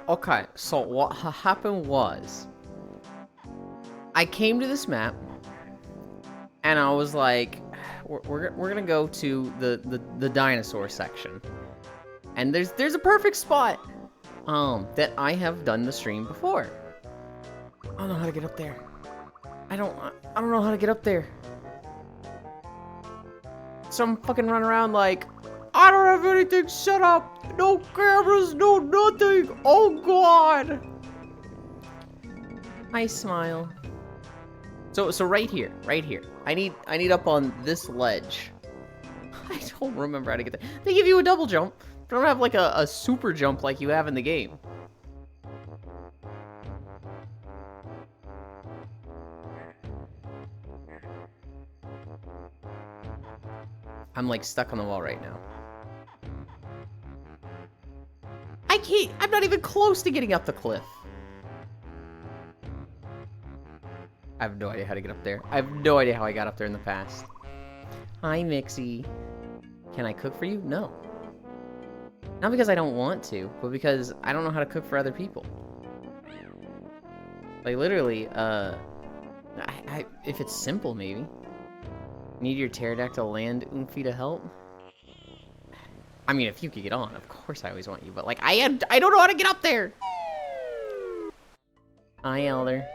Okay, so what happened was, I came to this map, and I was like, we're gonna go to the dinosaur section, and there's a perfect spot, that I have done the stream before. I don't know how to get up there. I don't know how to get up there. So I'm fucking running around like, I don't have anything set up. No cameras, no nothing. Oh god. I smile. So right here. I need up on this ledge. I don't remember how to get there. They give you a double jump. They don't have like a super jump like you have in the game. I'm like stuck on the wall right now. I can't, I'm not even close to getting up the cliff. I have no idea how to get up there. I have no idea how I got up there in the past. Hi, Mixie. Can I cook for you? No. Not because I don't want to, but because I don't know how to cook for other people. Like, literally, if it's simple, maybe. Need your pterodactyl land Oomphy to help? I mean, if you could get on, of course I always want you, but like, I don't know how to get up there! Hi, Elder.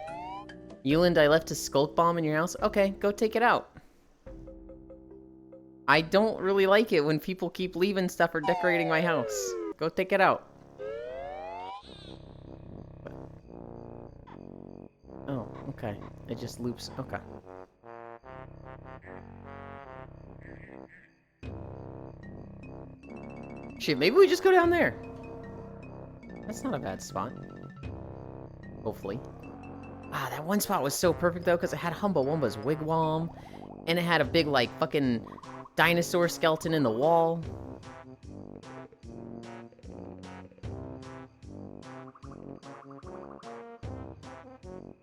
Euland, I left a skulk bomb in your house? Okay, go take it out. I don't really like it when people keep leaving stuff or decorating my house. Go take it out. Oh, okay. It just loops. Okay. Shit, maybe we just go down there. That's not a bad spot. Hopefully. Ah, that one spot was so perfect, though, because it had Humba Wumba's wigwam, and it had a big, like, fucking dinosaur skeleton in the wall.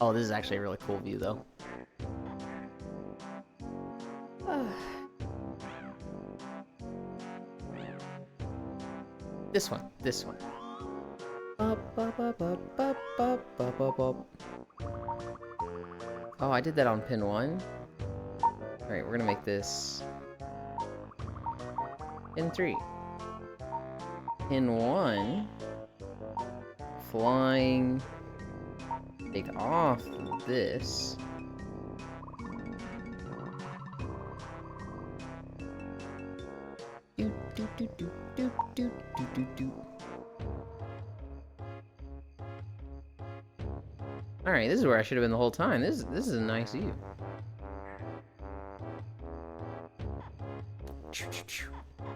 Oh, this is actually a really cool view, though. This one. Oh, I did that on pin 1. Alright, we're gonna make this pin 3. Pin 1. Flying. Take off this. Alright, this is where I should have been the whole time. This is a nice view.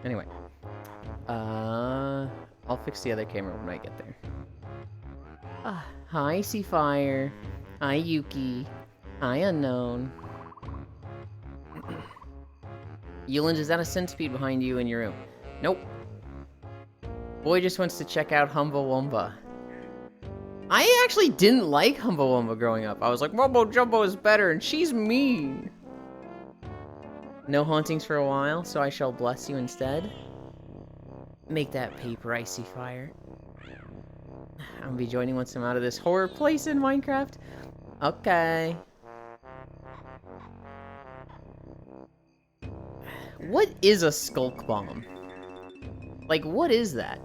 Anyway. I'll fix the other camera when I get there. Hi, Seafire. Hi, Yuki. Hi, Unknown. Euland, is that a centipede behind you in your room? Nope. Boy just wants to check out Humba Wumba. I actually didn't like Humba Wumba growing up. I was like, Mumbo Jumbo is better, and she's mean. No hauntings for a while, so I shall bless you instead. Make that paper, Icy Fire. I'm gonna be joining once I'm out of this horror place in Minecraft. Okay. What is a skulk bomb? Like, what is that?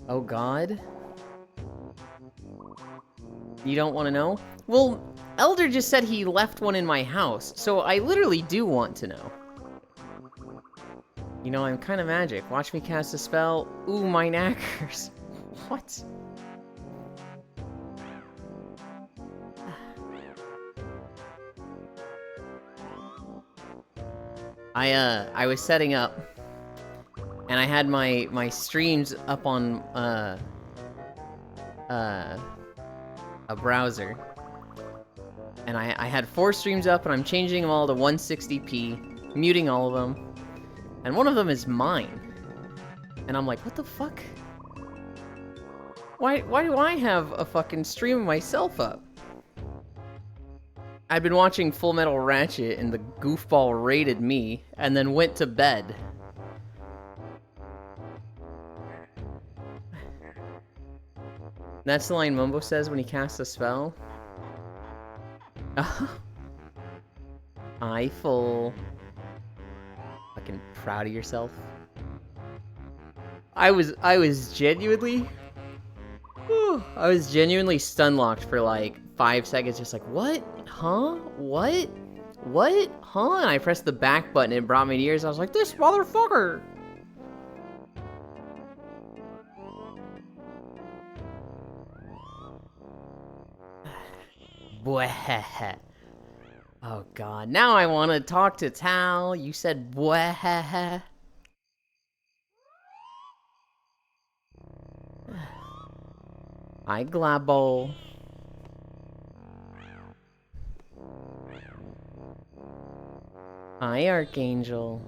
Oh god? You don't want to know? Well, Elder just said he left one in my house, so I literally do want to know. You know, I'm kind of magic. Watch me cast a spell. Ooh, my knackers. What? I was setting up, and I had my streams up on, a browser. And I had 4 streams up, and I'm changing them all to 160p, muting all of them. And one of them is mine. And I'm like, what the fuck? Why do I have a fucking stream of myself up? I'd been watching Full Metal Ratchet and the goofball raided me and then went to bed. That's the line Mumbo says when he casts a spell. Eyeful. Fucking proud of yourself. I was genuinely stun locked for like 5 seconds, just like, what? Huh? What? What? Huh? And I pressed the back button and it brought me to ears. I was like, this motherfucker! Oh god, now I want to talk to Tal. You said bwah. Hi, Glabble. Hi, Archangel.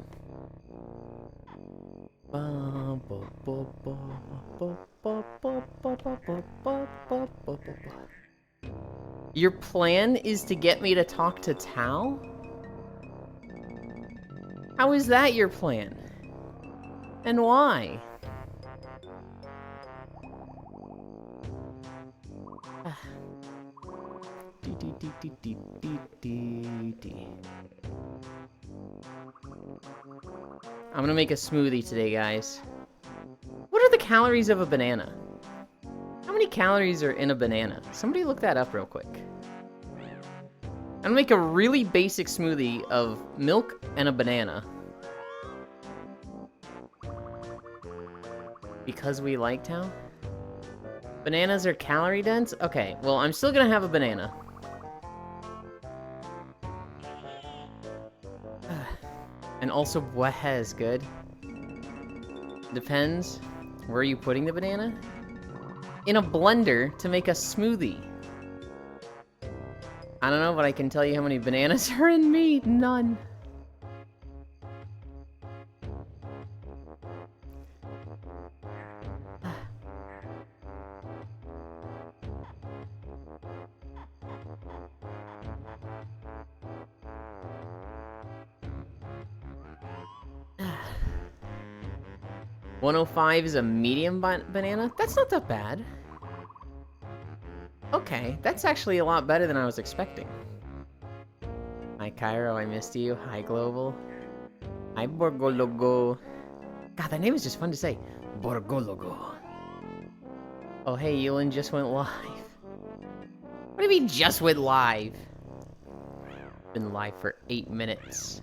Your plan is to get me to talk to Tal? How is that your plan? And why? I'm gonna make a smoothie today, guys. What are the calories of a banana? How many calories are in a banana? Somebody look that up real quick. I'm gonna make a really basic smoothie of milk and a banana. Because we like Tal? Bananas are calorie dense? Okay, well, I'm still gonna have a banana. And also, bwah is good. Depends. Where are you putting the banana? In a blender to make a smoothie. I don't know, but I can tell you how many bananas are in me. None. $105 is a medium banana? That's not that bad. Okay, that's actually a lot better than I was expecting. Hi, Cairo, I missed you. Hi, Global. Hi, Borgologo. God, that name is just fun to say. Borgologo. Oh, hey, Yulin just went live. What do you mean, just went live? Been live for 8 minutes.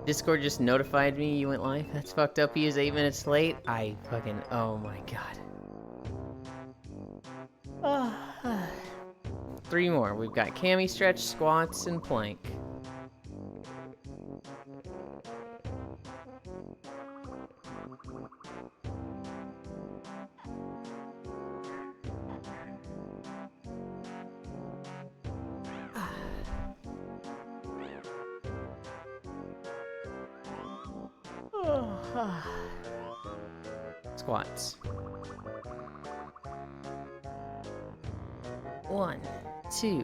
Discord just notified me you went live. That's fucked up. He is 8 minutes late. I fucking... Oh my god. 3 more. We've got cami stretch, squats, and plank. Squats. 1, 2,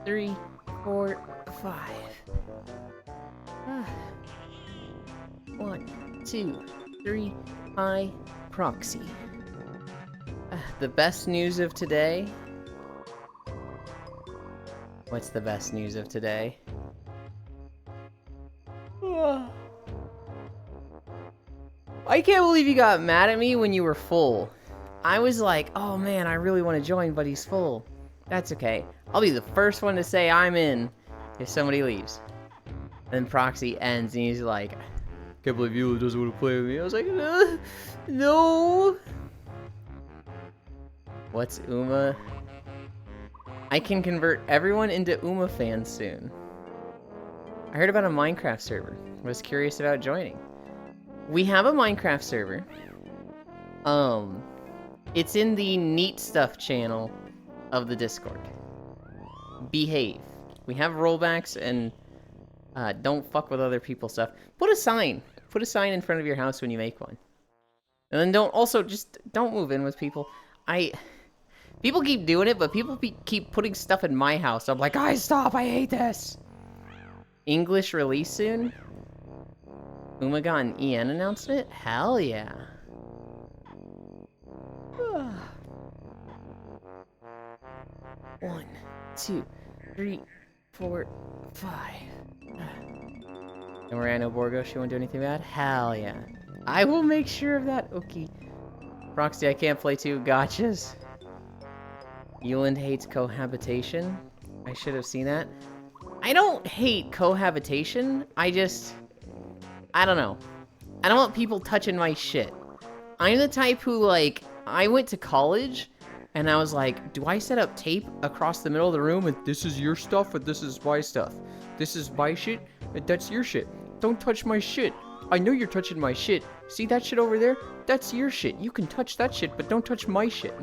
3, 4, 5. 1, 2, 3. High proxy. The best news of today. What's the best news of today? I can't believe you got mad at me when you were full. I was like, oh man, I really want to join, but he's full. That's okay. I'll be the first one to say I'm in if somebody leaves. Then Proxy ends and he's like, can't believe you doesn't want to play with me. I was like, no. What's Uma? I can convert everyone into Uma fans soon. I heard about a Minecraft server. Was curious about joining. We have a Minecraft server. It's in the Neat Stuff channel of the Discord. Behave. We have rollbacks, and don't fuck with other people's stuff. Put a sign. Put a sign in front of your house when you make one. And then don't move in with people. People keep doing it, but people keep putting stuff in my house. I'm like, guys, stop, I hate this. English release soon? Umaga and EN announcement? Hell yeah. 1, 2, 3, 4, 5. And Mariano Borgo, she won't do anything bad? Hell yeah. I will make sure of that. Okay. Roxy, I can't play too. Gotchas. Euland hates cohabitation. I should have seen that. I don't hate cohabitation. I don't know. I don't want people touching my shit. I'm the type who, like, I went to college, and I was like, do I set up tape across the middle of the room and this is your stuff, or this is my stuff? This is my shit, and that's your shit. Don't touch my shit. I know you're touching my shit. See that shit over there? That's your shit. You can touch that shit, but don't touch my shit.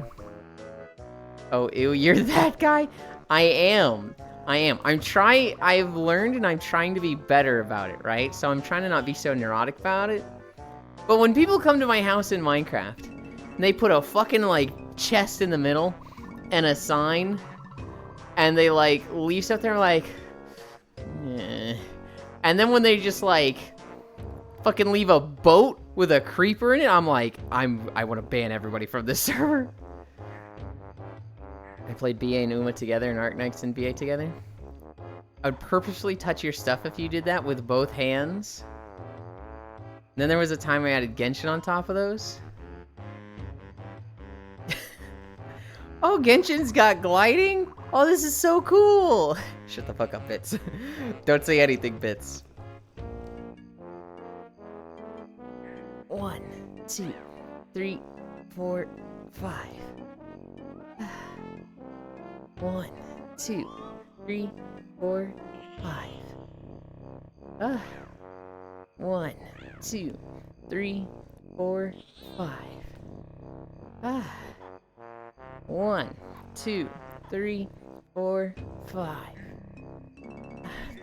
Oh, ew, you're that guy? I am. I've learned, and I'm trying to be better about it, right? So I'm trying to not be so neurotic about it. But when people come to my house in Minecraft, and they put a fucking, like, chest in the middle, and a sign, and they, like, leave stuff there, like, eh. And then when they just, like, fucking leave a boat with a creeper in it, I'm like, I want to ban everybody from this server. I played BA and Uma together and Arknights and BA together. I would purposely touch your stuff if you did that with both hands. And then there was a time I added Genshin on top of those. Oh, Genshin's got gliding? Oh, this is so cool! Shut the fuck up, Bits. Don't say anything, Bits. 1, 2, 3, 4, 5. 1, 2, 3, 4, 5. 1, 2, 3, 4, 5. 1, 2, 3, 4, 5.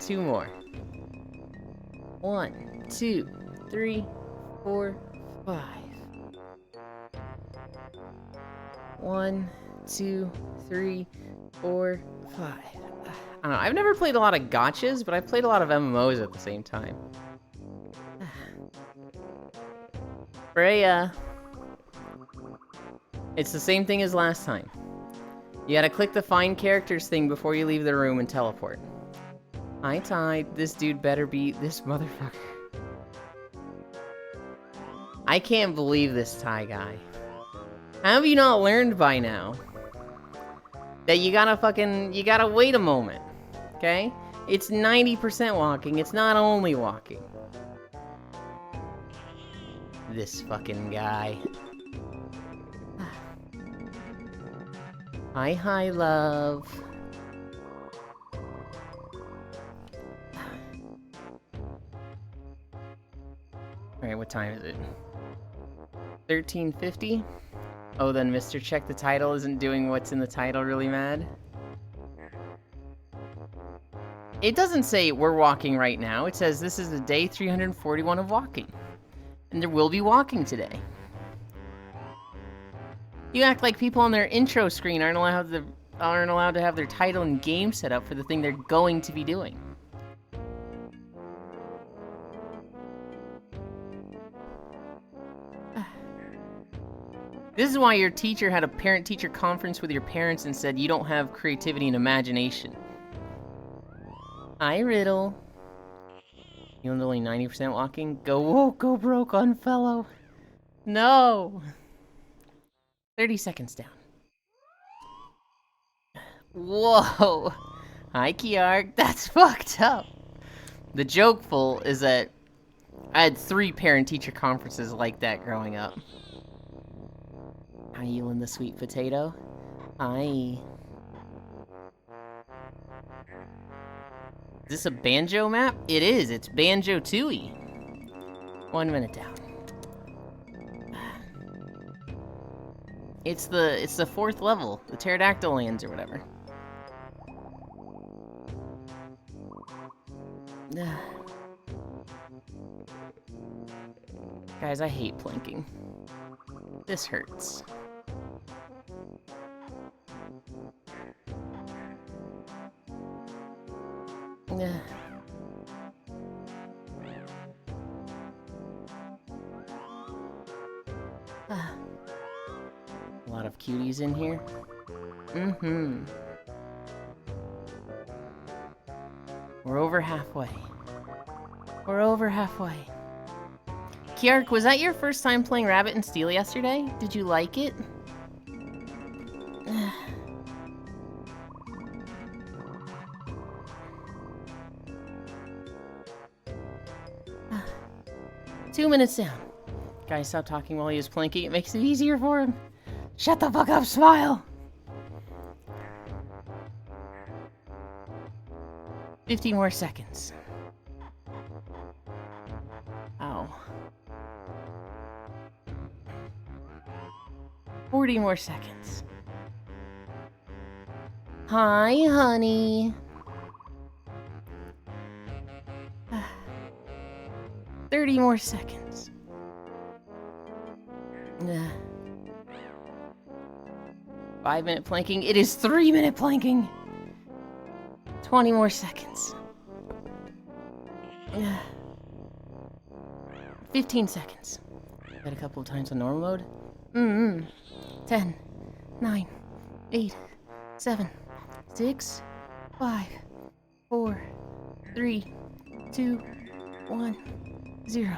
2 more. 1, 2, 3, 4, 5. 1, 2, 3, 4, 5. I don't know. I've never played a lot of gotchas, but I've played a lot of MMOs at the same time. Freya. It's the same thing as last time. You gotta click the find characters thing before you leave the room and teleport. Hi, Ty. This dude better be this motherfucker. I can't believe this Ty guy. How have you not learned by now that you gotta wait a moment, okay? It's 90% walking, it's not only walking. This fucking guy. Hi, love. Alright, what time is it? 13:50? Oh, then Mr. Check the Title isn't doing what's in the title really mad? It doesn't say we're walking right now. It says this is the day 341 of walking. And there will be walking today. You act like people on their intro screen aren't allowed to have their title and game set up for the thing they're going to be doing. This is why your teacher had a parent-teacher conference with your parents and said you don't have creativity and imagination. Hi, Riddle. You want only 90% walking? Go broke on fellow. No. 30 seconds down. Whoa. Hi, Kiark. That's fucked up. The jokeful is that I had 3 parent-teacher conferences like that growing up. Hi, you and the sweet potato. Hi. Is this a Banjo map? It is. It's Banjo-Tooie. 1 minute down. It's the 4th level, the Pterodactyl lands or whatever. Guys, I hate planking. This hurts. A lot of cuties in here. Mm-hmm. We're over halfway. We're over halfway. Kiark, was that your first time playing Rabbit and Steel yesterday? Did you like it? 2 minutes down. Guy stopped talking while he was planking. It makes it easier for him. Shut the fuck up, smile! 15 more seconds. Ow. 40 more seconds. Hi, honey. 30 more seconds. 5-minute planking. It is 3-minute planking. 20 more seconds. 15 seconds. Got a couple of times on normal mode. 10, 9, 8, 7, 6, 5, 4, 3, 2, 1, 0.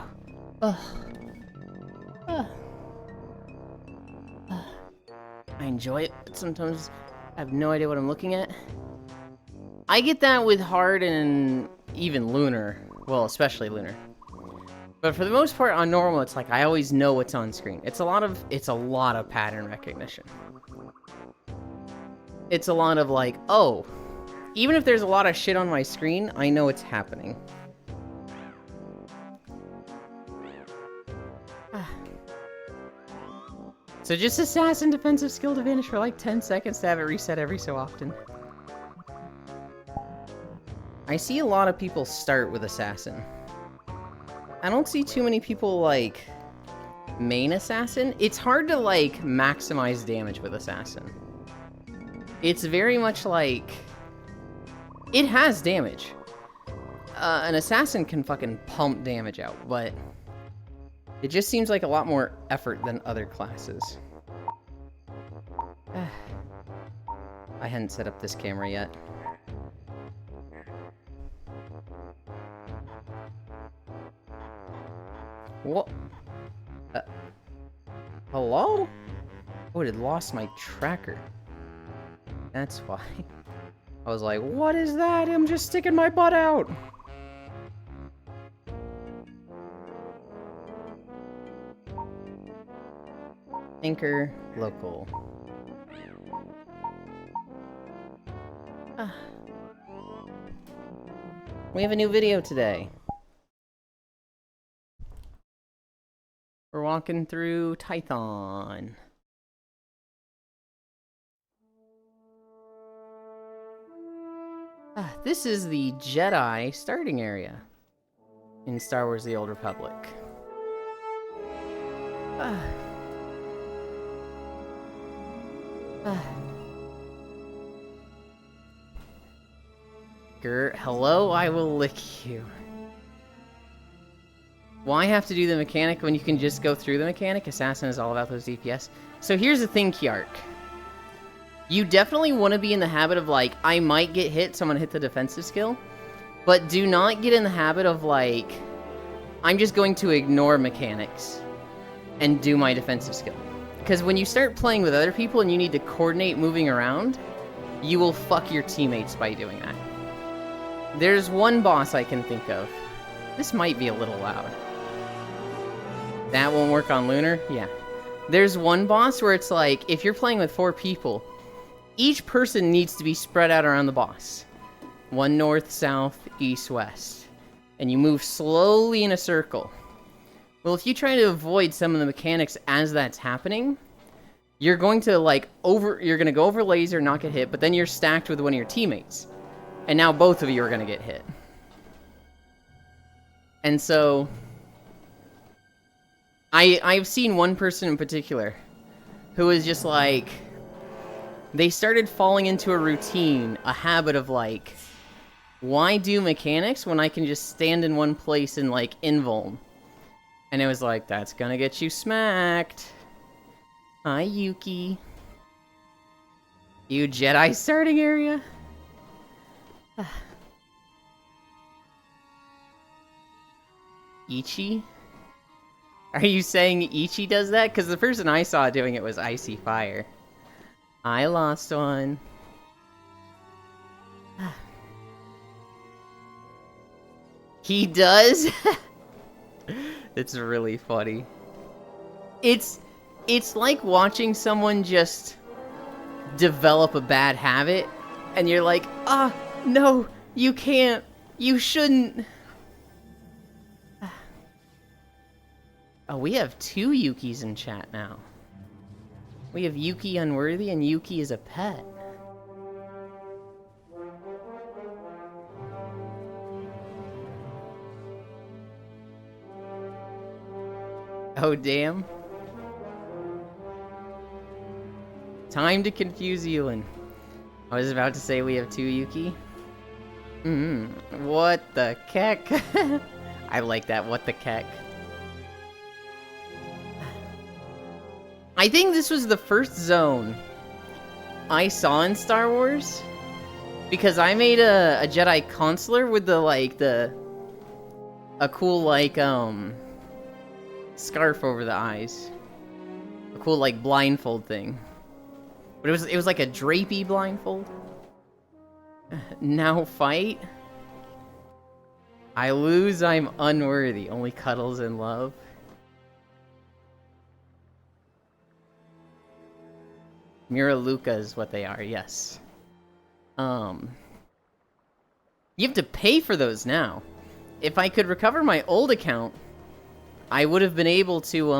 I enjoy it, but sometimes I have no idea what I'm looking at. I get that with hard and even lunar. Well, especially lunar. But for the most part, on normal, it's like I always know what's on screen. It's a lot of pattern recognition. It's a lot of like, oh, even if there's a lot of shit on my screen, I know it's happening. So just assassin defensive skill to vanish for like 10 seconds to have it reset every so often. I see a lot of people start with assassin. I don't see too many people like main assassin. It's hard to like maximize damage with assassin. It's very much like it has damage. An assassin can fucking pump damage out, but it just seems like a lot more effort than other classes. I hadn't set up this camera yet. What? Hello? Oh, it had lost my tracker. That's why. I was like, what is that? I'm just sticking my butt out. Anchor local. We have a new video today. We're walking through Tython. This is the Jedi starting area in Star Wars: The Old Republic. Hello, I will lick you. Why have to do the mechanic when you can just go through the mechanic? Assassin is all about those DPS. So here's the thing, Kiark. You definitely want to be in the habit of, like, I might get hit, so I'm gonna hit the defensive skill. But do not get in the habit of, like, I'm just going to ignore mechanics and do my defensive skill. Because when you start playing with other people and you need to coordinate moving around, you will fuck your teammates by doing that. There's one boss I can think of. This might be a little loud. That won't work on Lunar? Yeah. There's one boss where it's like, if you're playing with 4 people, each person needs to be spread out around the boss. 1 north, south, east, west. And you move slowly in a circle. Well, if you try to avoid some of the mechanics as that's happening, you're going to you're gonna go over laser, not get hit, but then you're stacked with one of your teammates. And now both of you are gonna get hit. And so I've seen one person in particular who is just like, they started falling into a routine, a habit of like, why do mechanics when I can just stand in one place and like invuln? And it was like, that's gonna get you smacked. Hi, Yuki. You Jedi starting area? Ichi? Are you saying Ichi does that? Because the person I saw doing it was Icy Fire. I lost one. He does? It's really funny. It's like watching someone just develop a bad habit, and you're like, ah, no, you can't, you shouldn't. Oh, we have 2 Yukis in chat now. We have Yuki Unworthy and Yuki is a pet. Oh, damn. Time to confuse Yulin. I was about to say we have 2 Yuki. What the keck? I like that, what the keck. I think this was the first zone I saw in Star Wars, because I made a Jedi Consular with the, like, a cool, like, scarf over the eyes. A cool, like, blindfold thing. But it was like a drapey blindfold. Now fight? I lose, I'm unworthy. Only cuddles and love. Mira Luca is what they are, yes. You have to pay for those now. If I could recover my old account, I would have been able to,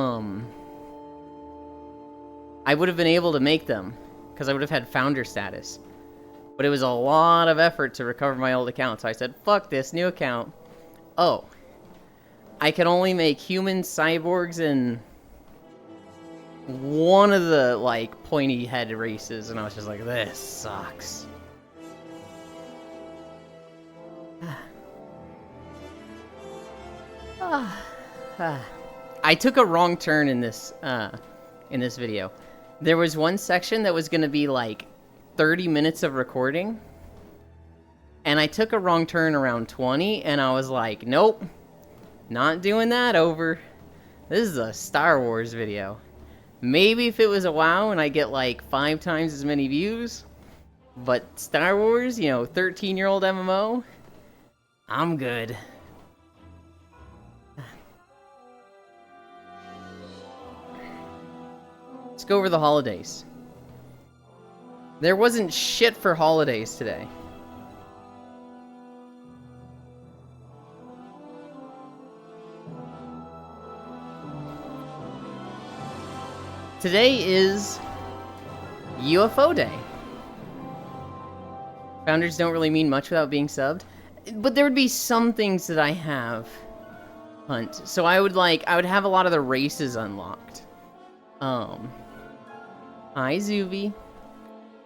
I would have been able to make them, because I would have had founder status. But it was a lot of effort to recover my old account, so I said, fuck this, new account. Oh. I can only make humans, cyborgs, and one of the, like, pointy head races, and I was just like, this sucks. I took a wrong turn in this video. There was one section that was gonna be, like, 30 minutes of recording, and I took a wrong turn around 20, and I was like, nope, not doing that over. This is a Star Wars video. Maybe if it was a WoW and I get like 5 times as many views, but Star Wars, you know, 13-year-old MMO, I'm good. Let's go over the holidays. There wasn't shit for holidays today. Today is UFO Day. Founders don't really mean much without being subbed, but there would be some things that I have hunt. So I would have a lot of the races unlocked. Hi Zuvi.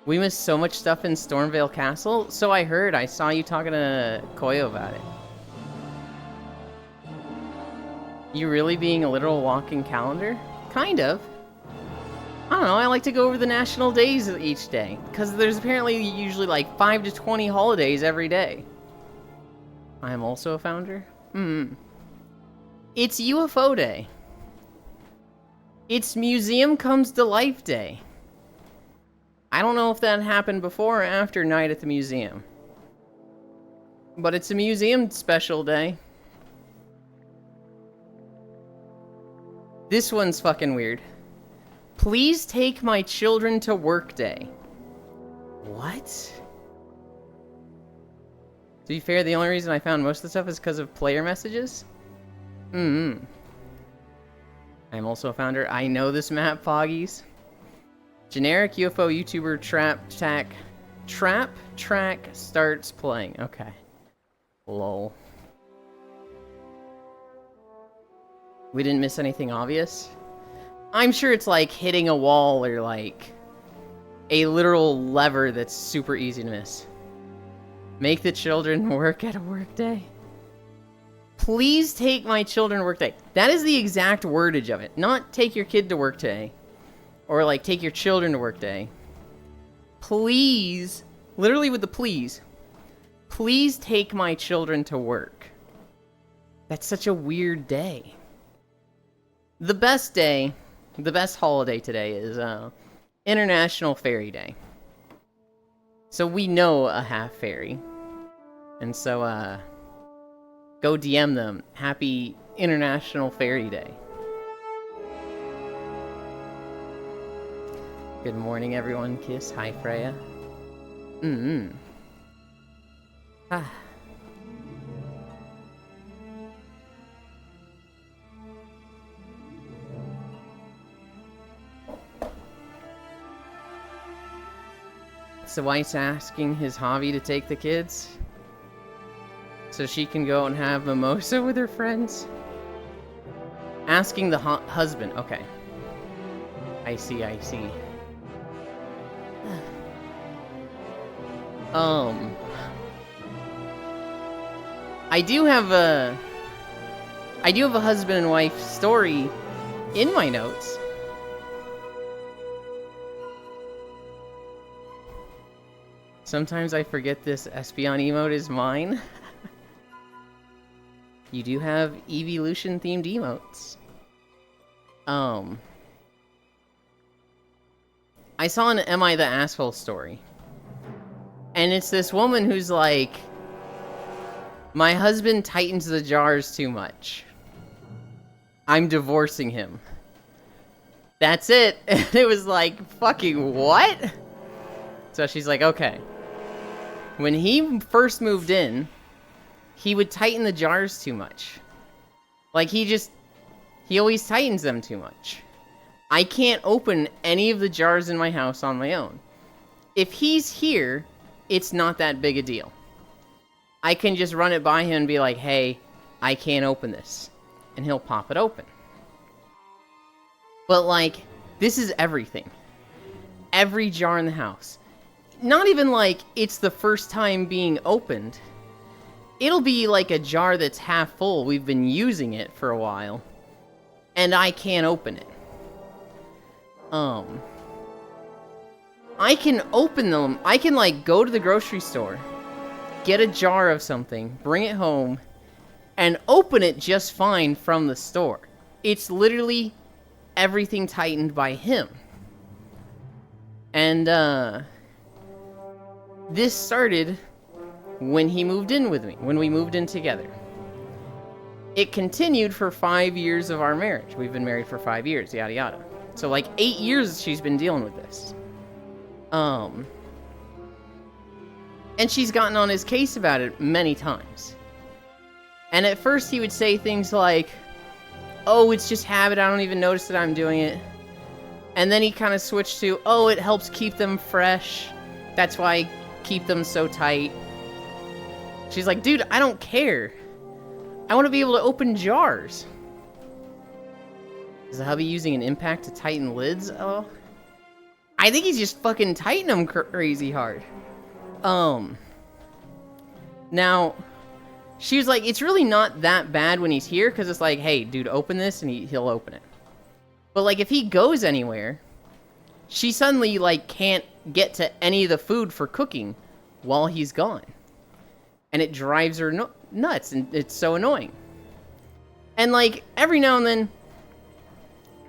We missed so much stuff in Stormvale Castle. So I heard. I saw you talking to Koyo about it. You really being a literal walking calendar? Kind of. I don't know, I like to go over the national days each day, because there's apparently usually like 5 to 20 holidays every day. I am also a founder? It's UFO Day. It's Museum Comes to Life Day. I don't know if that happened before or after Night at the Museum. But it's a museum special day. This one's fucking weird. Please take my children to work day. What? To be fair, the only reason I found most of the stuff is because of player messages. I'm also a founder. I know this map, Foggies. Generic UFO YouTuber Trap Track starts playing. Okay. Lol. We didn't miss anything obvious? I'm sure it's like hitting a wall or like a literal lever that's super easy to miss. Make the children work at a work day. Please take my children to work day. That is the exact wordage of it. Not take your kid to work day. Or like take your children to work day. Please, literally with the please take my children to work. That's such a weird day. The best day, the best holiday today is International Fairy Day. So we know a half fairy. And so, go DM them. Happy International Fairy Day. Good morning, everyone. Kiss. Hi, Freya. Ah. So White's asking his Javi to take the kids so she can go and have mimosa with her friends. Asking the husband. Okay. I see. I do have a husband and wife story in my notes. Sometimes I forget this Espeon emote is mine. You do have evolution themed emotes. I saw an Am I the Asshole story. And it's this woman who's like, my husband tightens the jars too much. I'm divorcing him. That's it. And it was like, fucking what? So she's like, okay. When he first moved in, he would tighten the jars too much. Like, he always tightens them too much. I can't open any of the jars in my house on my own. If he's here, it's not that big a deal. I can just run it by him and be like, hey, I can't open this. And he'll pop it open. But, like, this is everything. Every jar in the house. Not even like it's the first time being opened. It'll be like a jar that's half full. We've been using it for a while. And I can't open it. I can open them. I can, like, go to the grocery store, get a jar of something, bring it home, and open it just fine from the store. It's literally everything tightened by him. And, this started when he moved in with me, when we moved in together. It continued for 5 years of our marriage. We've been married for 5 years, yada yada. So, like, 8 years she's been dealing with this. And she's gotten on his case about it many times. And at first he would say things like, oh, it's just habit, I don't even notice that I'm doing it. And then he kind of switched to, oh, it helps keep them fresh. That's why I keep them so tight. She's like, dude, I don't care. I want to be able to open jars. Is the hubby using an impact to tighten lids? Oh, I think he's just fucking tightening them crazy hard. Now, she was like, it's really not that bad when he's here, because it's like, hey, dude, open this, and he'll open it. But, like, if he goes anywhere, she suddenly, like, can't get to any of the food for cooking while he's gone. And it drives her nuts, and it's so annoying. And, like, every now and then,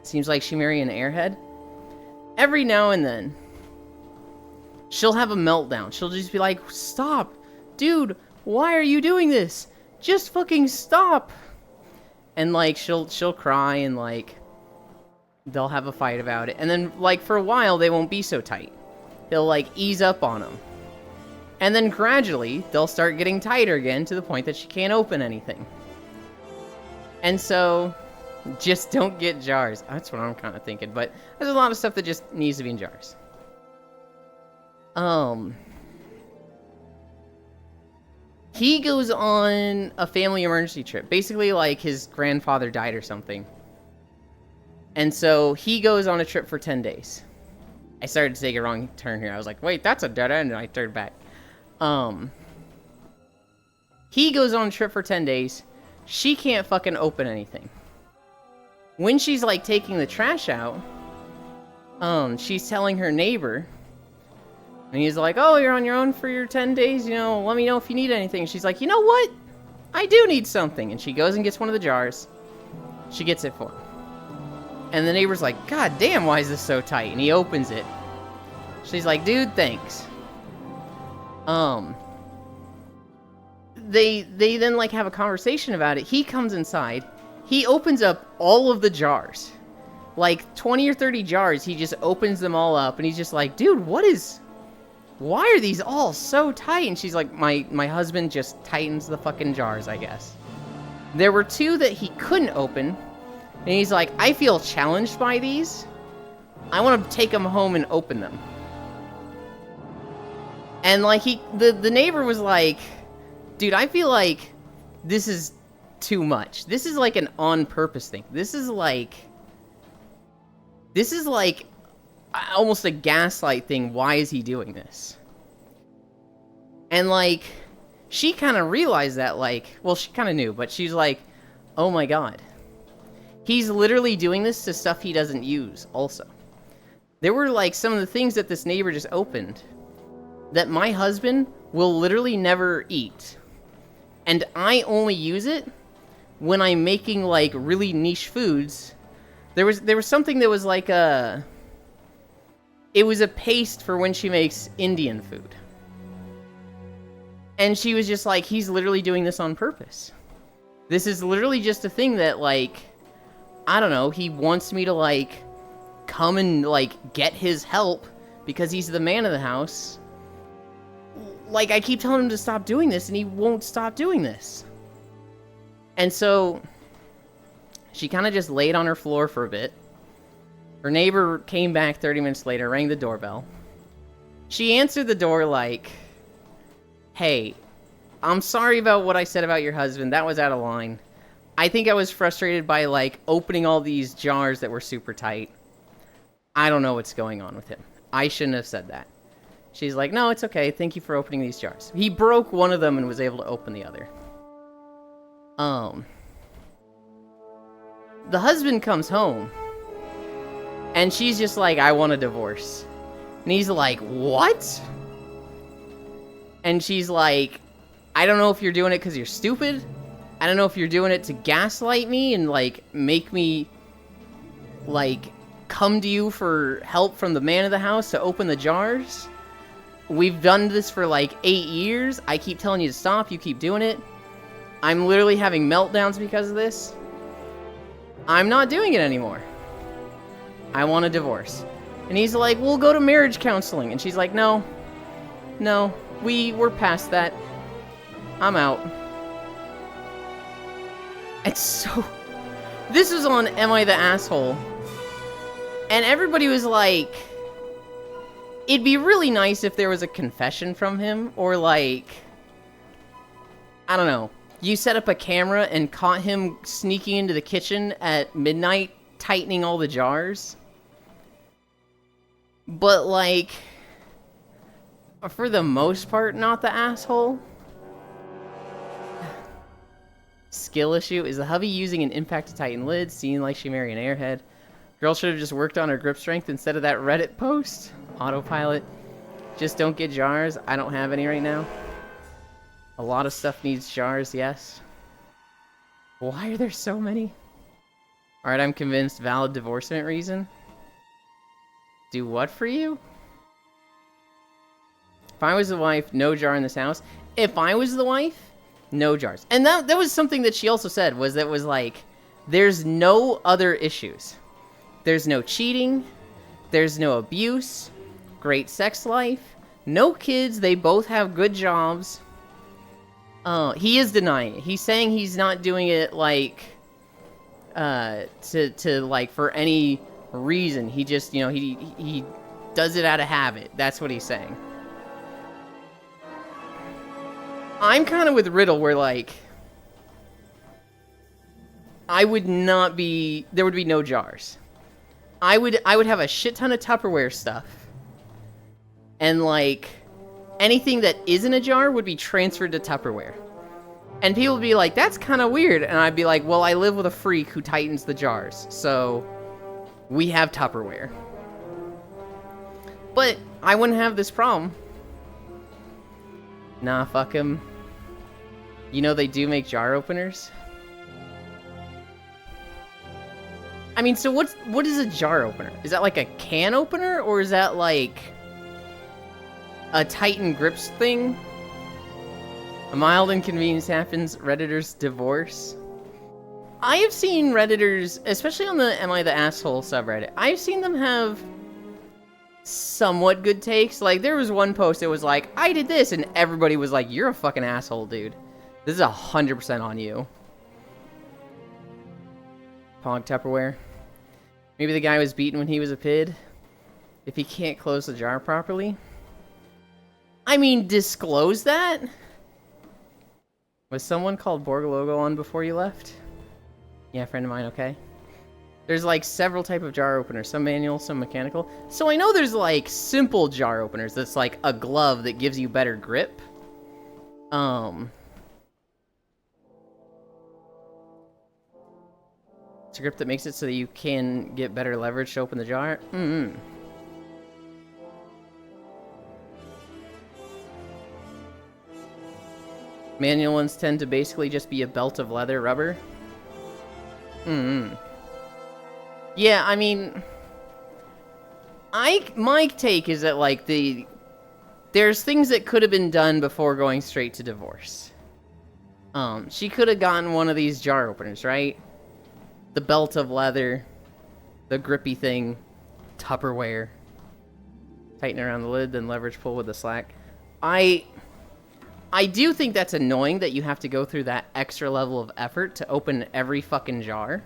seems like she married an airhead. Every now and then, she'll have a meltdown. She'll just be like, stop, dude, why are you doing this? Just fucking stop. And, like, she'll cry, and, like, they'll have a fight about it. And then, like, for a while, they won't be so tight. He'll, like, ease up on them. And then gradually, they'll start getting tighter again to the point that she can't open anything. And so, just don't get jars. That's what I'm kind of thinking. But there's a lot of stuff that just needs to be in jars. He goes on a family emergency trip. Basically, like, his grandfather died or something. And so he goes on a trip for 10 days. I started to take a wrong turn here. I was like, wait, that's a dead end, and I turned back. He goes on a trip for 10 days. She can't fucking open anything. When she's, like, taking the trash out, she's telling her neighbor, and he's like, oh, you're on your own for your 10 days, you know, let me know if you need anything. She's like, you know what? I do need something. And she goes and gets one of the jars. She gets it for him. And the neighbor's like, God damn, why is this so tight? And he opens it. She's like, dude, thanks. They then, like, have a conversation about it. He comes inside. He opens up all of the jars. Like, 20 or 30 jars, he just opens them all up. And he's just like, dude, why are these all so tight? And she's like, my husband just tightens the fucking jars, I guess. There were 2 that he couldn't open. And he's like, I feel challenged by these. I want to take them home and open them. And, like, the neighbor was like, dude, I feel like this is too much. This is, like, an on-purpose thing. This is like almost a gaslight thing. Why is he doing this? And, like, she kind of realized that, like, well, she kind of knew, but she's like, oh my god. He's literally doing this to stuff he doesn't use, also. There were, like, some of the things that this neighbor just opened that my husband will literally never eat. And I only use it when I'm making, like, really niche foods. There was something that was like it was a paste for when she makes Indian food. And she was just like, he's literally doing this on purpose. This is literally just a thing that, like, I don't know, he wants me to, like, come and, like, get his help because he's the man of the house. Like, I keep telling him to stop doing this, and he won't stop doing this. And so, she kind of just laid on her floor for a bit. Her neighbor came back 30 minutes later, rang the doorbell. She answered the door like, hey, I'm sorry about what I said about your husband. That was out of line. I think I was frustrated by, like, opening all these jars that were super tight. I don't know what's going on with him. I shouldn't have said that. She's like, no, it's okay. Thank you for opening these jars. He broke one of them and was able to open the other. The husband comes home. And she's just like, I want a divorce. And he's like, what? And she's like, I don't know if you're doing it because you're stupid. I don't know if you're doing it to gaslight me and, like, make me, like, come to you for help from the man of the house to open the jars. We've done this for, like, 8 years. I keep telling you to stop. You keep doing it. I'm literally having meltdowns because of this. I'm not doing it anymore. I want a divorce. And he's like, we'll go to marriage counseling. And she's like, no, we're past that. I'm out. It's so... This was on Am I the Asshole? And everybody was like... It'd be really nice if there was a confession from him, or, like... I don't know. You set up a camera and caught him sneaking into the kitchen at midnight, tightening all the jars. But, like... For the most part, not the asshole. Skill issue. Is the hubby using an impact to tighten lids? Seeing like she married an airhead. Girl should have just worked on her grip strength instead of that Reddit post. Autopilot. Just don't get jars. I don't have any right now. A lot of stuff needs jars, yes. Why are there so many? Alright, I'm convinced. Valid divorcement reason. Do what for you? If I was the wife, no jar in this house. If I was the wife, no jars. And that was something that she also said, was like, there's no other issues. There's no cheating. There's no abuse. Great sex life. No kids. They both have good jobs. He is denying it. He's saying he's not doing it, like, to like, for any reason. He just, you know, he does it out of habit. That's what he's saying. I'm kind of with Riddle, where, like, I would not be... There would be no jars. I would have a shit ton of Tupperware stuff. And, like, anything that isn't a jar would be transferred to Tupperware. And people would be like, that's kind of weird. And I'd be like, well, I live with a freak who tightens the jars. So, we have Tupperware. But I wouldn't have this problem. Nah, fuck him. You know they do make jar openers? I mean, so what is a jar opener? Is that like a can opener, or is that like a Titan grips thing? A mild inconvenience happens, Redditors divorce. I have seen Redditors, especially on the Am I the Asshole subreddit, I've seen them have somewhat good takes. Like, there was one post that was like, I did this, and everybody was like, you're a fucking asshole, dude. This is 100% on you. Pog Tupperware. Maybe the guy was beaten when he was a PID. If he can't close the jar properly. I mean, disclose that? Was someone called Borgalogo on before you left? Yeah, friend of mine, okay. There's like several type of jar openers. Some manual, some mechanical. So I know there's like simple jar openers that's like a glove that gives you better grip. It's a grip that makes it so that you can get better leverage to open the jar. Manual ones tend to basically just be a belt of leather rubber. Yeah, I mean, my take is that, like, there's things that could have been done before going straight to divorce. She could have gotten one of these jar openers, right? The belt of leather, the grippy thing, Tupperware. Tighten around the lid, then leverage pull with the slack. I do think that's annoying that you have to go through that extra level of effort to open every fucking jar.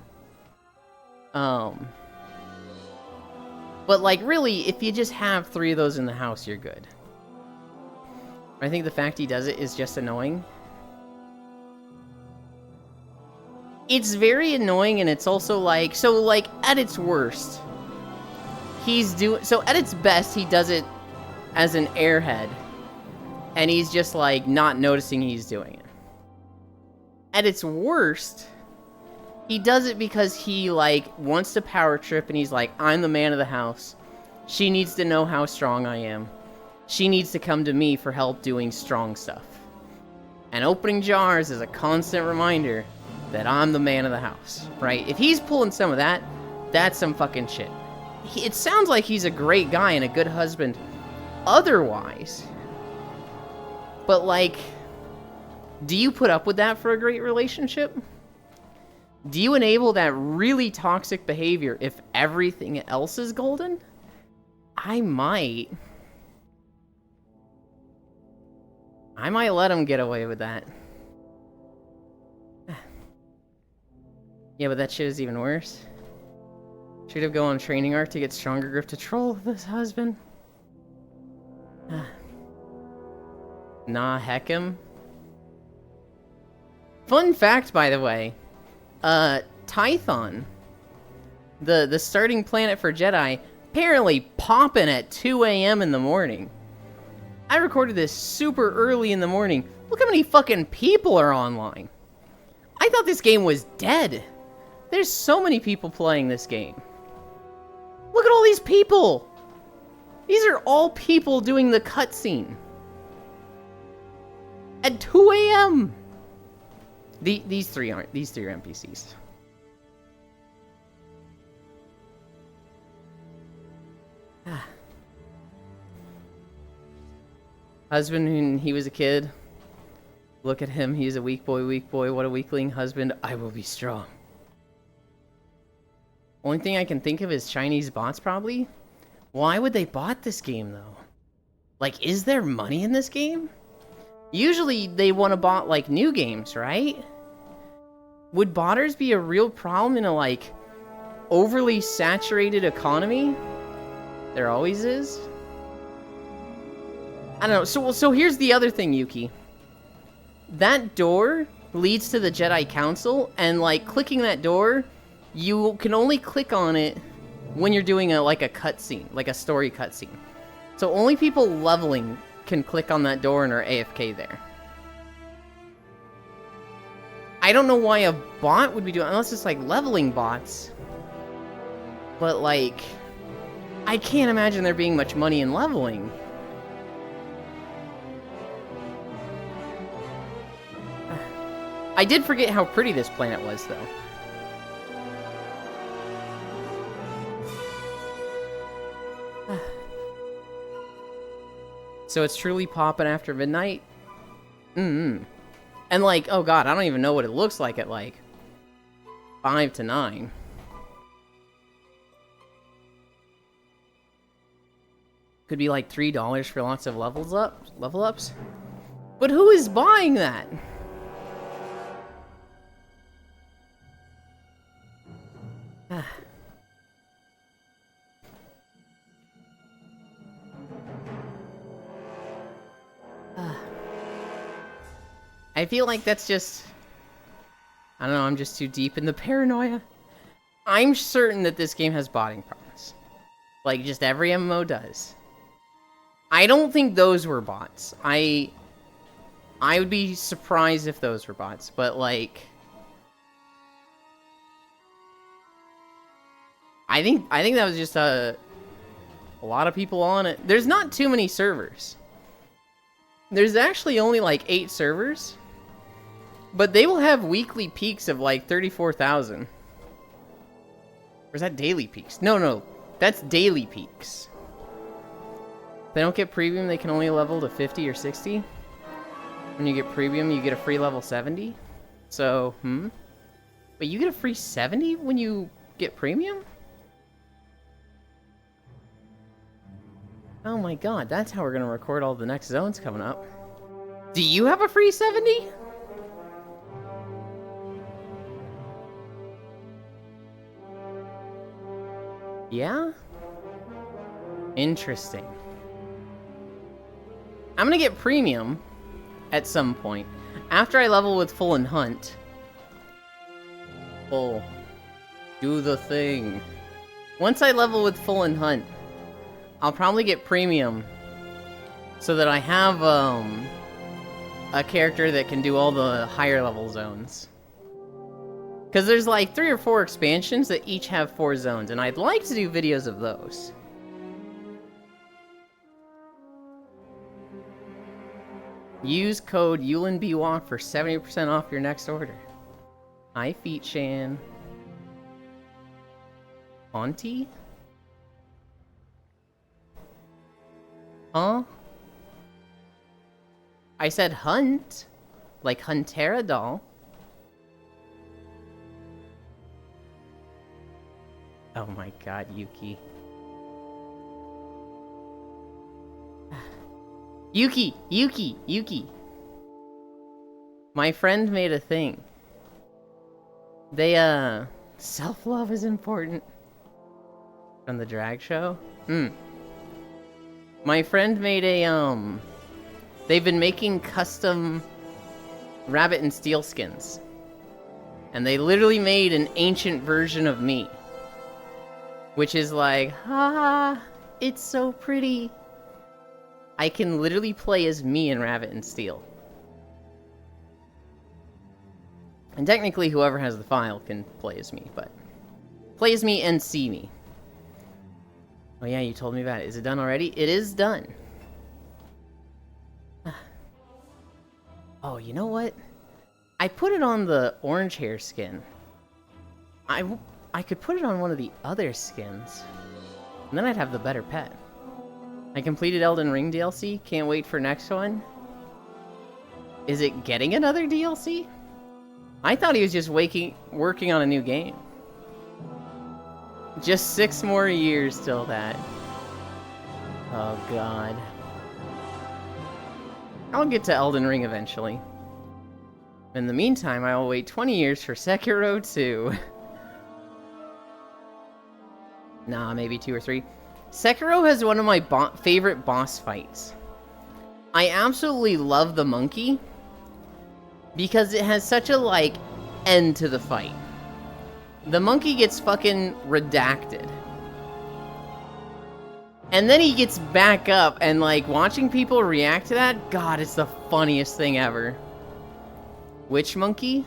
But, like, really, if you just have 3 of those in the house, you're good. I think the fact he does it is just annoying. It's very annoying, and it's also, like... So, like, at its worst, so, at its best, he does it as an airhead. And he's just, like, not noticing he's doing it. At its worst, he does it because he, like, wants to power trip, and he's like, I'm the man of the house. She needs to know how strong I am. She needs to come to me for help doing strong stuff. And opening jars is a constant reminder that I'm the man of the house, right? If he's pulling some of that, that's some fucking shit. It sounds like he's a great guy and a good husband otherwise. But, like, do you put up with that for a great relationship? Do you enable that really toxic behavior if everything else is golden? I might let him get away with that. Yeah, but that shit is even worse. Should have gone on training arc to get stronger grip to troll this husband. Nah, heck him. Fun fact, by the way. Tython, the starting planet for Jedi, apparently popping at 2 a.m. in the morning. I recorded this super early in the morning. Look how many fucking people are online. I thought this game was dead. There's so many people playing this game. Look at all these people. These are all people doing the cutscene. At 2 a.m. These three aren't. These 3 are NPCs. Husband when he was a kid. Look at him. He's a weak boy, weak boy. What a weakling. Husband, I will be strong. Only thing I can think of is Chinese bots, probably. Why would they bot this game, though? Like, is there money in this game? Usually, they want to bot, like, new games, right? Would botters be a real problem in a, like, overly saturated economy? There always is. I don't know. So here's the other thing, Yuki. that door leads to the Jedi Council, and like clicking that door, you can only click on it when you're doing a cutscene, like a story cutscene. So only people leveling can click on that door and are AFK there. I don't know why a bot would be doing, unless it's like leveling bots. But like, I can't imagine there being much money in leveling. I did forget how pretty this planet was, though. So it's truly popping after midnight? And like, oh god, I don't even know what it looks like at like 5 to 9. Could be like $3 for lots of level ups. But who is buying that? I feel like that's just... I don't know, I'm just too deep in the paranoia. I'm certain that this game has botting problems. Like, just every MMO does. I don't think those were bots. I would be surprised if those were bots, but like... I think that was just a lot of people on it. There's not too many servers. There's actually only like 8 servers. But they will have weekly peaks of like 34,000. Or is that daily peaks? No, that's daily peaks. If they don't get premium, they can only level to 50 or 60. When you get premium, you get a free level 70. So, Wait, you get a free 70 when you get premium? Oh my god, that's how we're gonna record all the next zones coming up. Do you have a free 70? Yeah? Interesting. I'm gonna get premium at some point. After I level with Full and Hunt. Full. Do the thing. Once I level with Full and Hunt, I'll probably get premium so that I have a character that can do all the higher level zones. Because there's like 3 or 4 expansions that each have 4 zones, and I'd like to do videos of those. Use code YulinBWalk for 70% off your next order. Hi, Feetshan. Auntie? Huh? I said hunt. Like Huntera doll. Oh my god, Yuki. Yuki! My friend made a thing. They, self-love is important. From the drag show? My friend made a, they've been making custom rabbit and steel skins. And they literally made an ancient version of me. Which is like, it's so pretty. I can literally play as me in Rabbit and Steel. And technically, whoever has the file can play as me, but... Play as me and see me. Oh yeah, you told me about it. Is it done already? It is done. Oh, you know what? I put it on the orange hair skin. I could put it on one of the other skins. And then I'd have the better pet. I completed Elden Ring DLC. Can't wait for next one. Is it getting another DLC? I thought he was just working on a new game. Just 6 more years till that. Oh god. I'll get to Elden Ring eventually. In the meantime, I will wait 20 years for Sekiro 2. Nah, maybe 2 or 3. Sekiro has one of my favorite boss fights. I absolutely love the monkey. because it has such a, like, end to the fight. The monkey gets fucking redacted. And then he gets back up, and, like, watching people react to that, God, it's the funniest thing ever. Which monkey?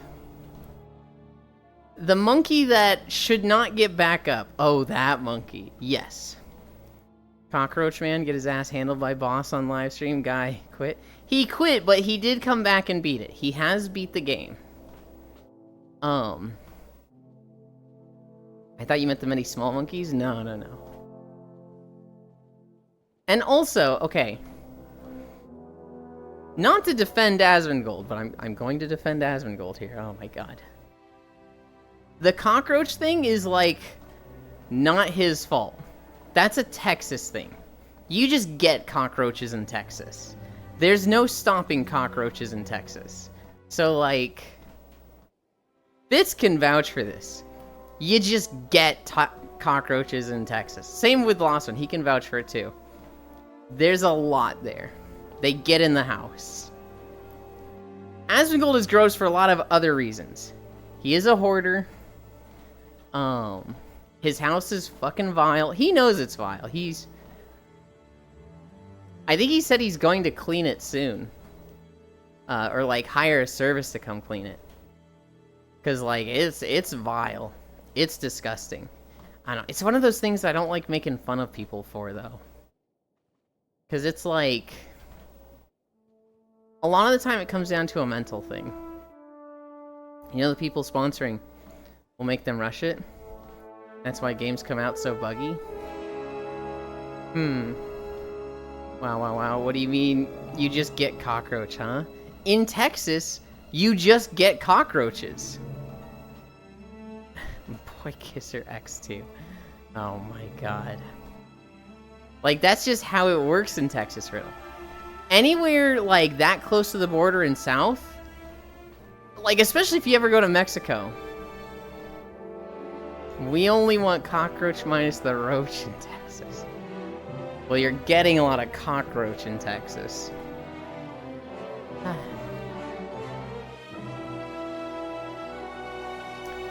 The monkey that should not get back up. Oh, that monkey. Yes. Cockroach Man get his ass handled by boss on live stream. Guy quit. He quit, but he did come back and beat it. He has beat the game. I thought you meant the many small monkeys? No, no, no. And also, okay. Not to defend Asmongold, but I'm going to defend Asmongold here. Oh my god. The cockroach thing is, like, not his fault. That's a Texas thing. You just get cockroaches in Texas. There's no stopping cockroaches in Texas. So, like, Fitz can vouch for this. You just get cockroaches in Texas. Same with Lawson. He can vouch for it, too. There's a lot there. They get in the house. Asmongold is gross for a lot of other reasons. He is a hoarder. His house is fucking vile. He knows it's vile. I think he said he's going to clean it soon. Or, like, hire a service to come clean it. Because, like, it's vile. It's disgusting. I don't know. It's one of those things I don't like making fun of people for, though. Because it's like... a lot of the time it comes down to a mental thing. You know, the people sponsoring will make them rush it. That's why games come out so buggy. Wow. What do you mean you just get cockroach, huh? In Texas, you just get cockroaches. Boy Kisser X2. Oh my god. Like, that's just how it works in Texas, Riddle. Anywhere, like, that close to the border in South, like, especially if you ever go to Mexico, we only want cockroach minus the roach in Texas. Well, you're getting a lot of cockroach in Texas.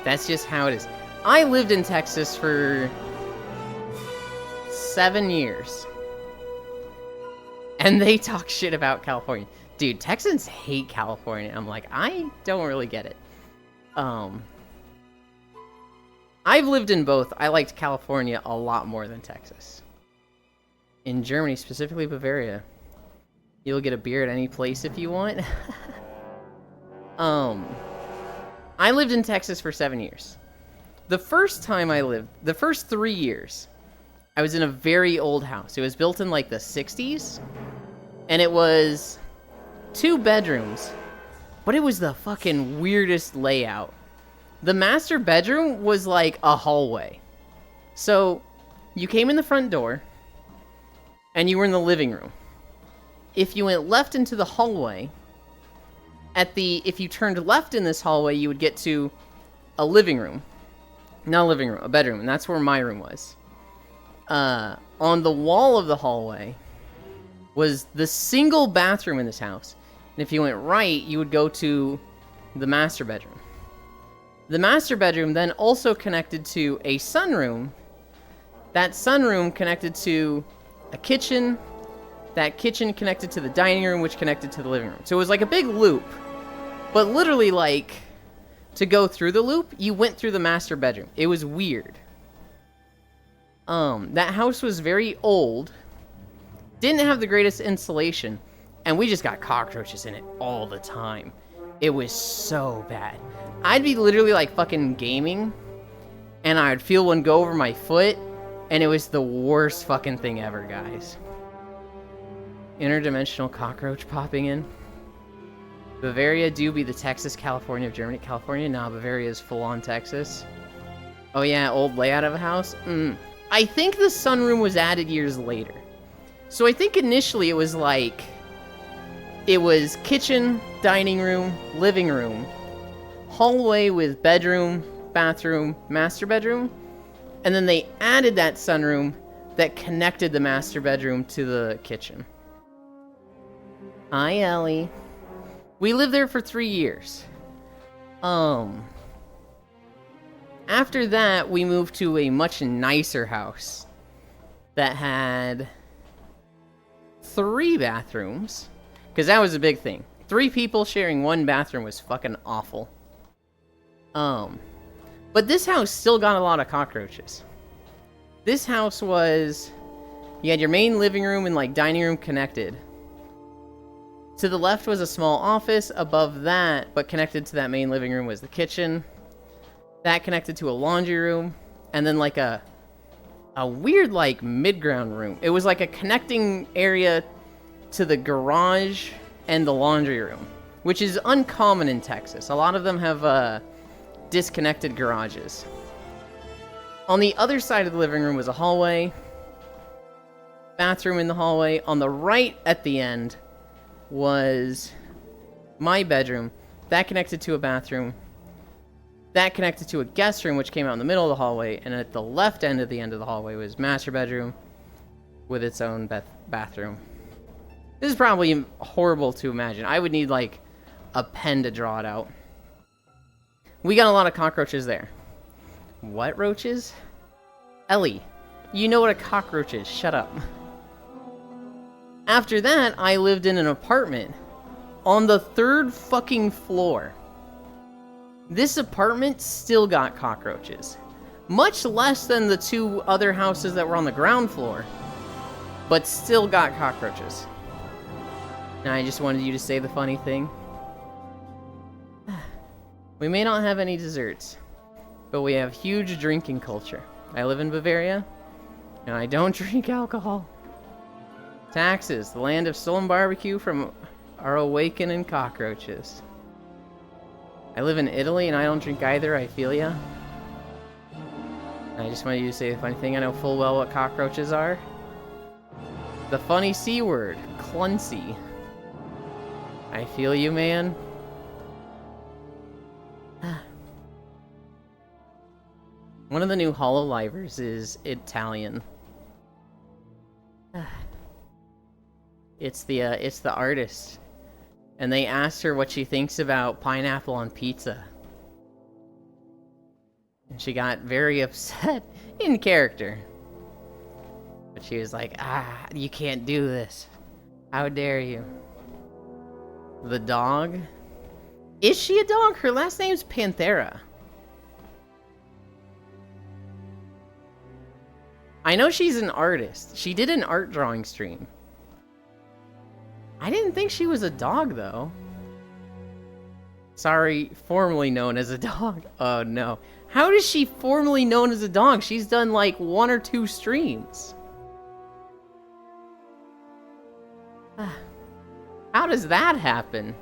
That's just how it is. I lived in Texas for 7 years. And they talk shit about California. Dude, Texans hate California. I'm like, I don't really get it. I've lived in both. I liked California a lot more than Texas. In Germany, specifically Bavaria, you'll get a beer at any place if you want. I lived in Texas for 7 years. The first time I lived, the first 3 years, I was in a very old house. It was built in, like, the 60s. And it was 2 bedrooms. But it was the fucking weirdest layout. The master bedroom was like a hallway. So, you came in the front door, and you were in the living room. If you went left into the hallway, if you turned left in this hallway, you would get to a living room. Not a living room, a bedroom, and that's where my room was. On the wall of the hallway was the single bathroom in this house. And if you went right, you would go to the master bedroom. The master bedroom then also connected to a sunroom. That sunroom connected to a kitchen. That kitchen connected to the dining room, which connected to the living room. So it was like a big loop. But literally, like, to go through the loop, you went through the master bedroom. It was weird. That house was very old. Didn't have the greatest insulation. And we just got cockroaches in it all the time. It was so bad. I'd be literally, like, fucking gaming, and I'd feel one go over my foot, and it was the worst fucking thing ever, guys. Interdimensional cockroach popping in. Bavaria do be the Texas, California of Germany. California? Nah, Bavaria is full-on Texas. Oh yeah, old layout of a house? I think the sunroom was added years later. So I think initially it was like... it was kitchen, dining room, living room, hallway with bedroom, bathroom, master bedroom, and then they added that sunroom that connected the master bedroom to the kitchen. Hi, Ellie. We lived there for 3 years. After that, we moved to a much nicer house that had 3 bathrooms, because that was a big thing. 3 people sharing 1 bathroom was fucking awful. But this house still got a lot of cockroaches. This house was, you had your main living room and like dining room connected. To the left was a small office. Above that, but connected to that main living room, was the kitchen. That connected to a laundry room, and then like a weird like mid-ground room. It was like a connecting area to the garage and the laundry room, which is uncommon in Texas. A lot of them have disconnected garages. On the other side of the living room was a hallway, bathroom in the hallway. On the right at the end was my bedroom. That connected to a bathroom. That connected to a guest room, which came out in the middle of the hallway. And at the left end of the hallway was master bedroom with its own bathroom. This is probably horrible to imagine. I would need like a pen to draw it out. We got a lot of cockroaches there. What roaches? Ellie, you know what a cockroach is. Shut up. After that, I lived in an apartment on the 3rd fucking floor. This apartment still got cockroaches. Much less than the 2 other houses that were on the ground floor, but still got cockroaches. And I just wanted you to say the funny thing. We may not have any desserts, but we have huge drinking culture. I live in Bavaria, and I don't drink alcohol. Taxes, the land of stolen barbecue from our awakening cockroaches. I live in Italy, and I don't drink either, I feel ya. And I just wanted you to say the funny thing. I know full well what cockroaches are. The funny C word, cluncy. I feel you, man. One of the new Hololivers is Italian. It's the artist. And they asked her what she thinks about pineapple on pizza. And she got very upset in character. But she was like, you can't do this. How dare you? The dog? Is she a dog? Her last name's Panthera. I know she's an artist. She did an art drawing stream. I didn't think she was a dog, though. Sorry, formerly known as a dog. Oh, no. How is she formerly known as a dog? She's done, like, 1 or 2 streams. How does that happen?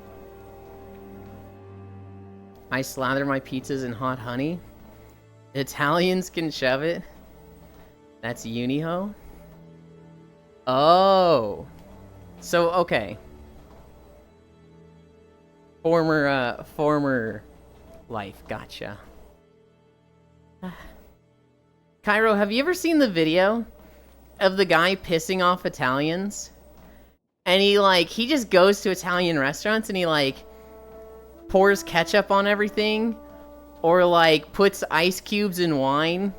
I slather my pizzas in hot honey. Italians can shove it. That's Uniho? Oh. So, okay. Former life. Gotcha. Cairo, have you ever seen the video of the guy pissing off Italians? And he just goes to Italian restaurants and he, pours ketchup on everything? Or, puts ice cubes in wine?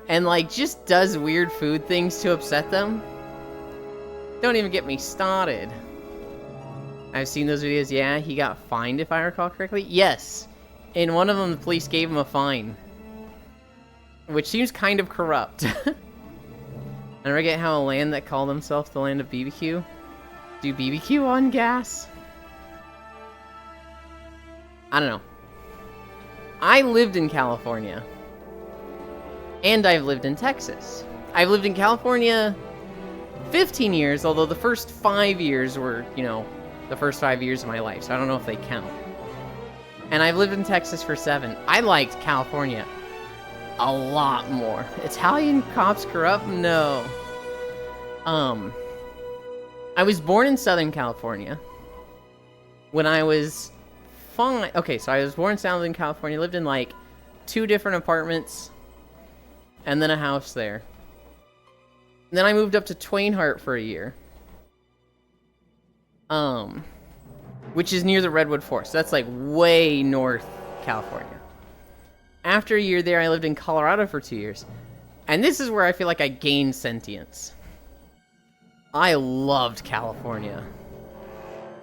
And, just does weird food things to upset them? Don't even get me started. I've seen those videos. Yeah, he got fined, if I recall correctly. Yes. In one of them, the police gave him a fine. Which seems kind of corrupt. I never get how a land that called themselves the land of BBQ do BBQ on gas. I don't know. I lived in California. And I've lived in Texas. I've lived in California 15 years, although the first 5 years were, the first 5 years of my life, so I don't know if they count. And I've lived in Texas for 7. I liked California a lot more. Italian cops corrupt? No. I was born in Southern California. When I was fine. Okay, so I was born in Southern California, lived in 2 different apartments, and then a house there. And then I moved up to Twain Harte for a year. which is near the Redwood Forest. That's like way north California. After a year there, I lived in Colorado for 2 years. And this is where I feel like I gained sentience. I loved California.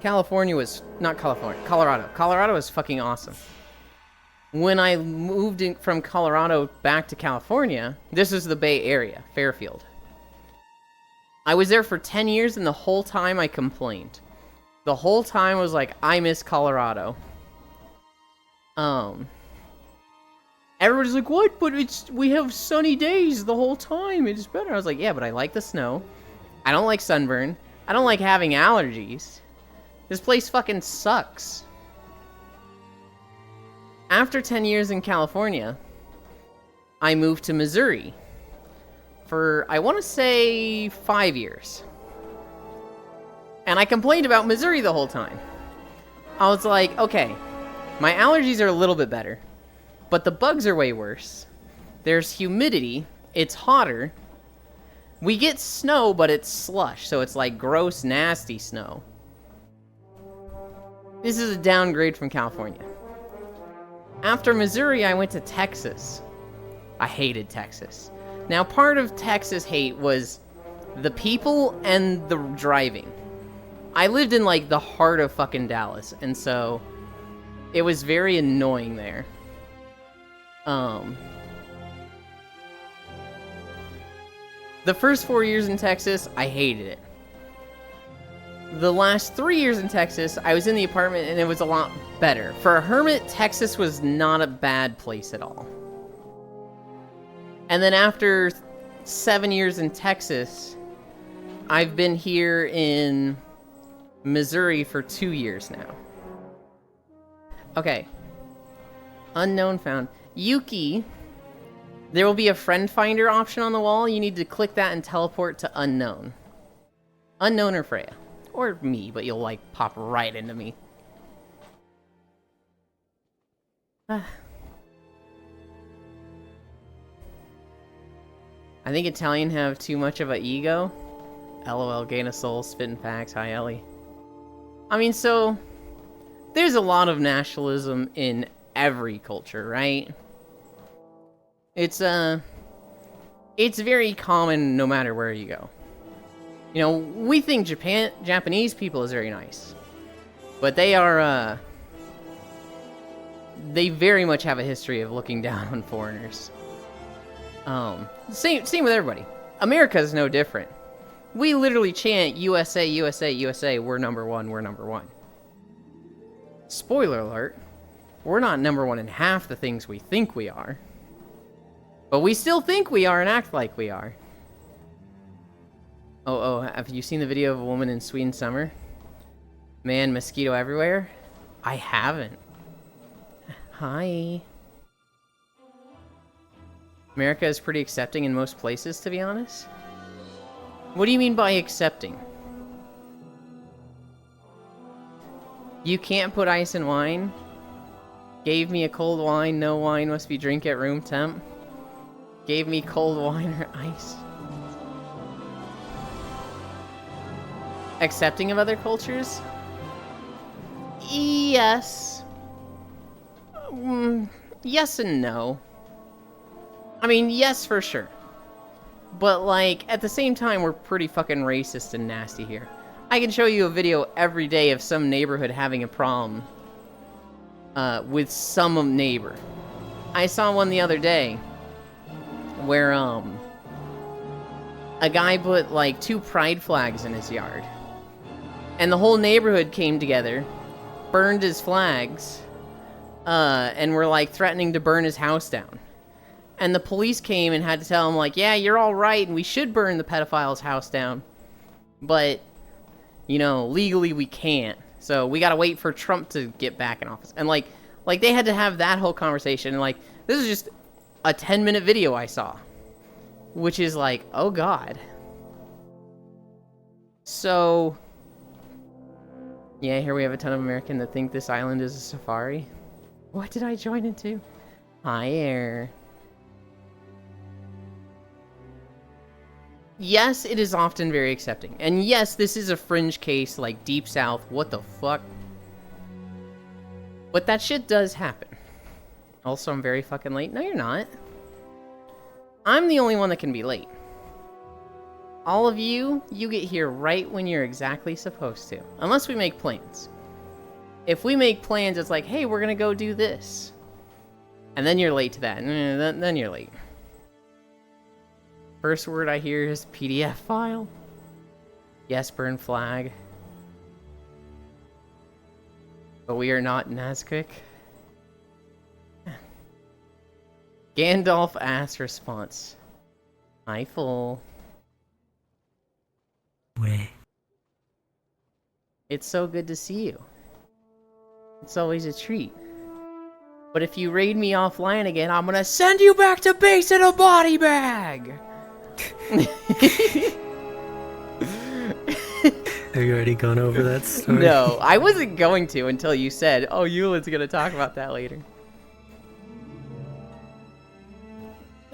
Colorado. Colorado was fucking awesome. When I moved in from Colorado back to California, this is the Bay Area, Fairfield. I was there for 10 years, and the whole time I complained. The whole time I was like, I miss Colorado. Everybody's like, what? But we have sunny days the whole time. It's better. I was like, yeah, but I like the snow. I don't like sunburn. I don't like having allergies. This place fucking sucks. After 10 years in California, I moved to Missouri for, I want to say, 5 years. And I complained about Missouri the whole time. I was like, okay, my allergies are a little bit better, but the bugs are way worse. There's humidity. It's hotter. We get snow, but it's slush, so it's like gross, nasty snow. This is a downgrade from California. After Missouri, I went to Texas. I hated Texas. Now, part of Texas hate was the people and the driving. I lived in, like, the heart of fucking Dallas, and so it was very annoying there. The first 4 years in Texas, I hated it. The last 3 years in Texas, I was in the apartment, and it was a lot better. For a hermit, Texas was not a bad place at all. And then after 7 years in Texas, I've been here in Missouri for 2 years now. Okay. Unknown found. Yuki, there will be a friend finder option on the wall. You need to click that and teleport to unknown. Unknown or Freya. Or me, but you'll, like, pop right into me. I think Italian have too much of an ego. LOL, gain a soul, spitting facts. Hi, Ellie. I mean, so there's a lot of nationalism in every culture, right? It's very common no matter where you go. You know, we think Japanese people is very nice, but they are, they very much have a history of looking down on foreigners. Same with everybody. America is no different. We literally chant USA, USA, USA, we're number one, we're number one. Spoiler alert, we're not number one in half the things we think we are. But we still think we are and act like we are. Oh, have you seen the video of a woman in Sweden summer? Man, mosquito everywhere? I haven't. Hi. America is pretty accepting in most places, to be honest. What do you mean by accepting? You can't put ice in wine? Gave me a cold wine, no wine must be drink at room temp. Gave me cold wine or ice. Accepting of other cultures? Yes. Yes and no. I mean, yes for sure. But, like, at the same time, we're pretty fucking racist and nasty here. I can show you a video every day of some neighborhood having a problem with some neighbor. I saw one the other day where, a guy put, like, 2 pride flags in his yard. And the whole neighborhood came together, burned his flags, and were, like, threatening to burn his house down. And the police came and had to tell him, like, yeah, you're all right, and we should burn the pedophile's house down. But, you know, legally we can't. So we gotta wait for Trump to get back in office. And, like they had to have that whole conversation. And, like, this is just a 10-minute video I saw. Which is like, oh, God. So, yeah, here we have a ton of Americans that think this island is a safari. What did I join into? Hi, Air. Yes, it is often very accepting. And yes, this is a fringe case, like Deep South. What the fuck? But that shit does happen. Also, I'm very fucking late. No, you're not. I'm the only one that can be late. All of you, you get here right when you're exactly supposed to. Unless we make plans. If we make plans, it's like, hey, we're gonna go do this. And then you're late to that. Then you're late. First word I hear is PDF file. Yes, burn flag. But we are not Nazgûl. Gandalf ass response. Hi, full. Way. It's so good to see you. It's always a treat. But if you raid me offline again, I'm gonna send you back to base in a body bag! Have you already gone over that story? No, I wasn't going to until you said, oh, Yulin's gonna talk about that later.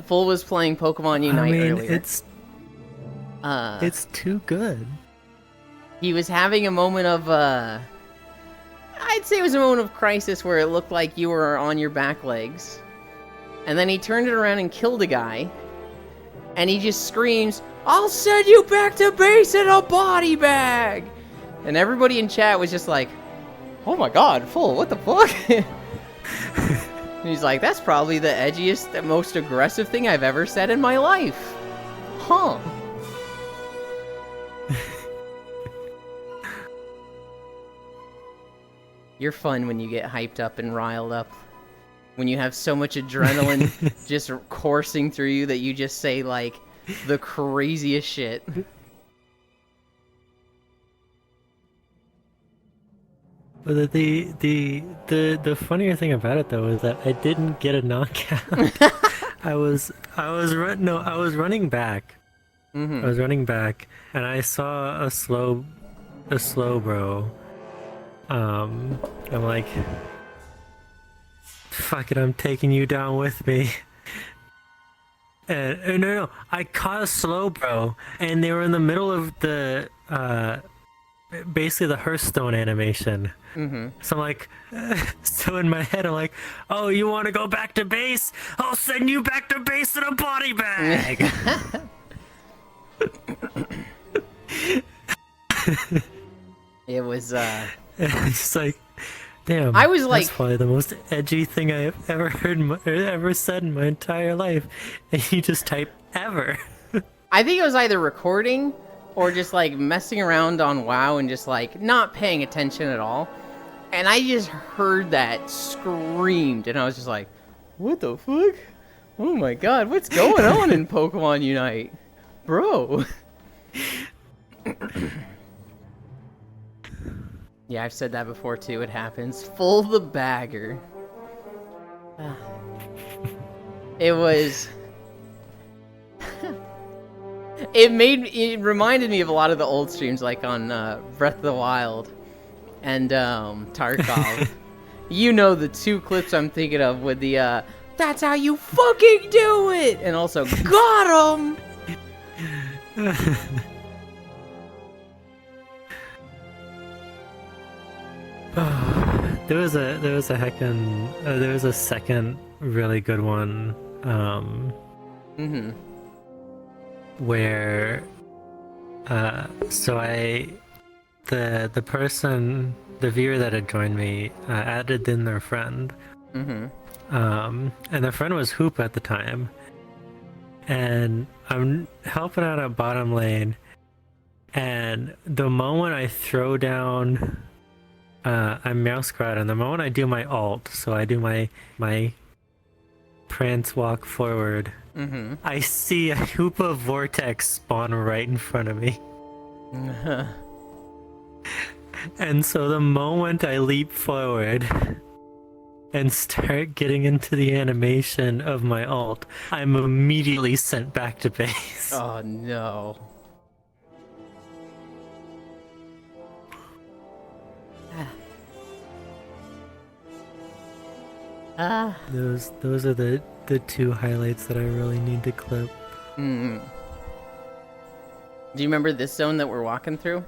Full was playing Pokemon Unite earlier. It's too good. He was having a moment of, I'd say it was a moment of crisis where it looked like you were on your back legs. And then he turned it around and killed a guy. And he just screams, I'll send you back to base in a body bag! And everybody in chat was just like, oh my god, Full, what the fuck? And he's like, that's probably the edgiest, most aggressive thing I've ever said in my life. Huh. You're fun when you get hyped up and riled up. When you have so much adrenaline just coursing through you that you just say, like, the craziest shit. But the funnier thing about it though is that I didn't get a knockout. I was running back. Mm-hmm. I was running back and I saw a slow bro. I'm like, fuck it, I'm taking you down with me. And no, I caught a slow bro, and they were in the middle of the basically the Hearthstone animation. Mm-hmm. So I'm like, so in my head I'm like, oh, you want to go back to base? I'll send you back to base in a body bag. It was It's like, damn. I was like, that's probably the most edgy thing I've ever heard or ever said in my entire life. And you just type ever. I think it was either recording or just like messing around on WoW and just like not paying attention at all. And I just heard that screamed and I was just like, what the fuck? Oh my god, what's going on in Pokemon Unite? Bro. Yeah, I've said that before too, it happens. Full the bagger. It was... It reminded me of a lot of the old streams, like on Breath of the Wild and Tarkov. You know the two clips I'm thinking of with the, that's how you fucking do it! And also, got him! There was a second really good one, Mm-hmm. where the person, the viewer that had joined me, added in their friend. Mm-hmm. And their friend was Hoop at the time, and I'm helping out at bottom lane, and the moment I throw down, I'm Meowscrot, and the moment I do my ult, so I do my prance walk forward, Mm-hmm. I see a Hoopa Vortex spawn right in front of me. And so the moment I leap forward and start getting into the animation of my ult, I'm immediately sent back to base. Oh no. Those are the two highlights that I really need to clip. Mm. Do you remember this zone that we're walking through?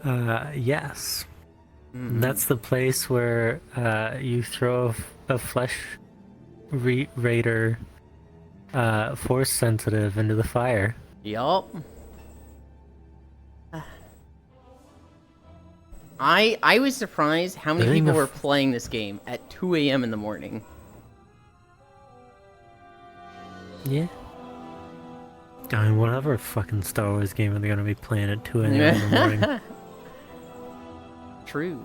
Yes. Mhm. That's the place where you throw a flesh raider force sensitive into the fire. Yup. I was surprised how many Living people a were playing this game at 2 a.m. in the morning. Yeah. I mean, whatever fucking Star Wars game are they gonna be playing at 2 a.m. in the morning? True.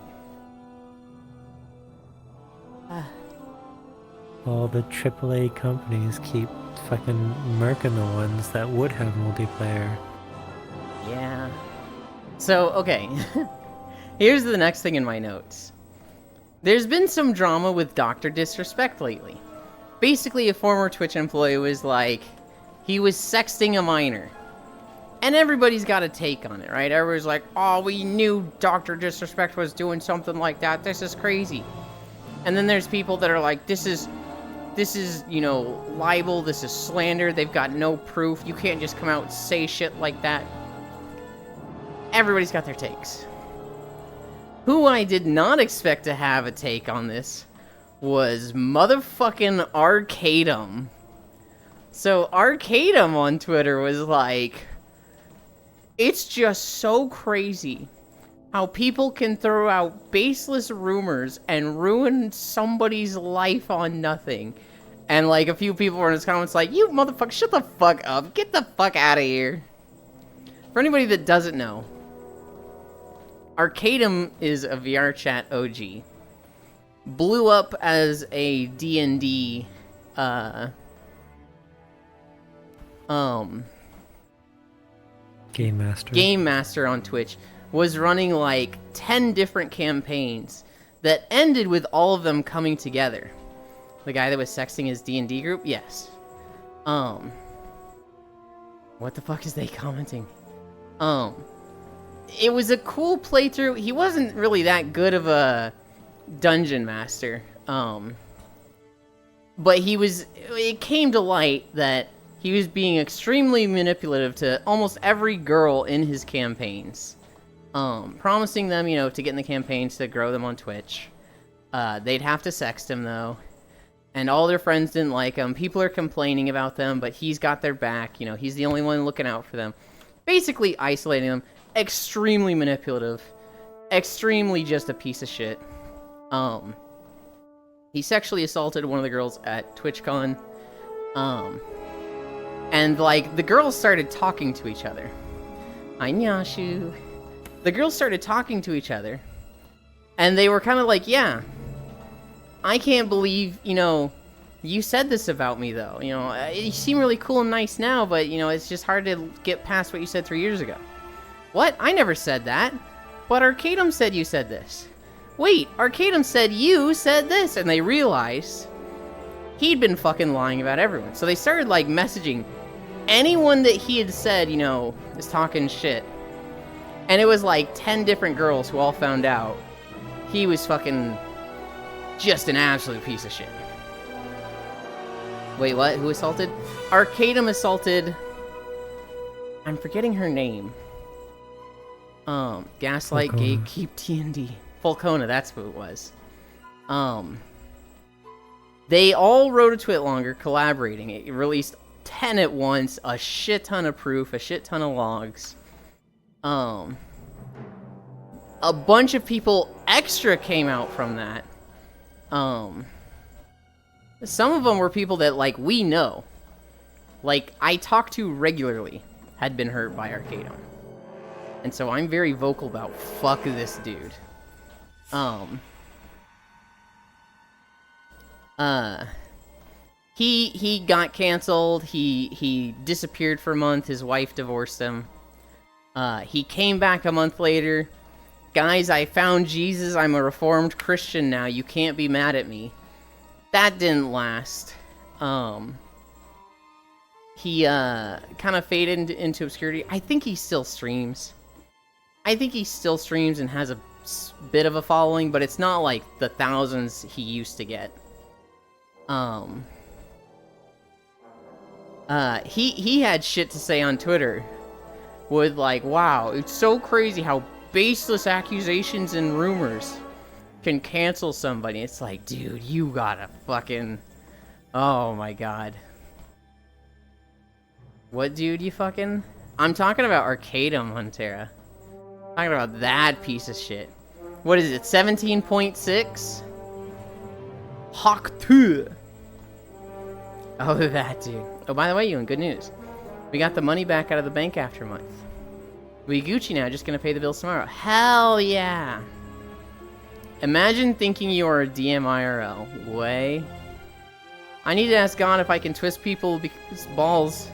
All the AAA companies keep fucking murking the ones that would have multiplayer. Yeah. So, okay. Here's the next thing in my notes. There's been some drama with Dr. Disrespect lately. Basically, a former Twitch employee was like, he was sexting a minor. And everybody's got a take on it, right? Everybody's like, oh, we knew Dr. Disrespect was doing something like that. This is crazy. And then there's people that are like, this is, you know, libel. This is slander. They've got no proof. You can't just come out and say shit like that. Everybody's got their takes. Who I did not expect to have a take on this was motherfucking Arcadum. So Arcadum on Twitter was like, it's just so crazy how people can throw out baseless rumors and ruin somebody's life on nothing. And like a few people were in his comments like, you motherfucker, shut the fuck up. Get the fuck out of here. For anybody that doesn't know, Arcadum is a VR chat OG. Blew up as a D&D, Game Master on Twitch. Was running like 10 different campaigns that ended with all of them coming together. The guy that was sexting his D&D group? Yes. What the fuck is they commenting? It was a cool playthrough. He wasn't really that good of a dungeon master. But it came to light that he was being extremely manipulative to almost every girl in his campaigns. Promising them, you know, to get in the campaigns to grow them on Twitch. They'd have to sext him, though. And all their friends didn't like him. People are complaining about them, but he's got their back. You know, he's the only one looking out for them. Basically isolating them. Extremely manipulative. Extremely just a piece of shit. He sexually assaulted one of the girls at TwitchCon. And, like, the girls started talking to each other. Anyashu. The girls started talking to each other. And they were kind of like, yeah, I can't believe, you know, you said this about me, though. You know, you seem really cool and nice now, but, you know, it's just hard to get past what you said 3 years ago. What? I never said that. But Arcadum said you said this. Wait, Arcadum said you said this. And they realized he'd been fucking lying about everyone. So they started, like, messaging anyone that he had said, you know, is talking shit. And it was like 10 different girls who all found out he was fucking just an absolute piece of shit. Wait, what? Who assaulted? Arcadum assaulted... I'm forgetting her name. Gaslight, Falcona. Gatekeep, TND. Falcona, that's who it was. They all wrote a twit longer, collaborating. It released 10 at once, a shit ton of proof, a shit ton of logs. A bunch of people extra came out from that. Some of them were people that, like, we know. Like, I talk to regularly, had been hurt by Arcadum. And so I'm very vocal about, fuck this dude. He got canceled, he disappeared for a month, his wife divorced him. He came back a month later. Guys, I found Jesus, I'm a reformed Christian now, you can't be mad at me. That didn't last. He kind of faded into obscurity. I think he still streams. And has a bit of a following, but it's not like the thousands he used to get. He had shit to say on Twitter with like, wow, it's so crazy how baseless accusations and rumors can cancel somebody. It's like, dude, you gotta fucking... Oh my god. What dude you fucking... I'm talking about Arcadum, Huntera. Talking about that piece of shit. What is it, 17.6? Hawk 2. Oh, that dude. Oh, by the way, Ewan, good news. We got the money back out of the bank after a month. We Gucci now, just gonna pay the bills tomorrow. Hell yeah. Imagine thinking you are a DM IRL. Way. I need to ask God if I can twist people's balls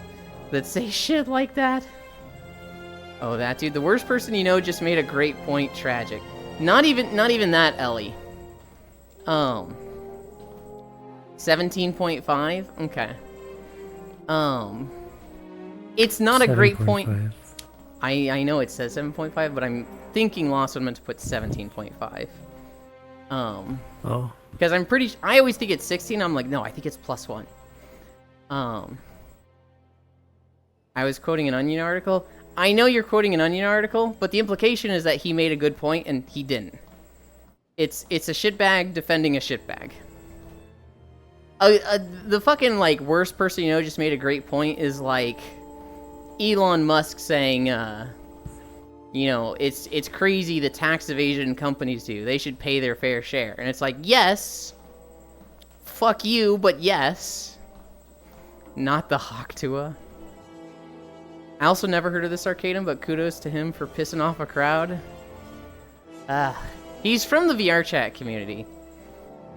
that say shit like that. Oh, that dude. The worst person you know just made a great point. Tragic. Not even that, Ellie. 17.5? Okay. It's not a great point. 7.5. I know it says 7.5, but I'm thinking Lost one meant to put 17.5. Oh. Because I'm pretty... I always think it's 16. I'm like, no, I think it's +1. I was quoting an Onion article. I know you're quoting an Onion article, but the implication is that he made a good point and he didn't. It's a shitbag defending a shitbag. The fucking, like, worst person you know just made a great point is, like, Elon Musk saying, you know, it's crazy the tax evasion companies do. They should pay their fair share. And it's like, yes, fuck you, but yes. Not the Hawktua. I also never heard of this Arcadum, but kudos to him for pissing off a crowd. He's from the VR chat community.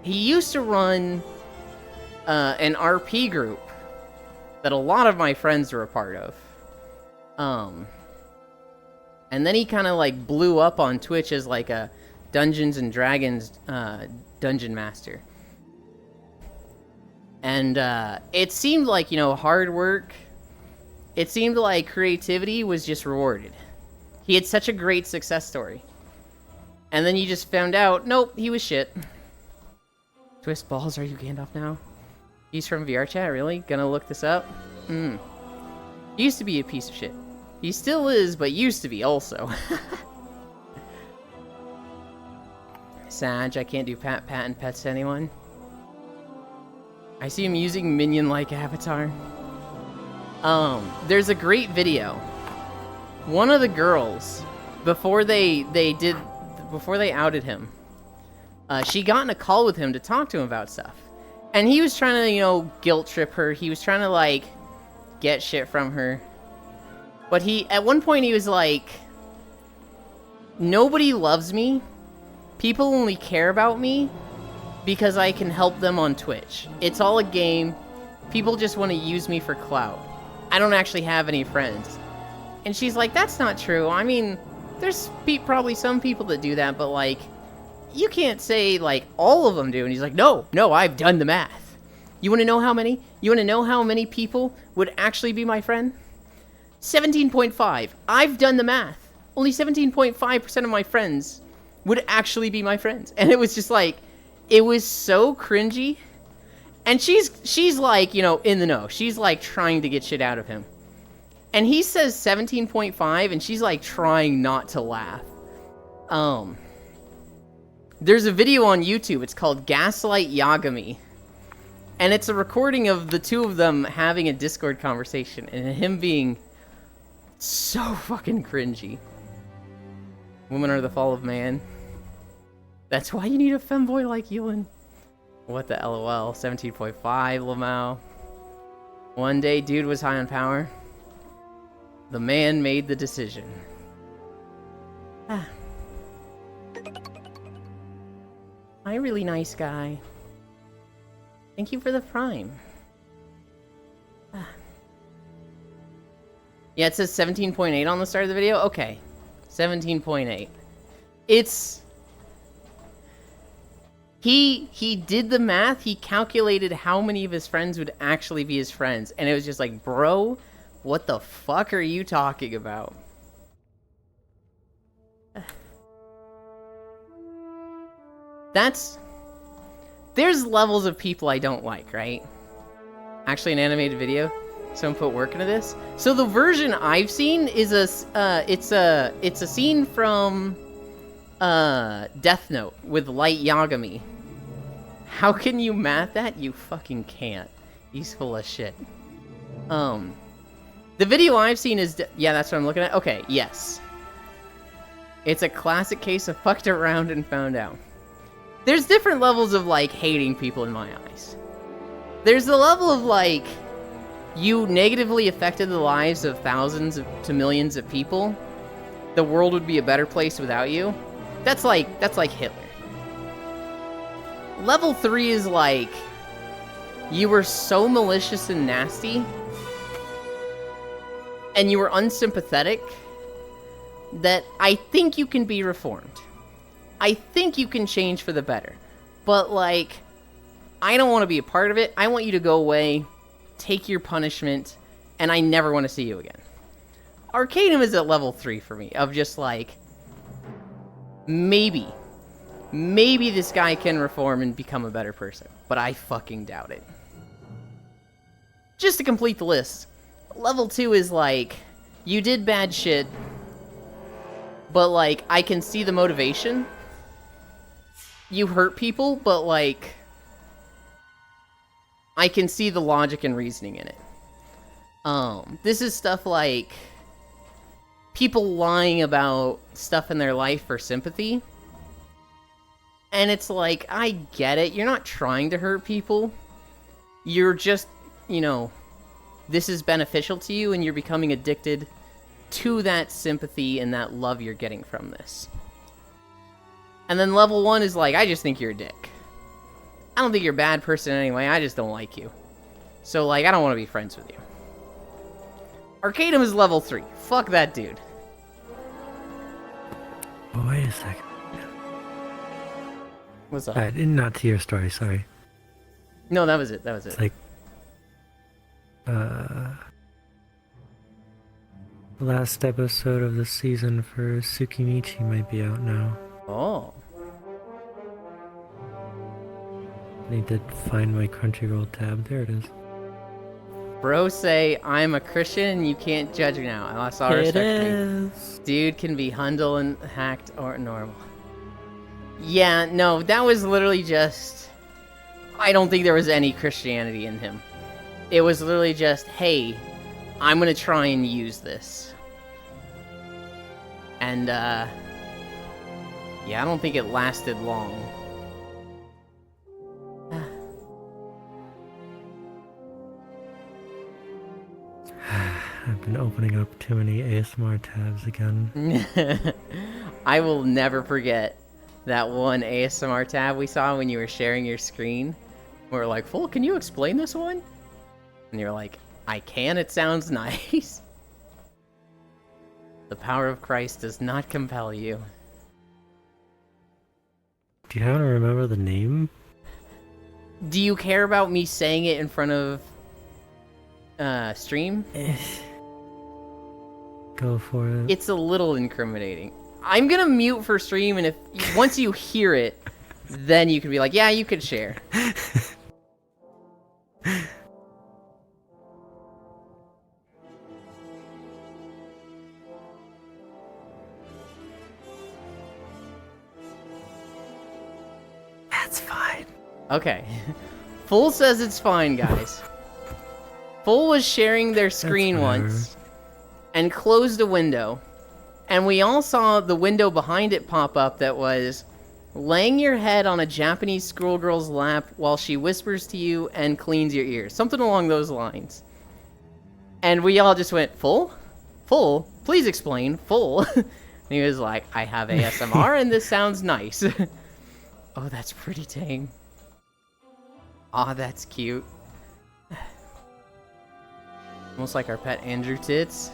He used to run an RP group that a lot of my friends were a part of. And then he kind of like blew up on Twitch as like a Dungeons and Dragons dungeon master. And it seemed like, you know, hard work. It seemed like creativity was just rewarded. He had such a great success story. And then you just found out, nope, he was shit. Twist balls, are you Gandalf now? He's from VR chat, really? Gonna look this up? He used to be a piece of shit. He still is, but used to be also. Sag, I can't do patent pets to anyone. I see him using minion-like avatar. There's a great video. One of the girls, before they outed him, she got in a call with him to talk to him about stuff. And he was trying to, you know, guilt trip her. He was trying to, like, get shit from her. But at one point he was like, nobody loves me. People only care about me because I can help them on Twitch. It's all a game. People just want to use me for clout. I don't actually have any friends. And she's like, that's not true. I mean, there's probably some people that do that, but, like, you can't say, like, all of them do. And he's like, no, I've done the math. You want to know how many? You want to know how many people would actually be my friend? 17.5. I've done the math. Only 17.5% of my friends would actually be my friends. And it was just like, it was so cringy. And she's like, you know, in the know. She's like trying to get shit out of him. And he says 17.5 and she's like trying not to laugh. There's a video on YouTube. It's called Gaslight Yagami. And it's a recording of the two of them having a Discord conversation and him being so fucking cringy. Women are the fall of man. That's why you need a femboy like Ewan. What the LOL? 17.5, Lamau. One day, dude was high on power. The man made the decision. Hi, really nice guy. Thank you for the prime. Yeah, it says 17.8 on the start of the video. Okay, 17.8. It's... He did the math. He calculated how many of his friends would actually be his friends. And it was just like, bro, what the fuck are you talking about? There's levels of people I don't like, right? Actually, an animated video. Someone put work into this. So the version I've seen is it's a scene from Death Note with Light Yagami. How can you math that? You fucking can't. He's full of shit. The video I've seen is yeah, that's what I'm looking at. Okay, yes. It's a classic case of fucked around and found out. There's different levels of like hating people in my eyes. There's the level of like you negatively affected the lives of thousands to millions of people. The world would be a better place without you. That's like Hitler. Level 3 is like you were so malicious and nasty and you were unsympathetic that I think you can be reformed. I think you can change for the better. But like, I don't want to be a part of it. I want you to go away, take your punishment, and I never want to see you again. Arcanum is at level 3 for me, of just like, maybe this guy can reform and become a better person, but I fucking doubt it. Just to complete the list, level 2 is like, you did bad shit, but like, I can see the motivation. You hurt people, but like, I can see the logic and reasoning in it. This is stuff like people lying about stuff in their life for sympathy. And it's like, I get it. You're not trying to hurt people. You're just, you know, this is beneficial to you and you're becoming addicted to that sympathy and that love you're getting from this. And then level 1 is like, I just think you're a dick. I don't think you're a bad person anyway, I just don't like you. So, like, I don't want to be friends with you. Arcanum is level 3. Fuck that dude. Oh, wait a second. What's up? Not to your story, sorry. No, that was it. It's like, last episode of the season for Tsukimichi might be out now. Oh. I need to find my Crunchyroll tab. There it is. Bro say, I'm a Christian and you can't judge me now. I lost all respect for me. is. Dude can be Hundle and hacked or normal. Yeah, no, that was literally just... I don't think there was any Christianity in him. It was literally just, hey, I'm gonna try and use this. And, yeah, I don't think it lasted long. I've been opening up too many ASMR tabs again. I will never forget that one ASMR tab we saw when you were sharing your screen. We were like, Full, can you explain this one? And you're like, I can, it sounds nice. The power of Christ does not compel you. Do you happen to remember the name? Do you care about me saying it in front of stream? Go for it. It's a little incriminating. I'm gonna mute for stream, and if once you hear it, then you can be like, yeah, you can share. That's fine. Okay. Full says it's fine, guys. Full was sharing their screen once and closed a window, and we all saw the window behind it pop up that was laying your head on a Japanese schoolgirl's lap while she whispers to you and cleans your ears. Something along those lines. And we all just went, Full? Full? Please explain. Full? And he was like, I have ASMR and this sounds nice. Oh, that's pretty tame. Aw, that's cute. Almost like our pet Andrew Tits.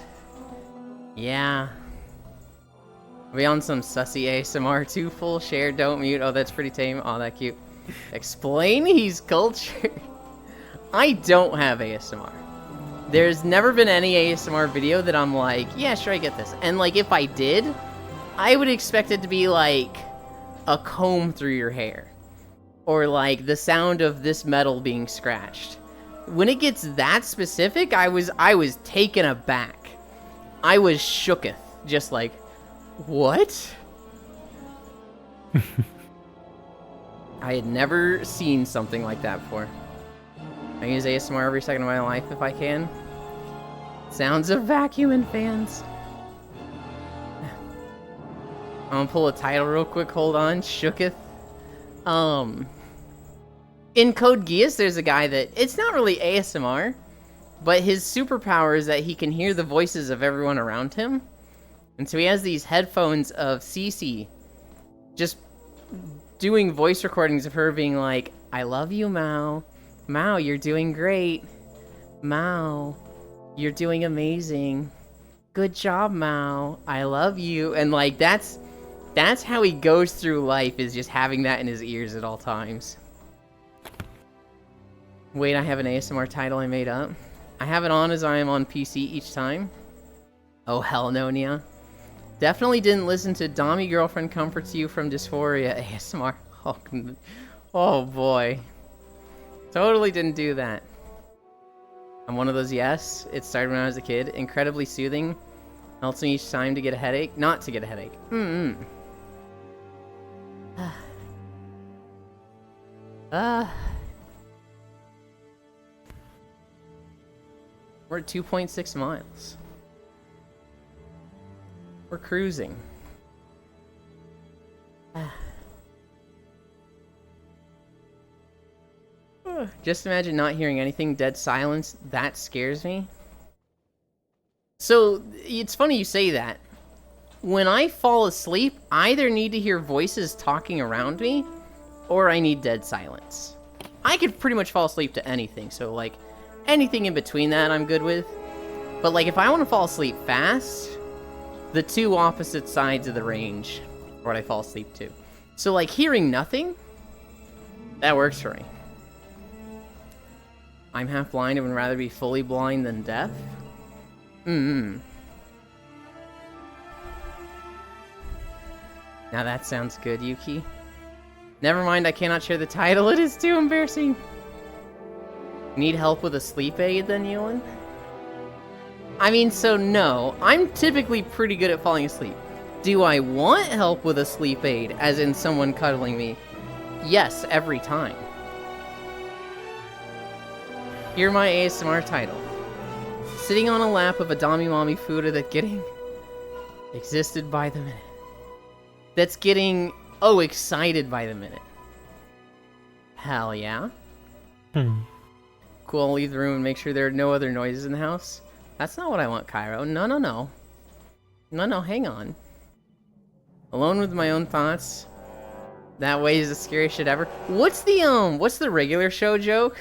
Yeah. Are we on some sussy ASMR too? Full share, don't mute. Oh, that's pretty tame. Oh, that cute. Explain he's cultured. I don't have ASMR. There's never been any ASMR video that I'm like, yeah, sure, I get this. And like, if I did, I would expect it to be like a comb through your hair. Or like the sound of this metal being scratched. when it gets that specific, I was taken aback. I was shooketh, just like, what? I had never seen something like that before. I use ASMR every second of my life if I can. Sounds of vacuum and fans. I'm gonna pull a title real quick, hold on. Shooketh. In Code Geass, there's a guy that, it's not really ASMR, but his superpower is that he can hear the voices of everyone around him. And so he has these headphones of Cece just doing voice recordings of her being like, I love you, Mao. Mao, you're doing great. Mao, you're doing amazing. Good job, Mao. I love you. And like, that's how he goes through life, is just having that in his ears at all times. Wait, I have an ASMR title I made up. I have it on as I am on PC each time. Oh, hell no, Nia. Definitely didn't listen to Dommy Girlfriend Comforts You from Dysphoria ASMR. Oh boy. Totally didn't do that. I'm one of those, yes. It started when I was a kid. Incredibly soothing. Helps me each time to get a headache. Not to get a headache. We're at 2.6 miles. We're cruising. Just imagine not hearing anything, dead silence. That scares me. So, it's funny you say that. When I fall asleep, I either need to hear voices talking around me, or I need dead silence. I could pretty much fall asleep to anything, so like, anything in between that I'm good with. But like, if I want to fall asleep fast, the two opposite sides of the range are what I fall asleep to. So like, hearing nothing, that works for me. I'm half blind and would rather be fully blind than deaf. Now that sounds good, Yuki. Never mind, I cannot share the title. It is too embarrassing. Need help with a sleep aid then, Ewan? I mean, so no. I'm typically pretty good at falling asleep. Do I want help with a sleep aid, as in someone cuddling me? Yes, every time. Hear my ASMR title. Sitting on a lap of a Dommy Mommy Fuda that getting existed by the minute. That's getting, excited by the minute. Hell yeah. Cool, I'll leave the room and make sure there are no other noises in the house. That's not what I want, Cairo. No. No, hang on. Alone with my own thoughts. That way is the scariest shit ever. What's the regular show joke?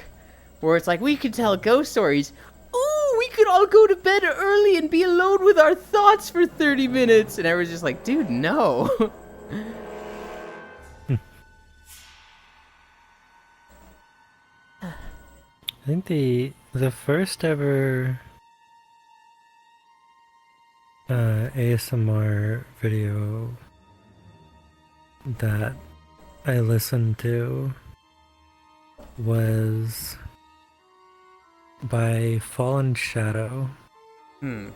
Where it's like, we could tell ghost stories. Ooh, we could all go to bed early and be alone with our thoughts for 30 minutes. And everyone's just like, dude, no. I think the first ever ASMR video that I listened to was by Fallen Shadow. And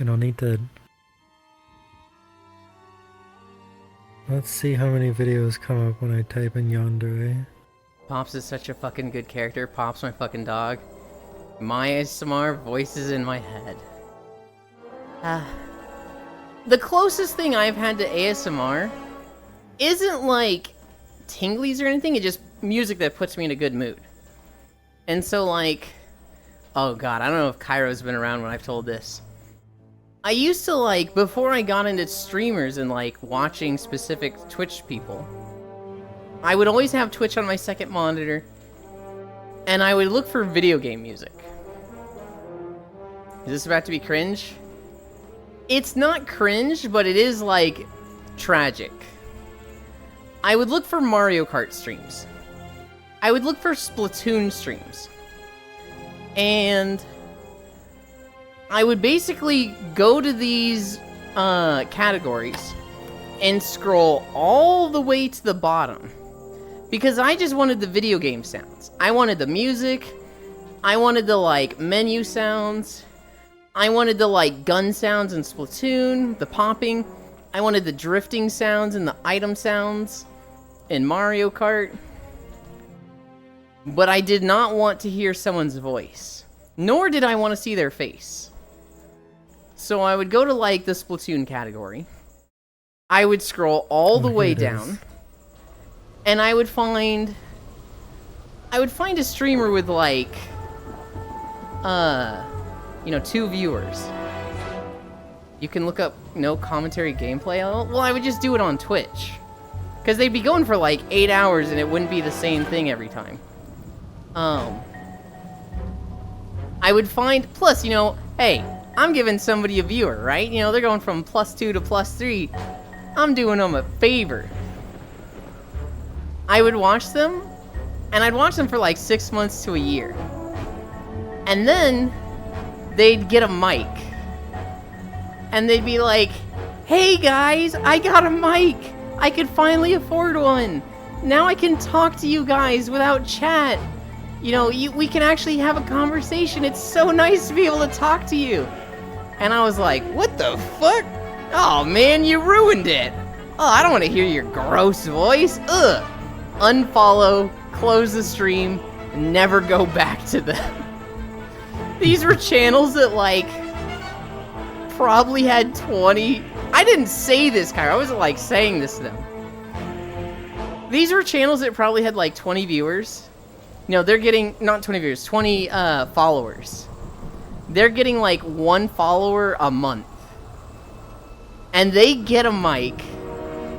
I'll need to... Let's see how many videos come up when I type in Yandere. Pops is such a fucking good character. Pops my fucking dog. My ASMR voices in my head. The closest thing I've had to ASMR isn't like tinglies or anything, it's just music that puts me in a good mood. And so like, oh god, I don't know if Cairo's been around when I've told this. I used to like, before I got into streamers and like watching specific Twitch people, I would always have Twitch on my second monitor, and I would look for video game music. Is this about to be cringe? It's not cringe, but it is like tragic. I would look for Mario Kart streams. I would look for Splatoon streams. And I would basically go to these categories and scroll all the way to the bottom Because I just wanted the video game sounds. I wanted the music. I wanted the, like, menu sounds. I wanted the, like, gun sounds in Splatoon, the popping. I wanted the drifting sounds and the item sounds in Mario Kart. But I did not want to hear someone's voice. Nor did I want to see their face. So I would go to, like, the Splatoon category. I would scroll all the way down. And I would find a streamer with, like, 2 viewers. You can look up no commentary gameplay. Well, I would just do it on Twitch. Because they'd be going for, like, 8 hours and it wouldn't be the same thing every time. I would find, plus, hey, I'm giving somebody a viewer, right? They're going from +2 to +3. I'm doing them a favor. I would watch them, and I'd watch them for like 6 months to a year. And then they'd get a mic. And they'd be like, hey guys, I got a mic. I could finally afford one. Now I can talk to you guys without chat. We can actually have a conversation. It's so nice to be able to talk to you. And I was like, what the fuck? Oh man, you ruined it. Oh, I don't want to hear your gross voice. Ugh. Unfollow, close the stream, and never go back to them. These were channels that, like, probably had 20... I didn't say this, Kyra. I wasn't, like, saying this to them. These were channels that probably had, like, 20 viewers. They're getting... Not 20 viewers, 20 followers. They're getting, like, 1 follower a month. And they get a mic.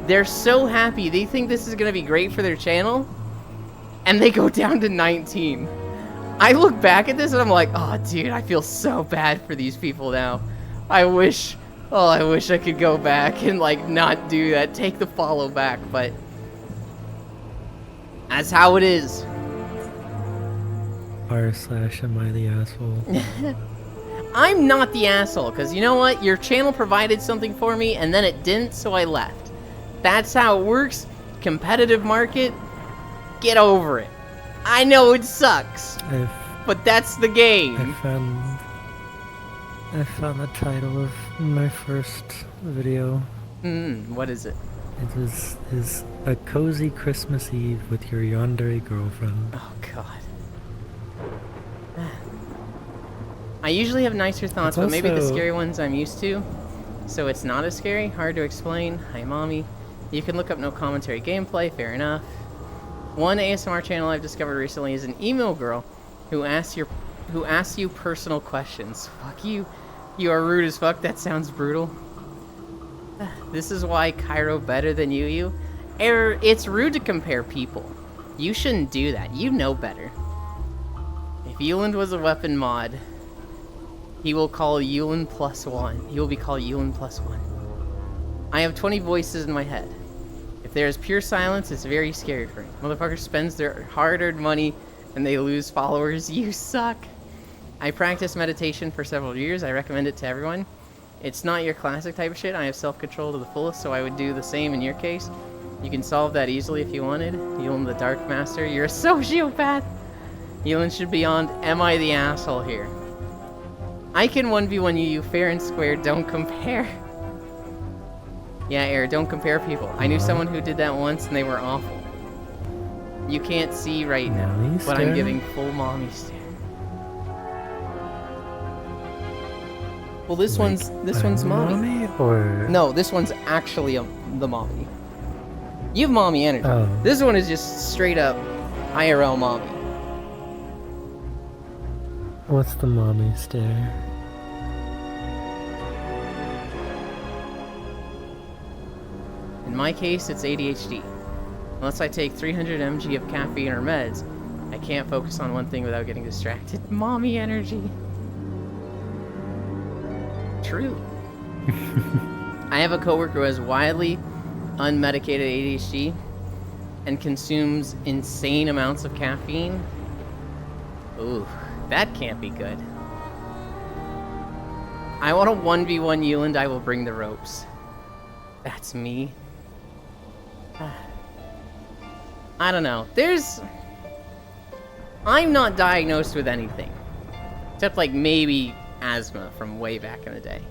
They're so happy. They think this is going to be great for their channel. And they go down to 19. I look back at this and I'm like, oh, dude, I feel so bad for these people now. I wish I could go back and, like, not do that. Take the follow back, but that's how it is. r/am I the asshole? I'm not the asshole, because you know what? Your channel provided something for me, and then it didn't, so I left. That's how it works. Competitive market. Get over it. I know it sucks, but that's the game. I found the title of my first video. What is it? It is A Cozy Christmas Eve with Your Yandere Girlfriend. Oh, God. I usually have nicer thoughts, but maybe the scary ones I'm used to. So it's not as scary. Hard to explain. Hi, Mommy. You can look up no commentary gameplay. Fair enough. One ASMR channel I've discovered recently is an emo girl who asks you personal questions. Fuck you. You are rude as fuck. That sounds brutal. This is why Cairo better than you. Error. It's rude to compare people. You shouldn't do that. You know better. If Yuland was a weapon mod, he will call Yuland +1. He will be called Yuland +1. I have 20 voices in my head. If there is pure silence, it's very scary for me. Motherfucker spends their hard-earned money and they lose followers. You suck. I practiced meditation for several years. I recommend it to everyone. It's not your classic type of shit. I have self-control to the fullest, so I would do the same in your case. You can solve that easily if you wanted. Yuland the Dark Master, you're a sociopath. Yuland should be on Am I the Asshole here. I can 1v1 you fair and square, don't compare. Yeah, Air, don't compare people. I knew someone who did that once and they were awful. You can't see right now, but I'm giving full mommy stare. Well, this one's mommy. Or... No, this one's actually the mommy. You have mommy energy. Oh. This one is just straight up IRL mommy. What's the mommy stare? In my case, it's ADHD. Unless I take 300 mg of caffeine or meds, I can't focus on one thing without getting distracted. Mommy energy. True. I have a coworker who has wildly unmedicated ADHD and consumes insane amounts of caffeine. Ooh, that can't be good. I want a 1v1 Yuland, I will bring the ropes. That's me. I don't know. I'm not diagnosed with anything. Except, like, maybe asthma from way back in the day.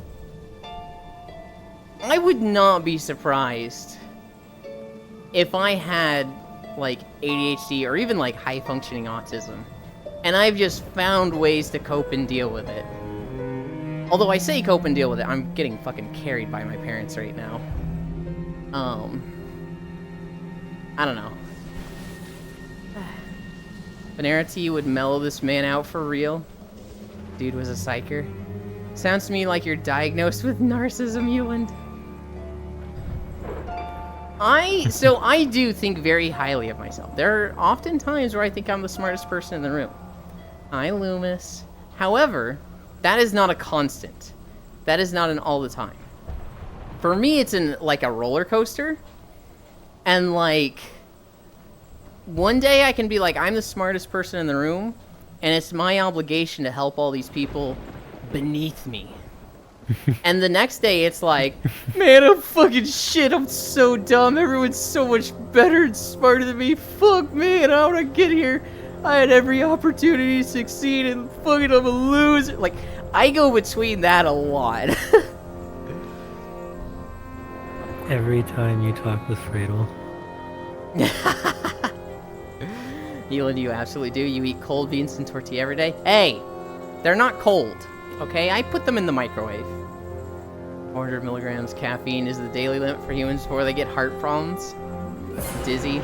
I would not be surprised if I had, like, ADHD or even, like, high-functioning autism. And I've just found ways to cope and deal with it. Although I say cope and deal with it, I'm getting fucking carried by my parents right now. I don't know. Panera Tea would mellow this man out for real. Dude was a psycher. Sounds to me like you're diagnosed with narcissism, Euland. So I do think very highly of myself. There are often times where I think I'm the smartest person in the room. Hi, Loomis. However, that is not a constant. That is not an all the time. For me, it's like a roller coaster. And like, one day I can be like, I'm the smartest person in the room, and it's my obligation to help all these people beneath me. And the next day it's like, man, I'm fucking shit, I'm so dumb, everyone's so much better and smarter than me, fuck man, how did I get here? I had every opportunity to succeed and fucking I'm a loser. Like, I go between that a lot. Every time you talk with Fradel. Elan, you absolutely do. You eat cold beans and tortilla every day. Hey, they're not cold, okay? I put them in the microwave. 400 milligrams caffeine is the daily limit for humans before they get heart problems. Dizzy.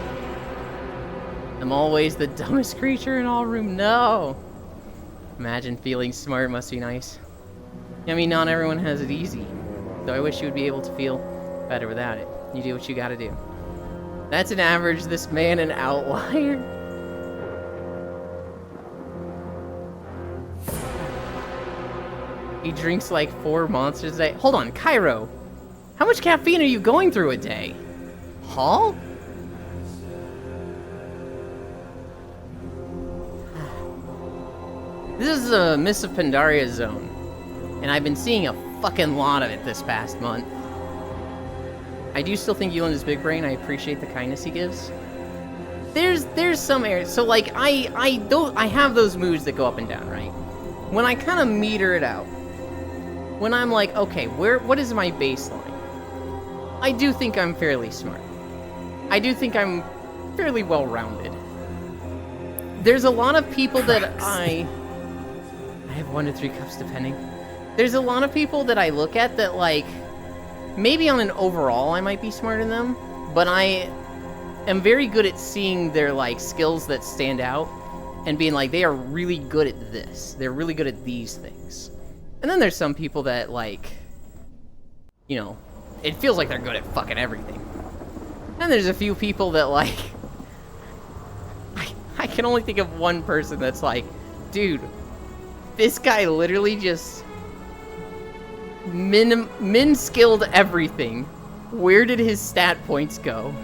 I'm always the dumbest creature in all room. No! Imagine feeling smart must be nice. I mean, not everyone has it easy. Though I wish you would be able to feel better without it. You do what you gotta do. That's an average, this man an outlier. He drinks like 4 monsters a day. Hold on, Cairo. How much caffeine are you going through a day? Huh? This is a Miss of Pandaria zone. And I've been seeing a fucking lot of it this past month. I do still think Euland is big brain. I appreciate the kindness he gives. There's some areas. So like I have those moods that go up and down, right? When I kind of meter it out. When I'm like, okay, what is my baseline? I do think I'm fairly smart. I do think I'm fairly well-rounded. There's a lot of people that I have 1 to 3 cups depending. There's a lot of people that I look at that like, maybe on an overall I might be smarter than them, but I am very good at seeing their like skills that stand out and being like, they are really good at this. They're really good at these things. And then there's some people that like, you know, it feels like they're good at fucking everything. And there's a few people that like, I can only think of one person that's like, dude, this guy literally just min-skilled everything. Where did his stat points go?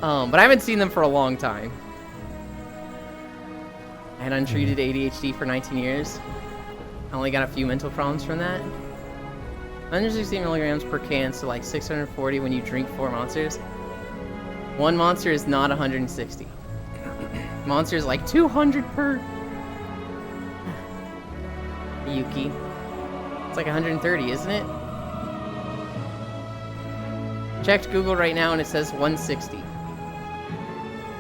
But I haven't seen them for a long time. I had untreated ADHD for 19 years. I only got a few mental problems from that. 160 milligrams per can, so like 640 when you drink 4 monsters. 1 monster is not 160. Monster is like 200 per. Yuki. It's like 130, isn't it? Checked Google right now and it says 160.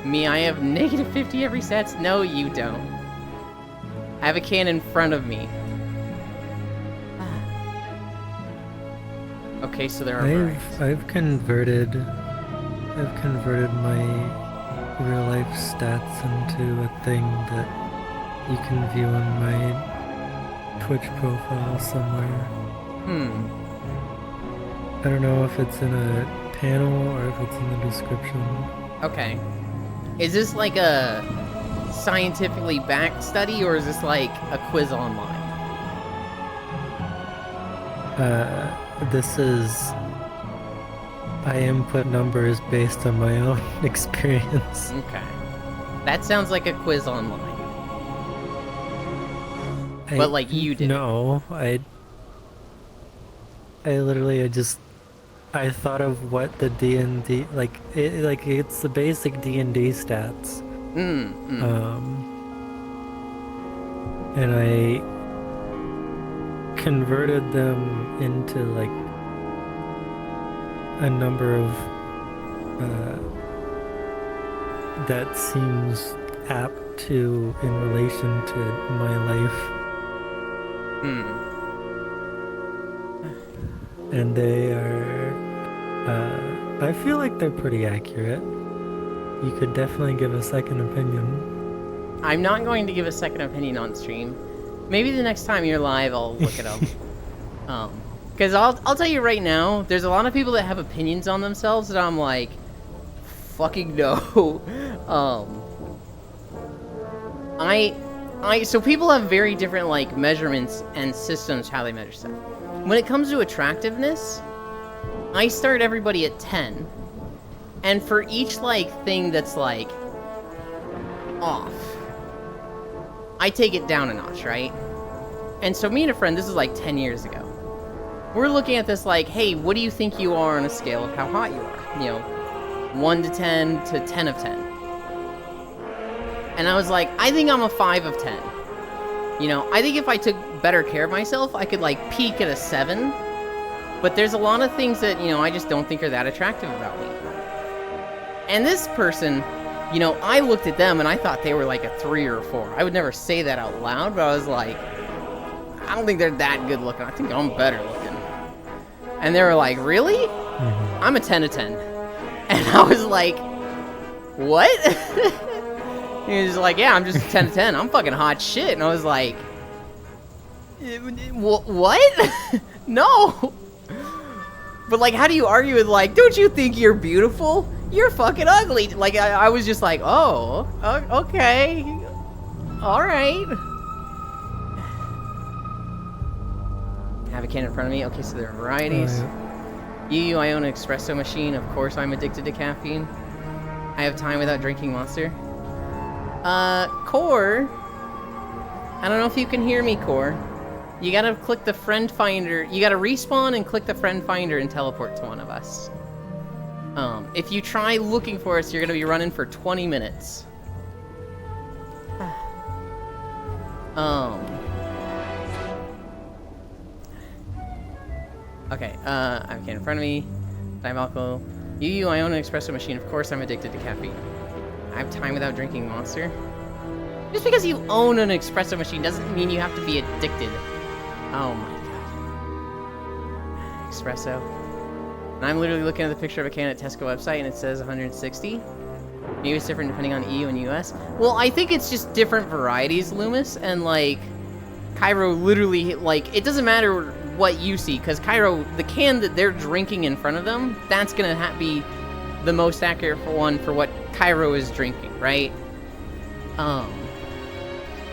Me, I have negative 50 every set. No, you don't. I have a can in front of me. Okay, so there are I've converted my real life stats into a thing that you can view on my Twitch profile somewhere. I don't know if it's in a panel or if it's in the description. Okay. Is this like a scientifically backed study or is this like a quiz online? This is... I input numbers based on my own experience. Okay. That sounds like a quiz online. But like you did. No, I just I thought of what the D&D like it's the basic D&D stats. And I converted them into like a number of that seems apt to in relation to my life. And they are I feel like they're pretty accurate. You could definitely give a second opinion. I'm not going to give a second opinion on stream. Maybe the next time you're live, I'll look it up. Because I'll tell you right now, there's a lot of people that have opinions on themselves that I'm like, fucking no. So people have very different like measurements and systems how they measure stuff. When it comes to attractiveness, I start everybody at 10, and for each like thing that's like off, I take it down a notch, right? And so me and a friend, this is like 10 years ago, we're looking at this like, hey, what do you think you are on a scale of how hot you are? You know, 1 to 10 to 10 of 10. And I was like, I think I'm a 5 of 10. You know, I think if I took better care of myself, I could like peak at a 7. But there's a lot of things that, you know, I just don't think are that attractive about me. And this person, you know, I looked at them and I thought they were like a 3 or a 4. I would never say that out loud, but I was like, I don't think they're that good looking. I think I'm better looking. And they were like, really? Mm-hmm. I'm a 10 of 10. And I was like, what? He was like, yeah, I'm just a 10 of 10. I'm fucking hot shit. And I was like, what? No. But like, how do you argue with like, don't you think you're beautiful? You're fucking ugly. Like, I was just like, oh, okay. All right. I have a can in front of me. Okay, so there are varieties. I own an espresso machine. Of course I'm addicted to caffeine. I have time without drinking Monster. Core. I don't know if you can hear me, Core. You gotta click the friend finder. You gotta respawn and click the friend finder and teleport to one of us. If you try looking for us, you're gonna be running for 20 minutes. Okay, I have a can in front of me. Diabolical. I own an espresso machine. Of course I'm addicted to caffeine. I have time without drinking Monster. Just because you own an espresso machine doesn't mean you have to be addicted. Oh my god. Espresso. And I'm literally looking at the picture of a can at Tesco website and it says 160. Maybe it's different depending on EU and US. Well, I think it's just different varieties, Loomis, and like Cairo literally, like, it doesn't matter what you see, because Cairo, the can that they're drinking in front of them, that's gonna be the most accurate one for what Cairo is drinking, right?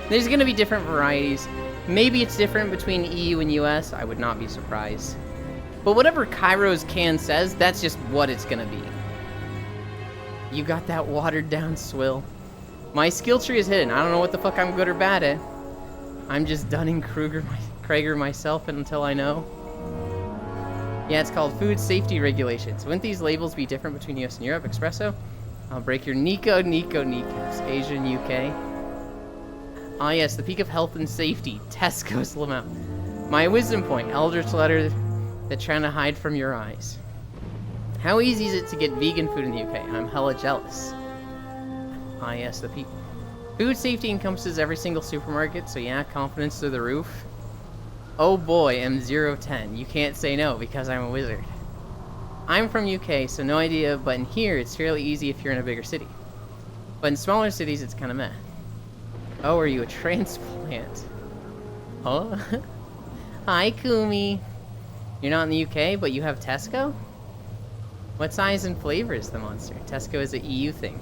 There's gonna be different varieties. Maybe it's different between EU and US, I would not be surprised. But whatever Cairo's can says, that's just what it's gonna be. You got that watered down swill. My skill tree is hidden. I don't know what the fuck I'm good or bad at. I'm just Dunning-Kruger myself until I know. Yeah, it's called Food Safety Regulations. Wouldn't these labels be different between US and Europe? Espresso? I'll break your Nikos. Asia and UK. Ah yes, the peak of health and safety. Tesco's Lamont. My wisdom point. Eldritch letter that's trying to hide from your eyes. How easy is it to get vegan food in the UK? I'm hella jealous. Ah yes, the peak. Food safety encompasses every single supermarket, so yeah, confidence through the roof. Oh boy, M010. You can't say no because I'm a wizard. I'm from UK, so no idea, but in here it's fairly easy if you're in a bigger city. But in smaller cities, it's kind of meh. Oh, are you a transplant? Oh? Hi, Kumi. You're not in the UK, but you have Tesco? What size and flavor is the Monster? Tesco is an EU thing.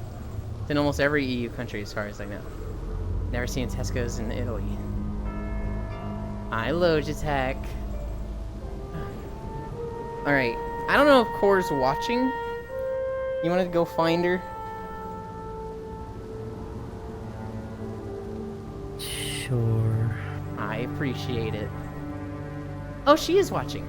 It's in almost every EU country as far as I know. Never seen Tesco's in Italy. I Logitech. Alright. I don't know if Core's watching. You want to go find her? Sure. I appreciate it. Oh, she is watching.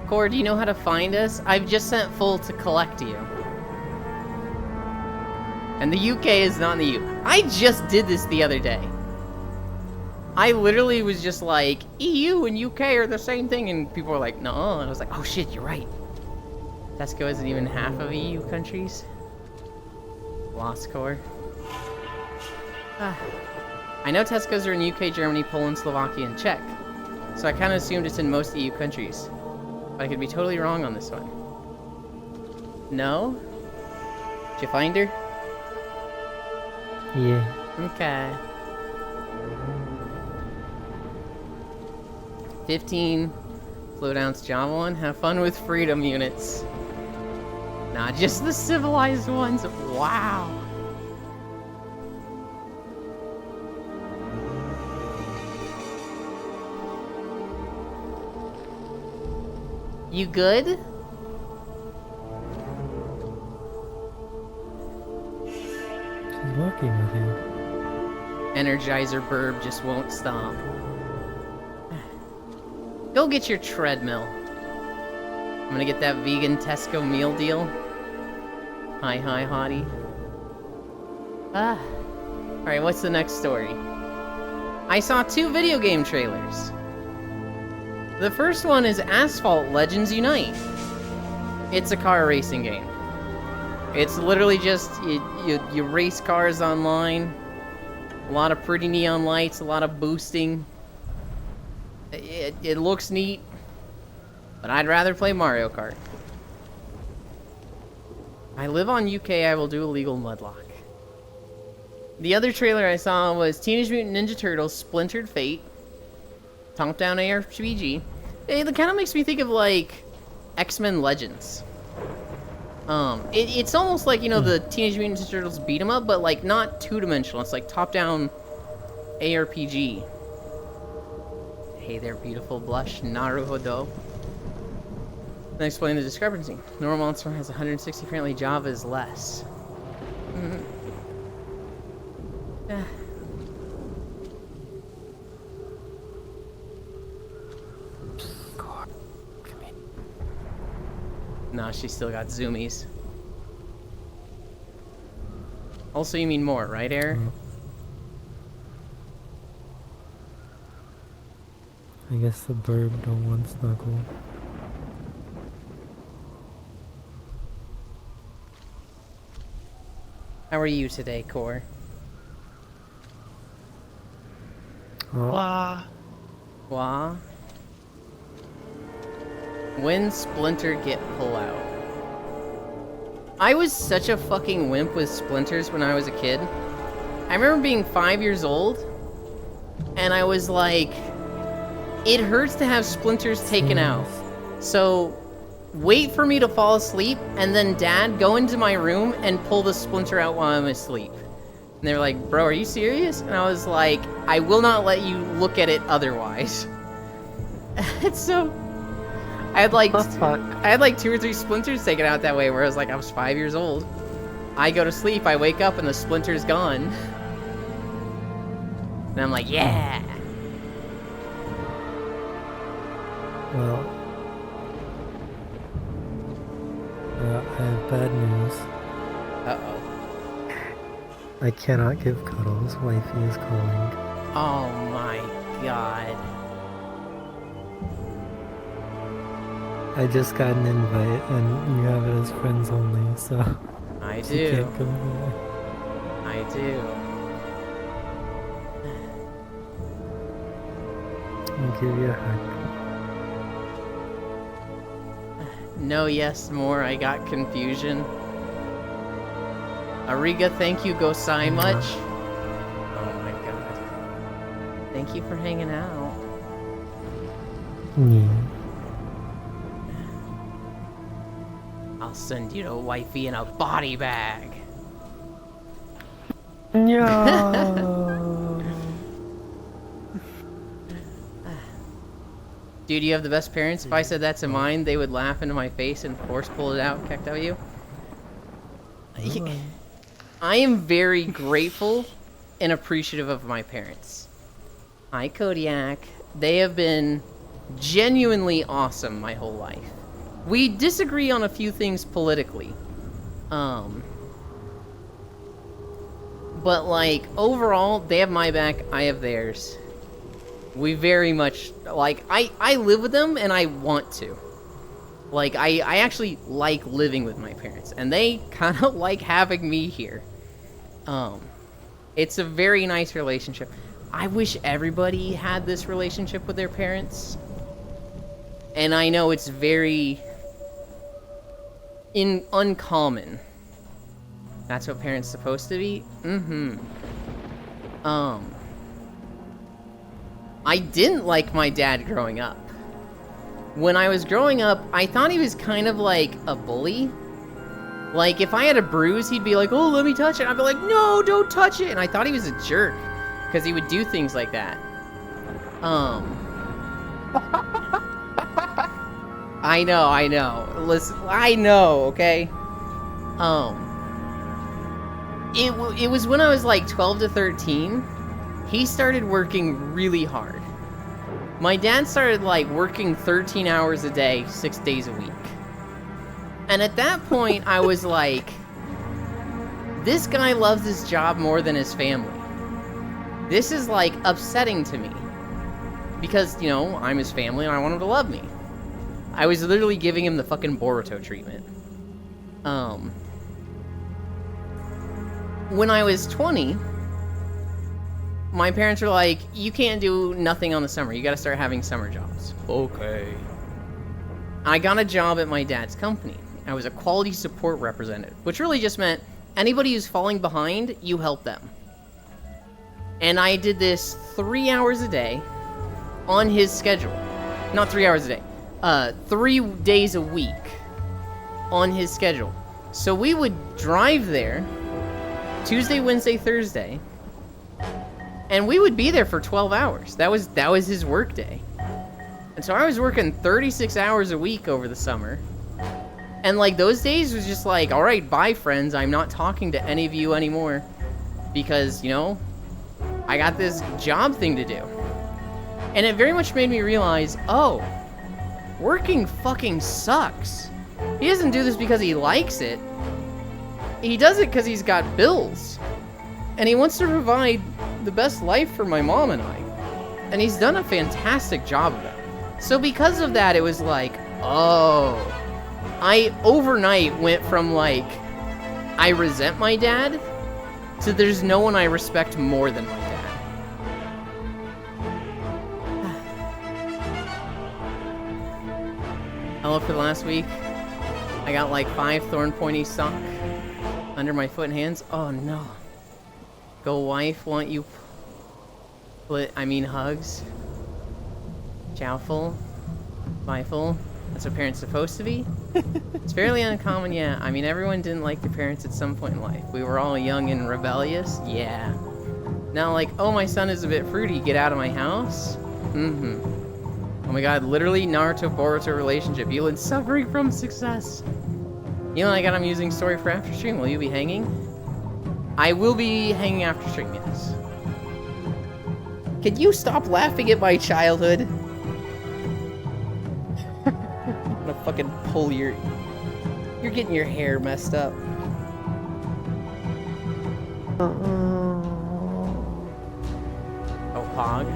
Core, do you know how to find us? I've just sent Full to collect you. And the UK is not in the EU. I just did this the other day. I literally was just like, EU and UK are the same thing, and people were like, no, and I was like, oh shit, you're right. Tesco isn't even half of EU countries. Lost Core. I know Tesco's are in UK, Germany, Poland, Slovakia, and Czech, so I kind of assumed it's in most EU countries. But I could be totally wrong on this one. No? Did you find her? Yeah. Okay. 15 float ounce javelin. Have fun with freedom units. Not just the civilized ones. Wow. You good? She's walking with you. Energizer burb just won't stop. Go get your treadmill. I'm gonna get that vegan Tesco meal deal. Hi, hottie. Alright, what's the next story? I saw 2 video game trailers. The first one is Asphalt Legends Unite. It's a car racing game. It's literally just, you race cars online. A lot of pretty neon lights, a lot of boosting. It looks neat, but I'd rather play Mario Kart. I live on UK, I will do illegal mudlock. The other trailer I saw was Teenage Mutant Ninja Turtles Splintered Fate. Top-down ARPG. It kind of makes me think of, like, X-Men Legends. It's almost like, you know, the Teenage Mutant Ninja Turtles beat 'em up, but, like, not two-dimensional. It's like top-down ARPG. Hey there, beautiful blush, Naruhodo. Then explain the discrepancy. Normal Monster has 160, apparently Java is less. No, she still got zoomies. Also, you mean more, right, Air? I guess the burb don't want snuggle. How are you today, Core? Oh. Wah. When Splinter get pull out? I was such a fucking wimp with splinters when I was a kid. I remember being 5 years old, and I was like, it hurts to have splinters taken out. So, wait for me to fall asleep, and then Dad, go into my room and pull the splinter out while I'm asleep. And they're like, bro, are you serious? And I was like, I will not let you look at it otherwise. It's so... I had like 2 or 3 splinters taken out that way, where I was like, I was 5 years old. I go to sleep, I wake up, and the splinter's gone. And I'm like, yeah! Well, I have bad news. Uh-oh. I cannot give cuddles. Wifey is calling. Oh my god. I just got an invite, and you have it as friends only, so I you do. can't go there. I do. I'll give you a hug. No, yes, more. I got confusion. Ariga, thank you, Gosai much. Oh my god. Thank you for hanging out. Yeah. I'll send you to wifey in a body bag. No. Dude, you have the best parents. If I said that to mine, they would laugh into my face and force pull it out, KEKW. I am very grateful and appreciative of my parents. Hi, Kodiak. They have been genuinely awesome my whole life. We disagree on a few things politically. But, like, overall, they have my back, I have theirs. We very much, like, I live with them, and I want to. Like, I actually like living with my parents, and they kind of like having me here. It's a very nice relationship. I wish everybody had this relationship with their parents. And I know it's very uncommon. That's what parents supposed to be? I didn't like my dad growing up. When I was growing up, I thought he was kind of like a bully. Like, if I had a bruise, he'd be like, oh, let me touch it. I'd be like, no, don't touch it. And I thought he was a jerk, because he would do things like that. I know. Listen, I know, okay? It was when I was like 12 to 13, he started working really hard. My dad started like working 13 hours a day, 6 days a week. And at that point, I was like, this guy loves his job more than his family. This is like upsetting to me. Because, you know, I'm his family and I want him to love me. I was literally giving him the fucking Boruto treatment. When I was 20, my parents were like, you can't do nothing on the summer. You gotta start having summer jobs. Okay. I got a job at my dad's company. I was a quality support representative, which really just meant anybody who's falling behind, you help them. And I did this 3 hours a day on his schedule. Not 3 hours a day. 3 days a week on his schedule. So we would drive there Tuesday, Wednesday, Thursday, and we would be there for 12 hours. That was his work day. And so I was working 36 hours a week over the summer. And like those days was just like, all right, bye friends. I'm not talking to any of you anymore because, you know, I got this job thing to do. And it very much made me realize, oh, working fucking sucks. He doesn't do this because he likes it. He does it because he's got bills. And he wants to provide the best life for my mom and I. And he's done a fantastic job of that. So because of that, it was like, oh. I overnight went from like, I resent my dad, to there's no one I respect more than my dad. Hello for the last week. I got like 5 thorn pointy sock under my foot and hands. Oh no. Go wife, want you hugs. Chowful. Biful. That's what parents supposed to be. It's fairly uncommon, yeah. I mean, everyone didn't like their parents at some point in life. We were all young and rebellious, yeah. Now, like, oh, my son is a bit fruity, get out of my house? Oh my god, literally Naruto-Boruto relationship. Elan's suffering from success. Elan, I got him using story for after stream. Will you be hanging? I will be hanging after stream, yes. Can you stop laughing at my childhood? I'm gonna fucking pull you're getting your hair messed up. Oh, Pog.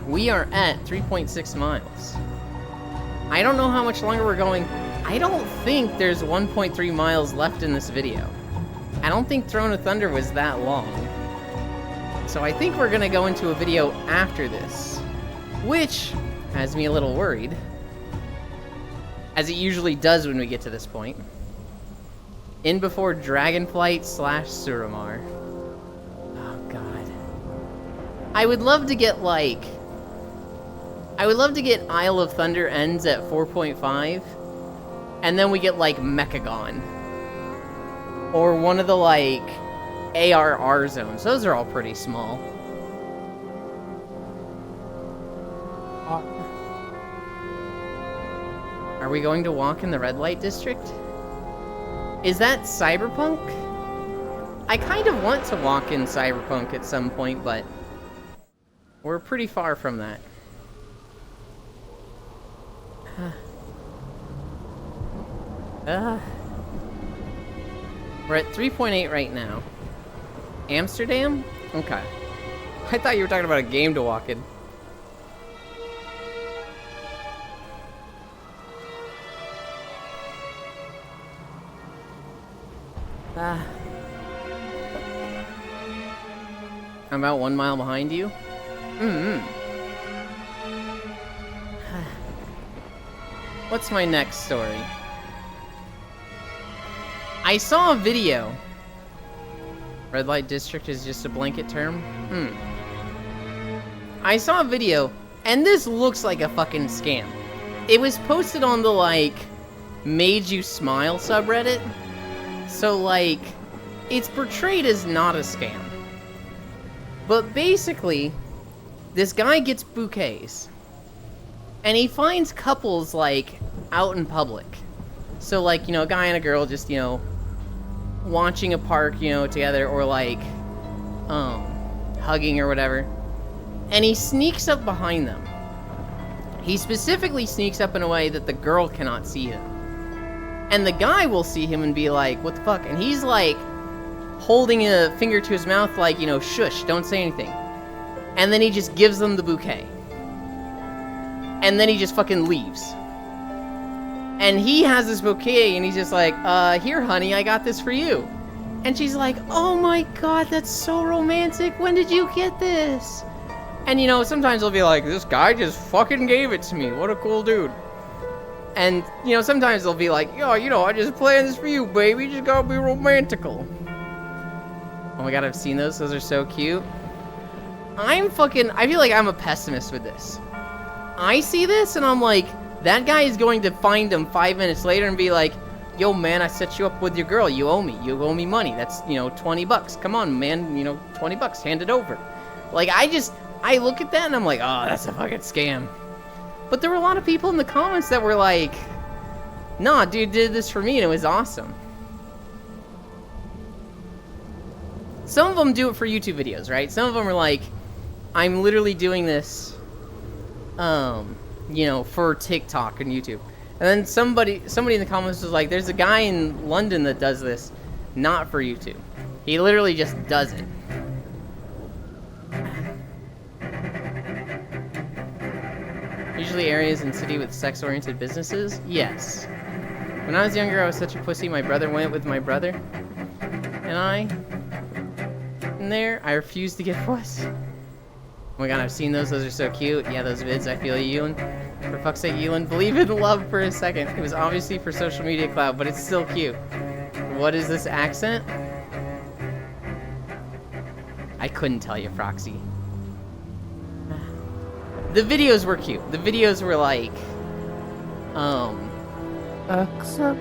We are at 3.6 miles. I don't know how much longer we're going. I don't think there's 1.3 miles left in this video. I don't think Throne of Thunder was that long. So I think we're gonna go into a video after this, which has me a little worried, as it usually does when we get to this point. In before Dragonflight / Suramar. Oh god. I would love to get like... Isle of Thunder ends at 4.5, and then we get like Mechagon. Or one of the like ARR zones. Those are all pretty small. Are we going to walk in the red light district? Is that Cyberpunk? I kind of want to walk in Cyberpunk at some point, but We're pretty far from that. We're at 3.8 right now. Amsterdam? Okay. I thought you were talking about a game to walk in. I'm about 1 mile behind you. What's my next story? I saw a video. Red light district is just a blanket term? I saw a video, and this looks like a fucking scam. It was posted on the, like, Made You Smile subreddit. So, like, it's portrayed as not a scam. But basically, this guy gets bouquets. And he finds couples, like, out in public. So, like, you know, a guy and a girl just, you know, watching a park, you know, together, or, like, hugging or whatever. And he sneaks up behind them. He specifically sneaks up in a way that the girl cannot see him. And the guy will see him and be like, what the fuck? And he's, like, holding a finger to his mouth like, you know, shush, don't say anything. And then he just gives them the bouquet. And then he just fucking leaves. And he has this bouquet, and he's just like, here, honey, I got this for you. And she's like, oh my god, that's so romantic. When did you get this? And, you know, sometimes they'll be like, this guy just fucking gave it to me. What a cool dude. And, you know, sometimes they'll be like, yo, you know, I just planned this for you, baby. You just gotta be romantical. Oh my god, I've seen those. Those are so cute. I feel like I'm a pessimist with this. I see this, and I'm like, that guy is going to find him 5 minutes later and be like, yo, man, I set you up with your girl. You owe me. You owe me money. That's, you know, 20 bucks. Come on, man. You know, 20 bucks. Hand it over. Like, I look at that, and I'm like, oh, that's a fucking scam. But there were a lot of people in the comments that were like, nah, dude did this for me, and it was awesome. Some of them do it for YouTube videos, right? Some of them are like, I'm literally doing this, you know, for TikTok and YouTube. And then somebody in the comments was like, there's a guy in London that does this, not for YouTube. He literally just does it. Usually areas in city with sex-oriented businesses? Yes. When I was younger, I was such a pussy. My brother went with my brother. And I refused to get puss. Oh my god, I've seen those. Those are so cute. Yeah, those vids. I feel you, Ewan. For fuck's sake, Ewan, believe in love for a second. It was obviously for social media clout, but it's still cute. What is this accent? I couldn't tell you, Froxy. The videos were cute. The videos were like, Accent?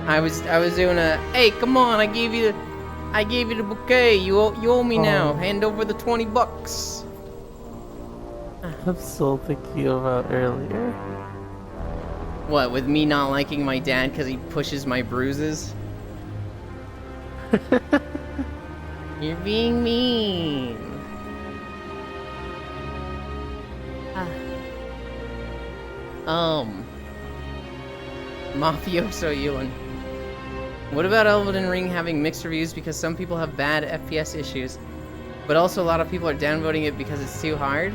I was doing a, hey, come on, I gave you the bouquet. You owe me now. Hand over the 20 bucks. I'm still thinking about earlier. What, with me not liking my dad because he pushes my bruises? You're being mean. Mafioso Ewan. What about Elden Ring having mixed reviews because some people have bad FPS issues, but also a lot of people are downvoting it because it's too hard?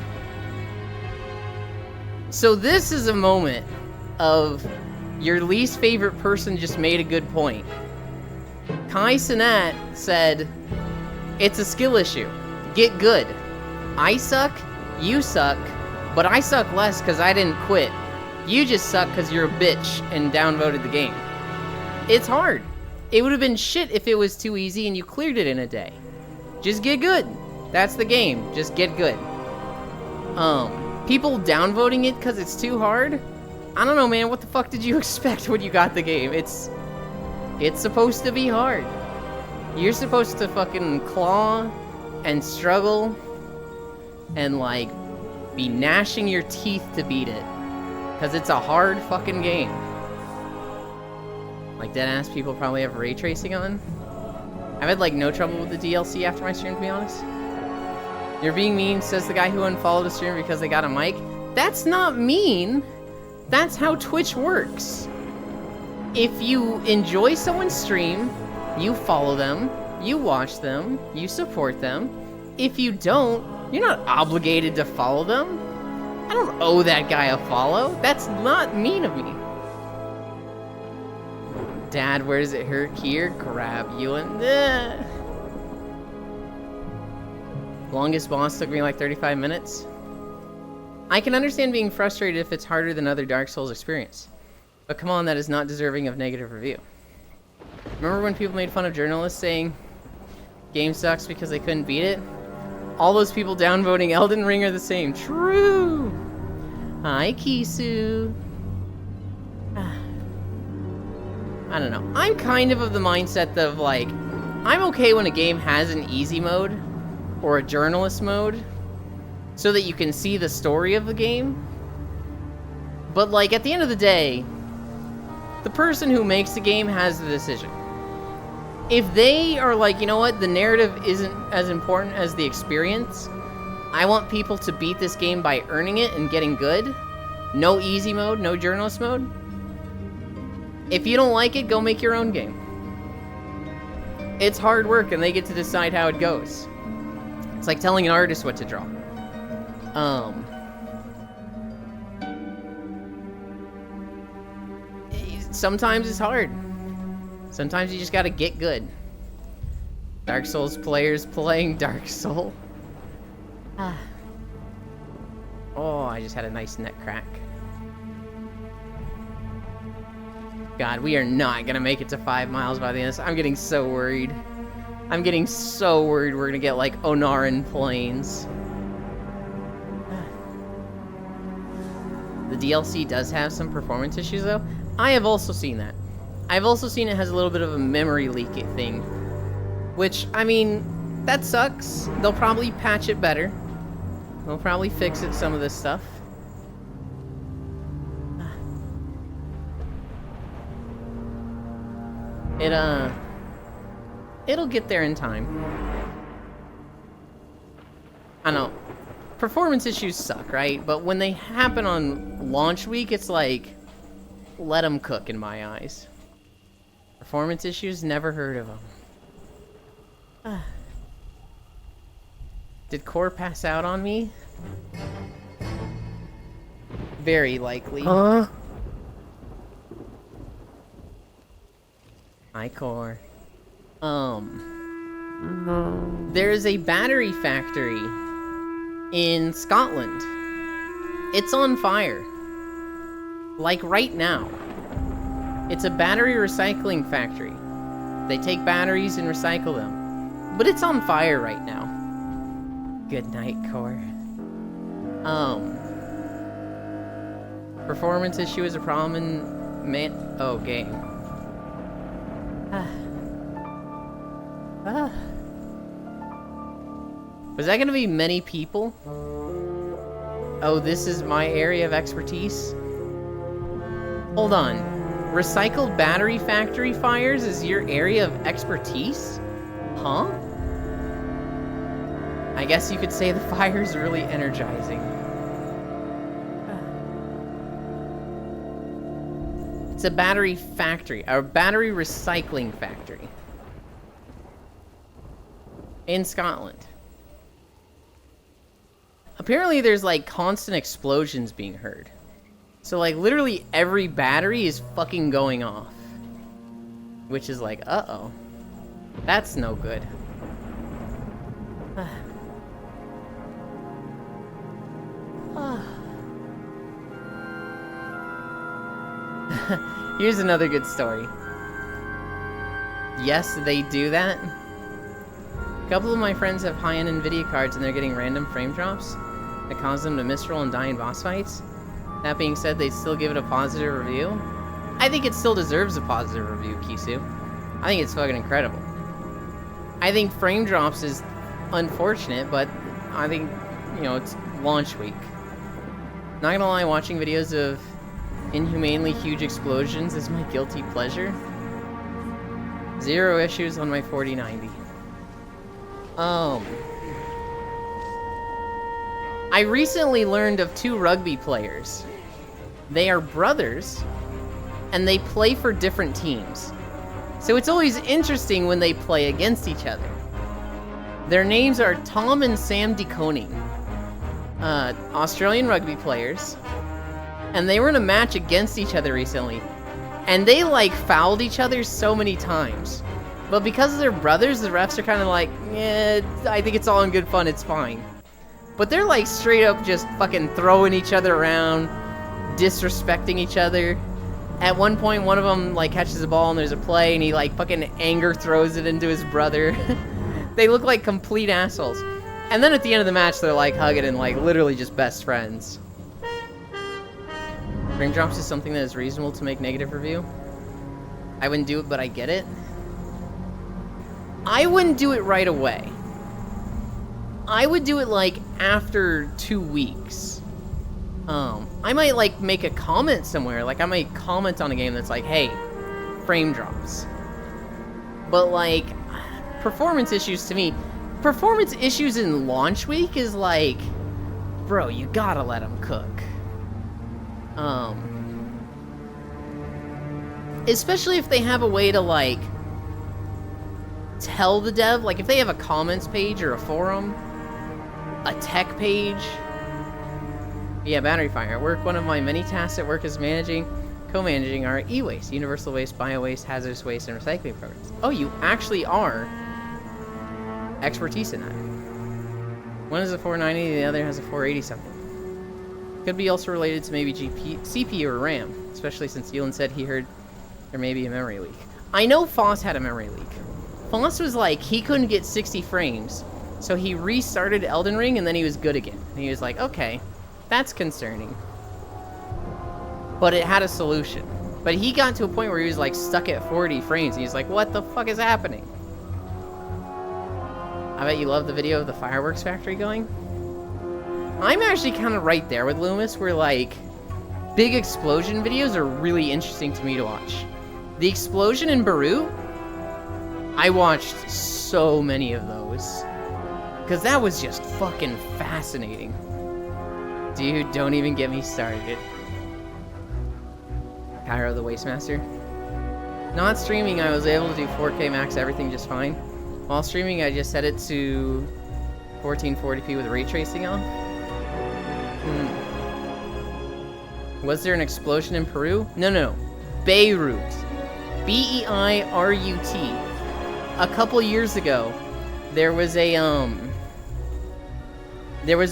So this is a moment of your least favorite person just made a good point. Kai Cenat said, it's a skill issue. Get good. I suck, you suck, but I suck less because I didn't quit. You just suck because you're a bitch and downvoted the game. It's hard. It would have been shit if it was too easy and you cleared it in a day. Just get good. That's the game. Just get good. People downvoting it because it's too hard? I don't know, man. What the fuck did you expect when you got the game? It's supposed to be hard. You're supposed to fucking claw and struggle and, like, be gnashing your teeth to beat it. Because it's a hard fucking game. Like, deadass people probably have ray tracing on. I've had, like, no trouble with the DLC after my stream, to be honest. You're being mean, says the guy who unfollowed a streamer because they got a mic. That's not mean. That's how Twitch works. If you enjoy someone's stream, you follow them, you watch them, you support them. If you don't, you're not obligated to follow them. I don't owe that guy a follow. That's not mean of me. Dad, where does it hurt here? Grab you and... Longest boss took me like 35 minutes. I can understand being frustrated if it's harder than other Dark Souls experience. But come on, that is not deserving of negative review. Remember when people made fun of journalists saying game sucks because they couldn't beat it? All those people downvoting Elden Ring are the same. True! Hi, Kisu. I don't know. I'm kind of the mindset of like, I'm okay when a game has an easy mode or a journalist mode so that you can see the story of the game. But like, at the end of the day, the person who makes the game has the decision. If they are like, you know what, the narrative isn't as important as the experience, I want people to beat this game by earning it and getting good. No easy mode, no journalist mode. If you don't like it, go make your own game. It's hard work and they get to decide how it goes. It's like telling an artist what to draw. Sometimes it's hard. Sometimes you just gotta get good. Dark Souls players playing Dark Soul. Oh, I just had a nice neck crack. God, we are not gonna make it to 5 miles by the end of this. I'm getting so worried. I'm getting so worried we're gonna get like Onaran Plains. The DLC does have some performance issues though. I have also seen that. I've also seen it has a little bit of a memory leak thing. Which, I mean, that sucks. They'll probably patch it better. They'll probably fix it, some of this stuff. It'll get there in time. I know. Performance issues suck, right? But when they happen on launch week, it's like, let them cook in my eyes. Performance issues, never heard of them. Did Core pass out on me? Very likely. Huh? Hi, Core. No. There's a battery factory in Scotland. It's on fire. Like right now. It's a battery recycling factory. They take batteries and recycle them. But it's on fire right now. Good night, Core. Performance issue is a problem in game. Was that gonna be many people? Oh, this is my area of expertise? Hold on. Recycled battery factory fires is your area of expertise? Huh? I guess you could say the fire is really energizing. It's a battery factory, or battery recycling factory. In Scotland. Apparently there's like constant explosions being heard. So like literally every battery is fucking going off. Which is like, uh-oh. That's no good. Here's another good story. Yes, they do that. A couple of my friends have high-end NVIDIA cards and they're getting random frame drops that cause them to misroll and die in boss fights. That being said, they still give it a positive review. I think it still deserves a positive review, Kisu. I think it's fucking incredible. I think frame drops is unfortunate, but I think, you know, it's launch week. Not gonna lie, watching videos of inhumanely huge explosions is my guilty pleasure. 0 issues on my 4090. I recently learned of 2 rugby players. They are brothers, and they play for different teams. So it's always interesting when they play against each other. Their names are Tom and Sam De Koning, Australian rugby players, and they were in a match against each other recently, and they like fouled each other so many times. But because they're brothers, the refs are kind of like, yeah, I think it's all in good fun, it's fine. But they're like straight up just fucking throwing each other around, disrespecting each other. At one point, one of them like catches the ball and there's a play, and he like fucking anger throws it into his brother. They look like complete assholes. And then at the end of the match, they're like hugging and like literally just best friends. Frame drops is something that is reasonable to make negative review. I wouldn't do it, but I get it. I wouldn't do it right away. I would do it like after 2 weeks. I might like make a comment somewhere. Like I might comment on a game that's like, hey, frame drops. But like, performance issues to me, performance issues in launch week is like, bro, you gotta let them cook. Especially if they have a way to like tell the dev, like if they have a comments page or a forum, a tech page. Yeah, battery fire. At work, one of my many tasks at work is co-managing our e-waste, universal waste, bio-waste, hazardous waste, and recycling programs. Oh, you actually are expertise in that. One is a 490, the other has a 480 something. Could be also related to maybe CPU or RAM, especially since Yulin said he heard there may be a memory leak. I know Foss had a memory leak. Foss was like, he couldn't get 60 frames, so he restarted Elden Ring and then he was good again. And he was like, okay, that's concerning. But it had a solution. But he got to a point where he was like stuck at 40 frames and he's like, what the fuck is happening? I bet you love the video of the fireworks factory going. I'm actually kind of right there with Loomis, where like big explosion videos are really interesting to me to watch. The explosion in Beirut, I watched so many of those because that was just fucking fascinating. Dude, don't even get me started. Cairo the Wastemaster. Not streaming, I was able to do 4K max everything just fine. While streaming, I just set it to 1440p with ray tracing on. Was there an explosion in Peru? No. Beirut. Beirut. A couple years ago, there was a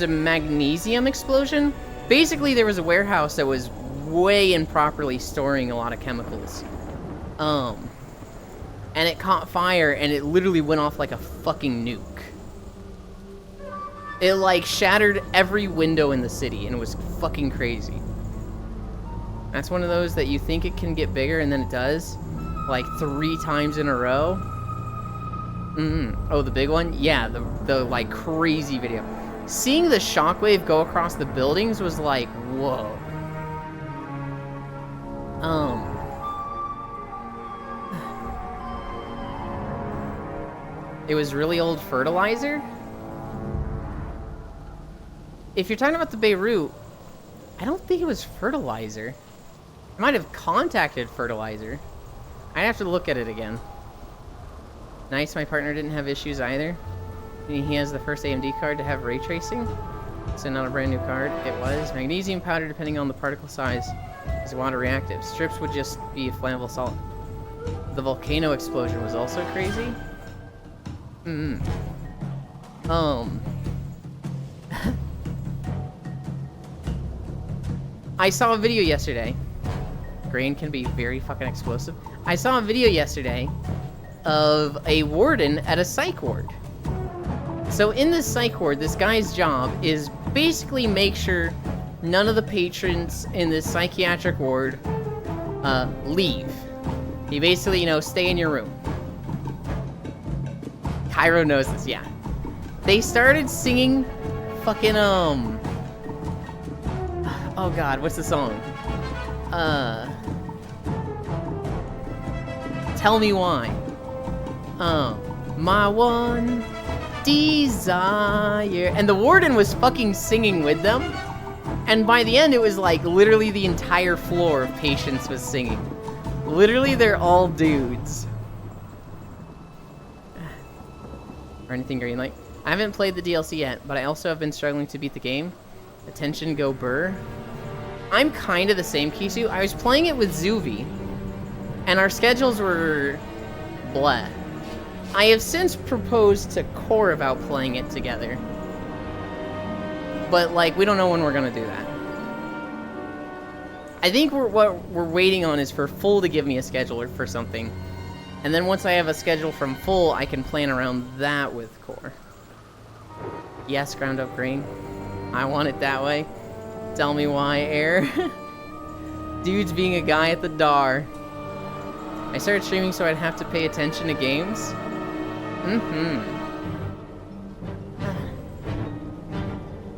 magnesium explosion. Basically, there was a warehouse that was way improperly storing a lot of chemicals. And it caught fire, and it literally went off like a fucking nuke. It, like, shattered every window in the city, and it was fucking crazy. That's one of those that you think it can get bigger, and then it does. Like, 3 times in a row. Oh, the big one? Yeah, the like, crazy video. Seeing the shockwave go across the buildings was like, whoa. It was really old fertilizer? If you're talking about the Beirut, I don't think it was fertilizer. I might have contacted fertilizer. I'd have to look at it again. Nice, my partner didn't have issues either. He has the first AMD card to have ray tracing. So not a brand new card. It was. Magnesium powder, depending on the particle size, is water reactive. Strips would just be a flammable solid. The volcano explosion was also crazy. I saw a video yesterday. Grain can be very fucking explosive. I saw a video yesterday of a warden at a psych ward. So in this psych ward, this guy's job is basically make sure none of the patrons in this psychiatric ward leave. You basically, stay in your room. Cairo knows this, yeah. They started singing fucking, oh god, what's the song? Tell Me Why. My one Desire. And the warden was fucking singing with them. And by the end, it was like literally the entire floor of patients was singing. Literally, they're all dudes. Or anything green light. I haven't played the DLC yet, but I also have been struggling to beat the game. Attention, go burr. I'm kind of the same, Kisu. I was playing it with Zuvi, and our schedules were bleh. I have since proposed to Core about playing it together. But, like, we don't know when we're gonna do that. I think what we're waiting on is for Full to give me a schedule for something. And then once I have a schedule from Full, I can plan around that with Core. Yes, ground up green. I want it that way. Tell me why, Air. Dudes being a guy at the DAR. I started streaming so I'd have to pay attention to games.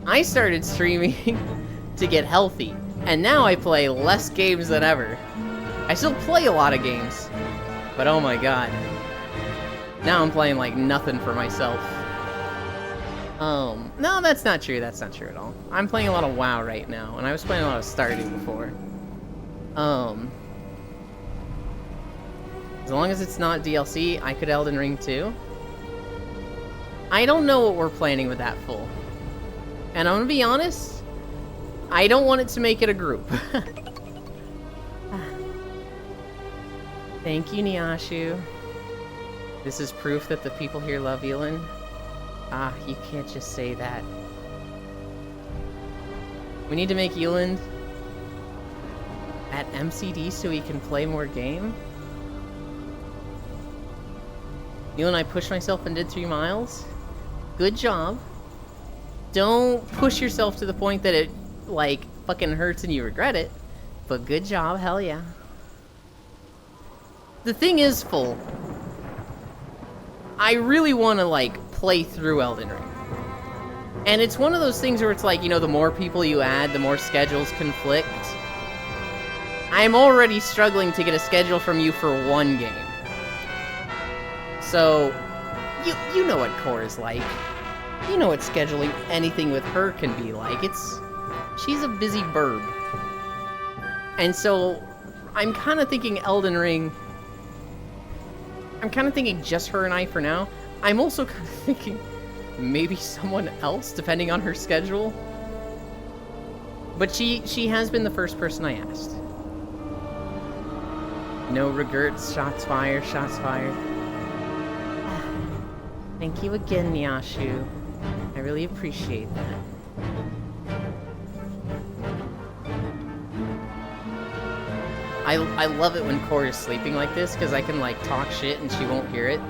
I started streaming to get healthy, and now I play less games than ever. I still play a lot of games, but oh my god. Now I'm playing like nothing for myself. No, that's not true. That's not true at all. I'm playing a lot of WoW right now, and I was playing a lot of Stardew before. As long as it's not DLC, I could Elden Ring too. I don't know what we're planning with that Full. And I'm gonna be honest, I don't want it to make it a group. Thank you, Nyashu. This is proof that the people here love Elin. Ah, you can't just say that. We need to make Elin at MCD so he can play more game. Elin, I pushed myself and did 3 miles. Good job. Don't push yourself to the point that it, like, fucking hurts and you regret it. But good job, hell yeah. The thing is, Full, I really want to, like, play through Elden Ring. And it's one of those things where it's like, you know, the more people you add, the more schedules conflict. I'm already struggling to get a schedule from you for one game. So, you know what Core is like. You know what scheduling anything with her can be like. She's a busy burb. And so, I'm kind of thinking Elden Ring. I'm kind of thinking just her and I for now. I'm also kind of thinking maybe someone else, depending on her schedule. But she has been the first person I asked. No regrets, shots fired, shots fired. Thank you again, Nyashu. I really appreciate that. I love it when Core is sleeping like this, because I can, like, talk shit and she won't hear it.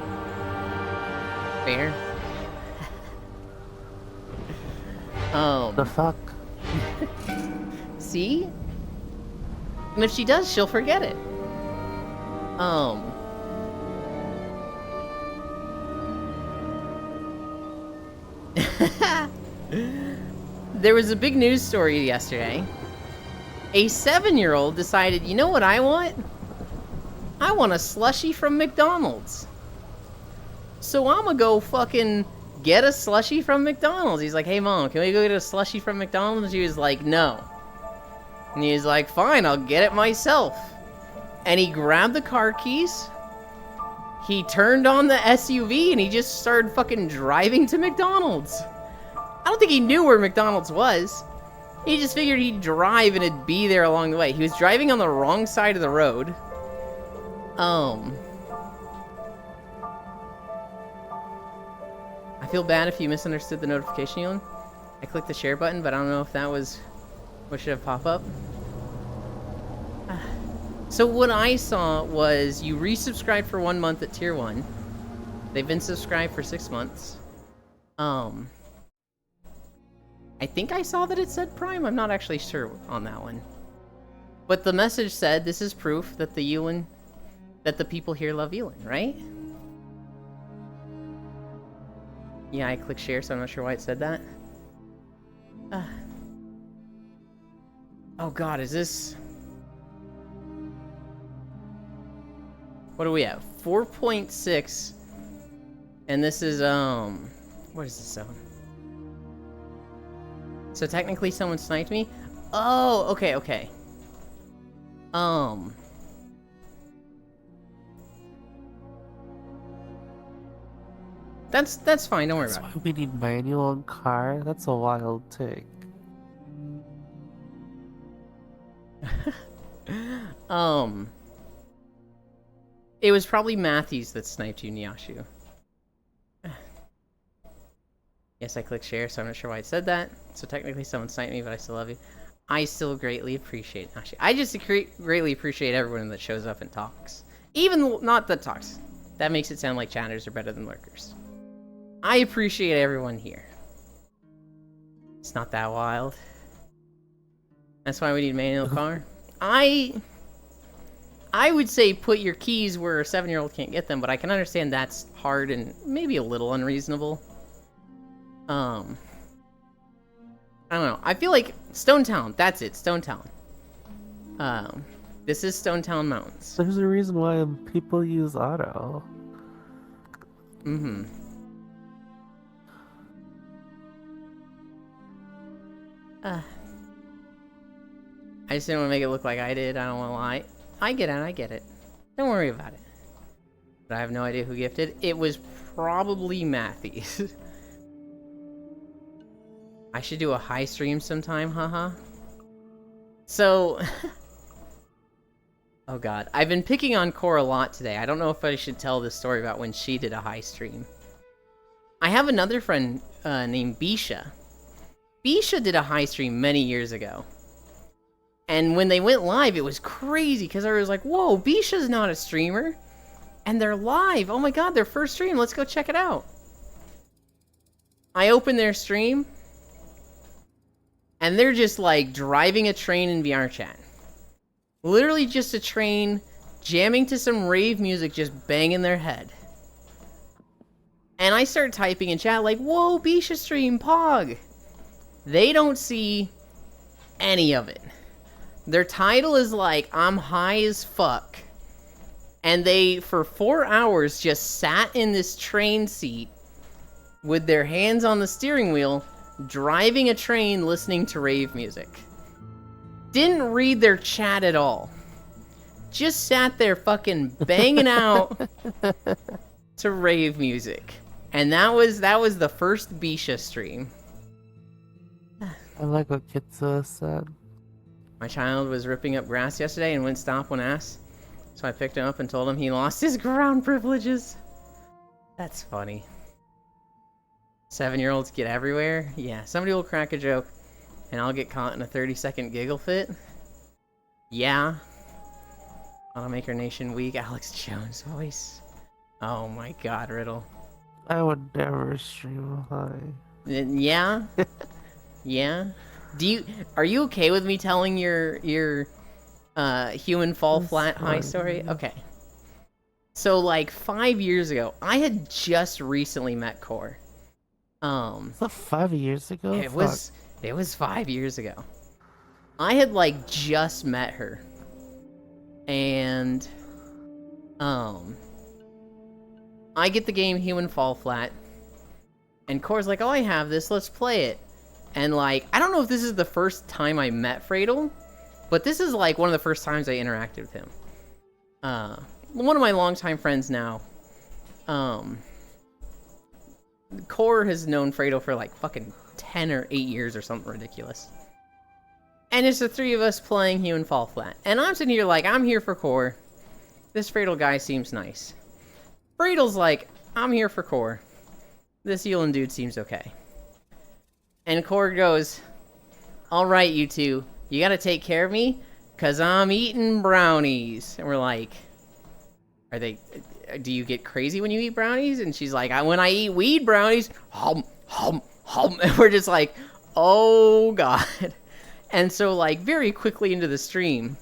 Fair. The fuck? See? And if she does, she'll forget it. There was a big news story yesterday. A 7-year-old decided, you know what I want? I want a slushie from McDonald's. So I'm gonna go fucking get a slushie from McDonald's. He's like, hey mom, can we go get a slushie from McDonald's? And she was like, no. And he was like, fine, I'll get it myself. And he grabbed the car keys. He turned on the SUV and he just started fucking driving to McDonald's. I don't think he knew where McDonald's was. He just figured he'd drive and it'd be there along the way. He was driving on the wrong side of the road. I feel bad if you misunderstood the notification, Elon. I clicked the share button, but I don't know if that was what should have popped up. So what I saw was you resubscribed for 1 month at tier 1. They've been subscribed for 6 months. I think I saw that it said Prime. I'm not actually sure on that one. But the message said this is proof that the people here love Elin, right? Yeah, I clicked share, so I'm not sure why it said that. Oh god, is this... What do we have? 4.6. And this is, What is this zone? So technically someone sniped me? Oh, okay, okay. That's fine, don't worry That's about it. why we need manual on car. That's a wild take. It was probably Matthews that sniped you, Nyashu. Yes, I clicked share, so I'm not sure why it said that. So technically someone sniped me, but I still love you. I still greatly appreciate Nyashu. I just greatly appreciate everyone that shows up and talks. Even not that talks. That makes it sound like chatters are better than lurkers. I appreciate everyone here. It's not that wild. That's why we need manual car. I would say put your keys where a 7-year-old can't get them, but I can understand that's hard and maybe a little unreasonable. I don't know. I feel like Stonetown. That's it. Stonetown. This is Stonetown Mountains. There's a reason why people use auto. Mm-hmm. I just didn't want to make it look like I did. I don't want to lie. I get it. I get it. Don't worry about it. But I have no idea who gifted. It was probably Matthews. I should do a high stream sometime, haha. So... oh god. I've been picking on Core a lot today. I don't know if I should tell this story about when she did a high stream. I have another friend named Bisha. Bisha did a high stream many years ago. And when they went live, it was crazy, because I was like, whoa, Bisha's not a streamer. And they're live. Oh my god, their first stream. Let's go check it out. I opened their stream. And they're just like driving a train in VR chat. Literally just a train jamming to some rave music, just banging their head. And I start typing in chat like, whoa, Bisha stream, Pog. They don't see any of it. Their title is like, I'm high as fuck. And they, for 4 hours, just sat in this train seat with their hands on the steering wheel, driving a train listening to rave music. Didn't read their chat at all. Just sat there fucking banging out to rave music. And that was the first Bisha stream. I like what Kitsu said. My child was ripping up grass yesterday and wouldn't stop when asked. So I picked him up and told him he lost his ground privileges. That's funny. 7-year-olds get everywhere? Yeah, somebody will crack a joke and I'll get caught in a 30-second giggle fit. Yeah. Automaker Nation Week, Alex Jones voice. Oh my god, Riddle. I would never stream high. Yeah? Yeah? Are you okay with me telling your human fall flat high story? Okay. So like 5 years ago, I had just recently met Core. Was that 5 years ago? It was 5 years ago. I had like just met her. And I get the game Human Fall Flat. And Core's like, oh, I have this, let's play it. And like, I don't know if this is the first time I met Fradel, but this is like one of the first times I interacted with him. One of my longtime friends now. Core has known Fradel for like fucking 10 or 8 years or something ridiculous. And it's the three of us playing Human Fall Flat. And I'm sitting here like, I'm here for Core. This Fradel guy seems nice. Fradel's like, I'm here for Core. This Yulin dude seems okay. And Core goes, alright, you two, you gotta take care of me, cause I'm eating brownies. And we're like, do you get crazy when you eat brownies? And she's like, when I eat weed brownies, hum, hum, hum. And we're just like, oh god. And so like very quickly into the stream,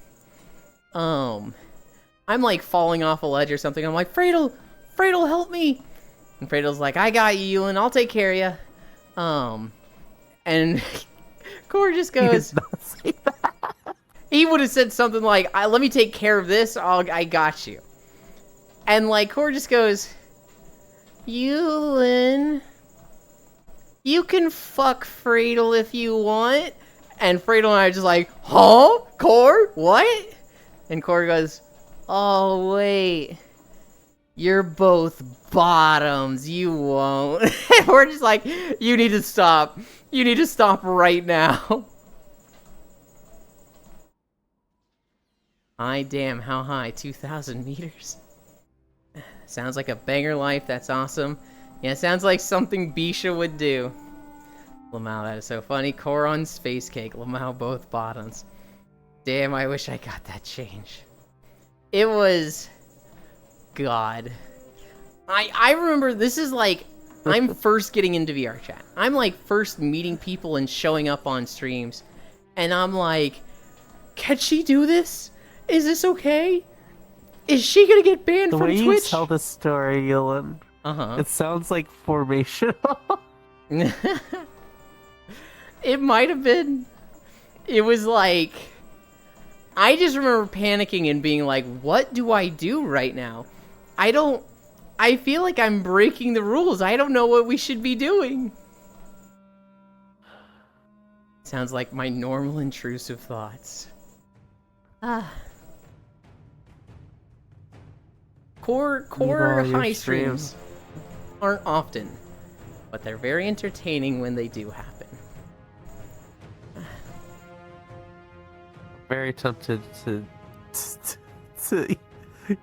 I'm like falling off a ledge or something. I'm like, Fradel, help me. And Fradel's like, I got you, Yulin, I'll take care of you. And Core just goes, he would have said something like, let me take care of this, I got you. And like, Core just goes, Yulin, You can fuck Freydle if you want. And Freydle and I are just like, huh? Core? What? And Core goes, oh, wait. You're both bottoms. You won't. And we're just like, you need to stop. You need to stop right now. High, damn, how high? 2,000 meters? Sounds like a banger life. That's awesome. Yeah, sounds like something Bisha would do. Lamau, that is so funny. Coron, Space Cake. Lamau, both bottoms. Damn, I wish I got that change. It was... God. I remember this is like... I'm first getting into VR chat. I'm like first meeting people and showing up on streams. And I'm like... Can she do this? Is this okay? Is she gonna get banned The from way you Twitch? tell the story, Yolan, Uh-huh. it sounds like formational. It might have been. It was like... I just remember panicking and being like, what do I do right now? I feel like I'm breaking the rules. I don't know what we should be doing. Sounds like my normal intrusive thoughts. Core Meanwhile, your high stream- streams aren't often, but they're very entertaining when they do happen. Very tempted to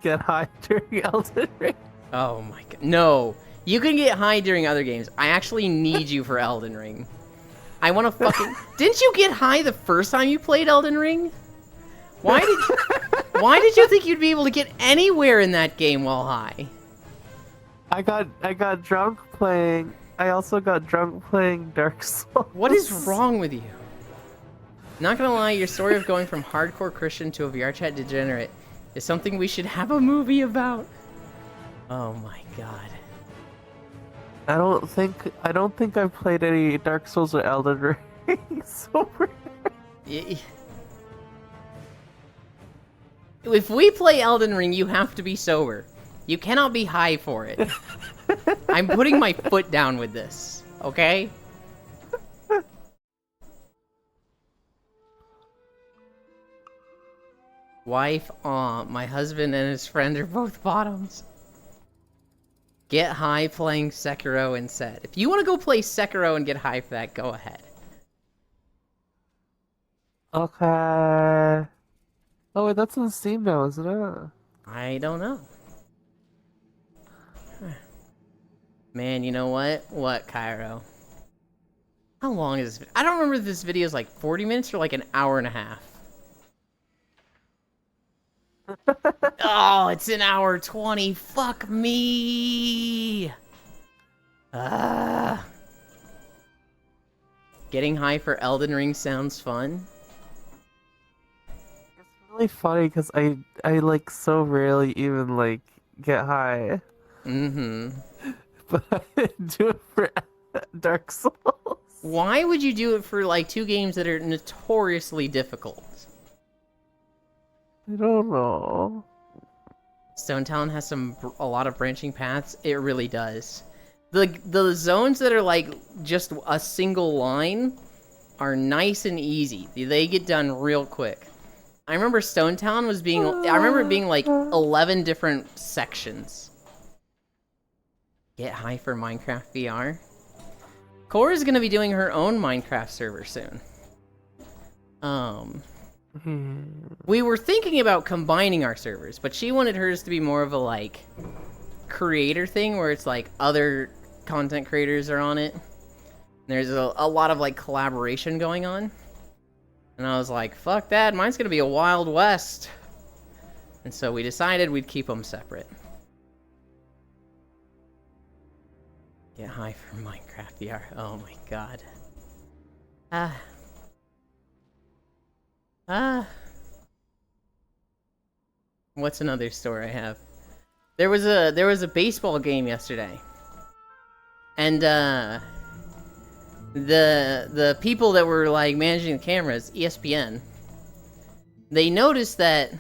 get high during Elden Ring. Oh my god. No. You can get high during other games. I actually need you for Elden Ring. I want to fucking... Didn't you get high the first time you played Elden Ring? Why did you think you'd be able to get anywhere in that game while high? I got drunk playing. I also got drunk playing Dark Souls. What is wrong with you? Not gonna lie, your story of going from hardcore Christian to a VR chat degenerate is something we should have a movie about. Oh my god. I don't think I've played any Dark Souls or Elden Ring sober. If we play Elden Ring, you have to be sober. You cannot be high for it. I'm putting my foot down with this, okay? Wife, my husband and his friend are both bottoms. Get high playing Sekiro instead. If you want to go play Sekiro and get high for that, go ahead. Okay. Oh wait, that's on Steam now, isn't it? I don't know. Man, you know what? What, Cairo? How long is this? I don't remember if this video is like 40 minutes or like an hour and a half. Oh, it's an hour 20. Fuck me. Getting high for Elden Ring sounds fun. It's really funny because I like so rarely even like get high, Mm-hmm. but I do it for Dark Souls. Why would you do it for like two games that are notoriously difficult? I don't know. Stone Talon has a lot of branching paths. It really does. The zones that are like just a single line are nice and easy. They get done real quick. I remember Stone Talon was being... I remember it being like 11 different sections. Get high for Minecraft VR. Core is going to be doing her own Minecraft server soon. We were thinking about combining our servers, but she wanted hers to be more of a, like, creator thing, where it's, like, other content creators are on it. There's a lot of, like, collaboration going on. And I was like, fuck that, mine's gonna be a Wild West. And so we decided we'd keep them separate. Get high for Minecraft VR. Oh my god. What's another story I have? There was a baseball game yesterday. And the people that were like managing the cameras, ESPN, they noticed that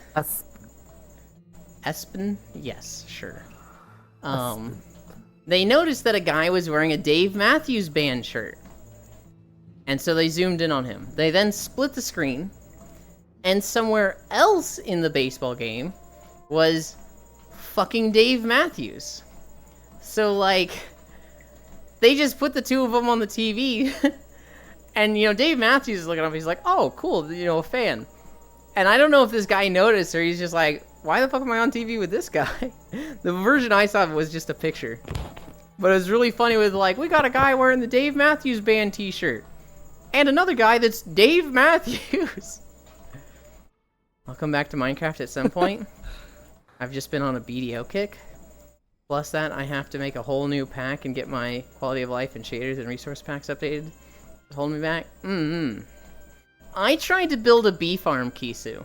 Espen? Yes, sure. they noticed that a guy was wearing a Dave Matthews Band shirt. And so they zoomed in on him. They then split the screen, and somewhere else in the baseball game was fucking Dave Matthews. So, like, they just put the two of them on the TV, and, Dave Matthews is looking up, he's like, oh, cool, a fan. And I don't know if this guy noticed, or he's just like, why the fuck am I on TV with this guy? The version I saw was just a picture. But it was really funny with, like, we got a guy wearing the Dave Matthews Band t-shirt. And another guy that's Dave Matthews. I'll come back to Minecraft at some point. I've just been on a BDO kick. Plus that, I have to make a whole new pack and get my quality of life and shaders and resource packs updated. Hold me back. I tried to build a bee farm, Kisu.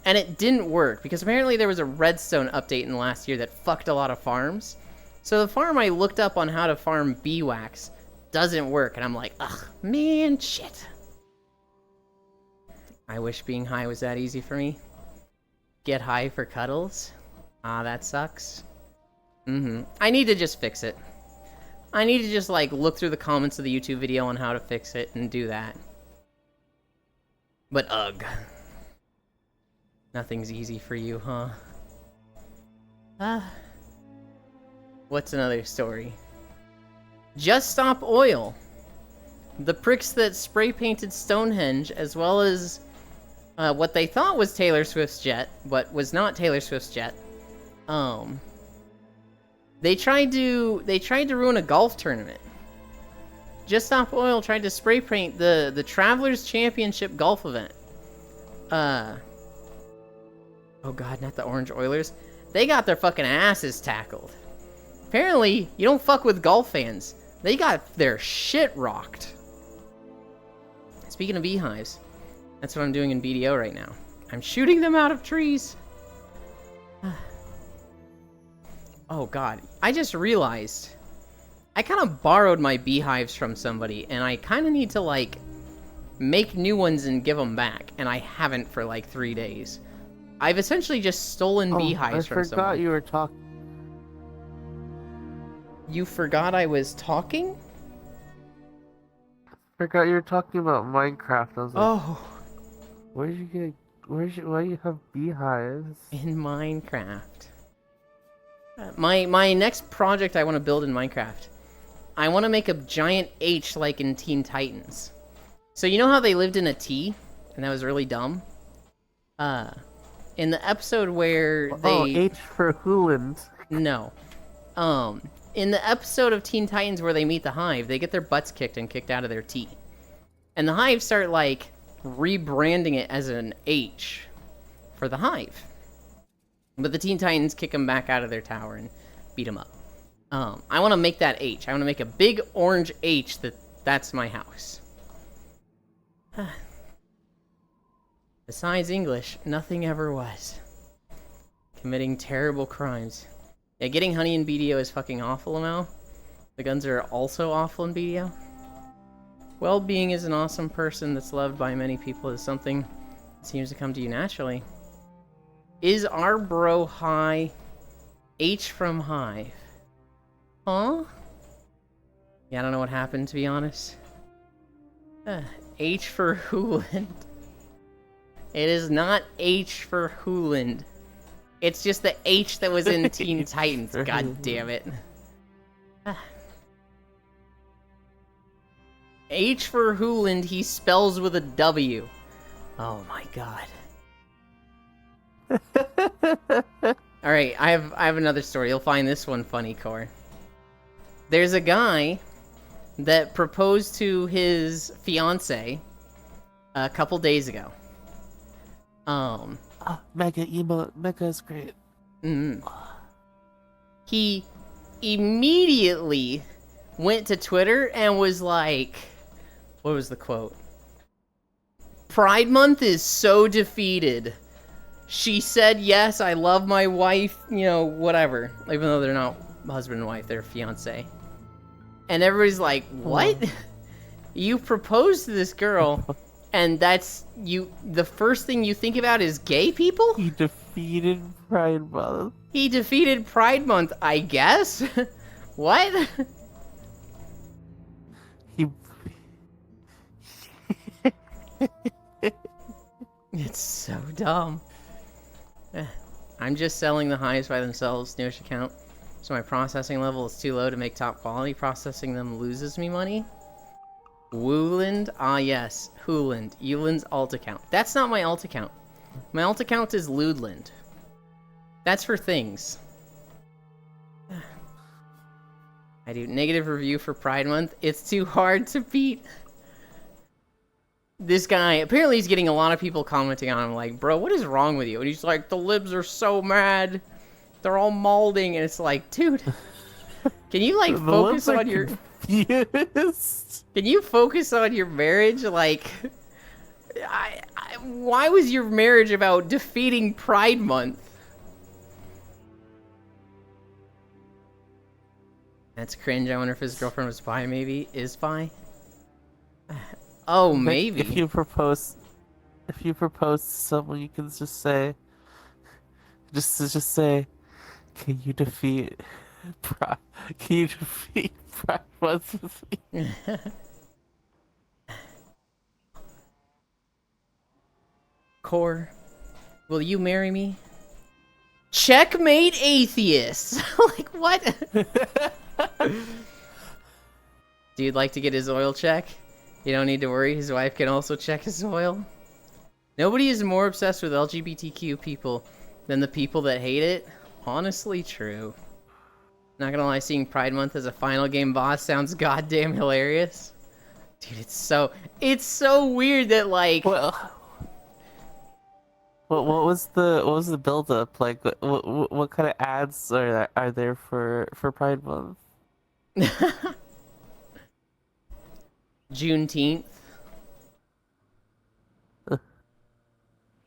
And it didn't work, because apparently there was a redstone update in the last year that fucked a lot of farms. So the farm I looked up on how to farm bee wax doesn't work, and I'm like, ugh, man, shit. I wish being high was that easy for me. Get high for cuddles? Ah, that sucks. I need to just fix it. I need to just, like, look through the comments of the YouTube video on how to fix it and do that. But ugh. Nothing's easy for you, huh? What's another story? Just Stop Oil. The pricks that spray painted Stonehenge, as well as what they thought was Taylor Swift's jet, but was not Taylor Swift's jet. They tried to ruin a golf tournament. Just Stop Oil tried to spray paint the Travelers Championship golf event. Oh god, not the Orange Oilers. They got their fucking asses tackled. Apparently, you don't fuck with golf fans. They got their shit rocked. Speaking of beehives, that's what I'm doing in BDO right now. I'm shooting them out of trees. Oh god, I just realized I kind of borrowed my beehives from somebody, and I kind of need to, like, make new ones and give them back, and I haven't for like 3 days. I've essentially just stolen beehives from someone. I forgot you were talking. You forgot I was talking? Forgot you were talking about Minecraft. I was like, Oh, why do you have beehives? in Minecraft. My next project I want to build in Minecraft, I want to make a giant H like in Teen Titans. So you know how they lived in a T, and that was really dumb? In the episode where they... Oh, H for Hooland. No. In the episode of Teen Titans where they meet the Hive, they get their butts kicked and kicked out of their T. And the Hive start, like, rebranding it as an H for the Hive. But the Teen Titans kick them back out of their tower and beat them up. I want to make that H. I want to make a big orange H that's my house. Besides English, nothing ever was. Committing terrible crimes. Yeah, getting honey in BDO is fucking awful, Amal. The guns are also awful in BDO. Well-being as an awesome person that's loved by many people is something that seems to come to you naturally. Is our bro high? H from Hive. Huh? Yeah, I don't know what happened, to be honest. H for Hooland. It is not H for Hooland. It's just the H that was in Teen Titans. God damn it. H for Hooland, he spells with a W. Oh my god. Alright, I have another story. You'll find this one funny, Core. There's a guy that proposed to his fiance a couple days ago. Mega emote. Mega is great. He immediately went to Twitter and was like, what was the quote? Pride Month is so defeated. She said, yes, I love my wife, whatever. Even though they're not husband and wife, they're fiance. And everybody's like, what? You proposed to this girl, and that's, the first thing you think about is gay people? He defeated Pride Month. He defeated Pride Month, I guess? What? He. It's so dumb. I'm just selling the highs by themselves, newish account. So my processing level is too low to make top quality. Processing them loses me money. Wooland? Ah yes, Hooland. Euland's alt account. That's not my alt account. My alt account is Ludland. That's for things. I do negative review for Pride Month. It's too hard to beat. This guy, apparently he's getting a lot of people commenting on him like, bro, what is wrong with you? And he's like, the libs are so mad. They're all malding. And it's like, dude, can you like focus on your... Confused. Can you focus on your marriage? Like, why was your marriage about defeating Pride Month? That's cringe. I wonder if his girlfriend was bi, maybe. Is bi? Oh, maybe. If you propose to someone, you can just say, just say, can you defeat Pride Month with me? Core, will you marry me? Checkmate atheist. Like, what? Dude, like to get his oil check? You don't need to worry, his wife can also check his oil. Nobody is more obsessed with LGBTQ people than the people that hate it. Honestly true. Not gonna lie, seeing Pride Month as a final game boss sounds goddamn hilarious. Dude, it's so weird that like... Well, what was the build up like? What kind of ads are there for Pride Month? Juneteenth.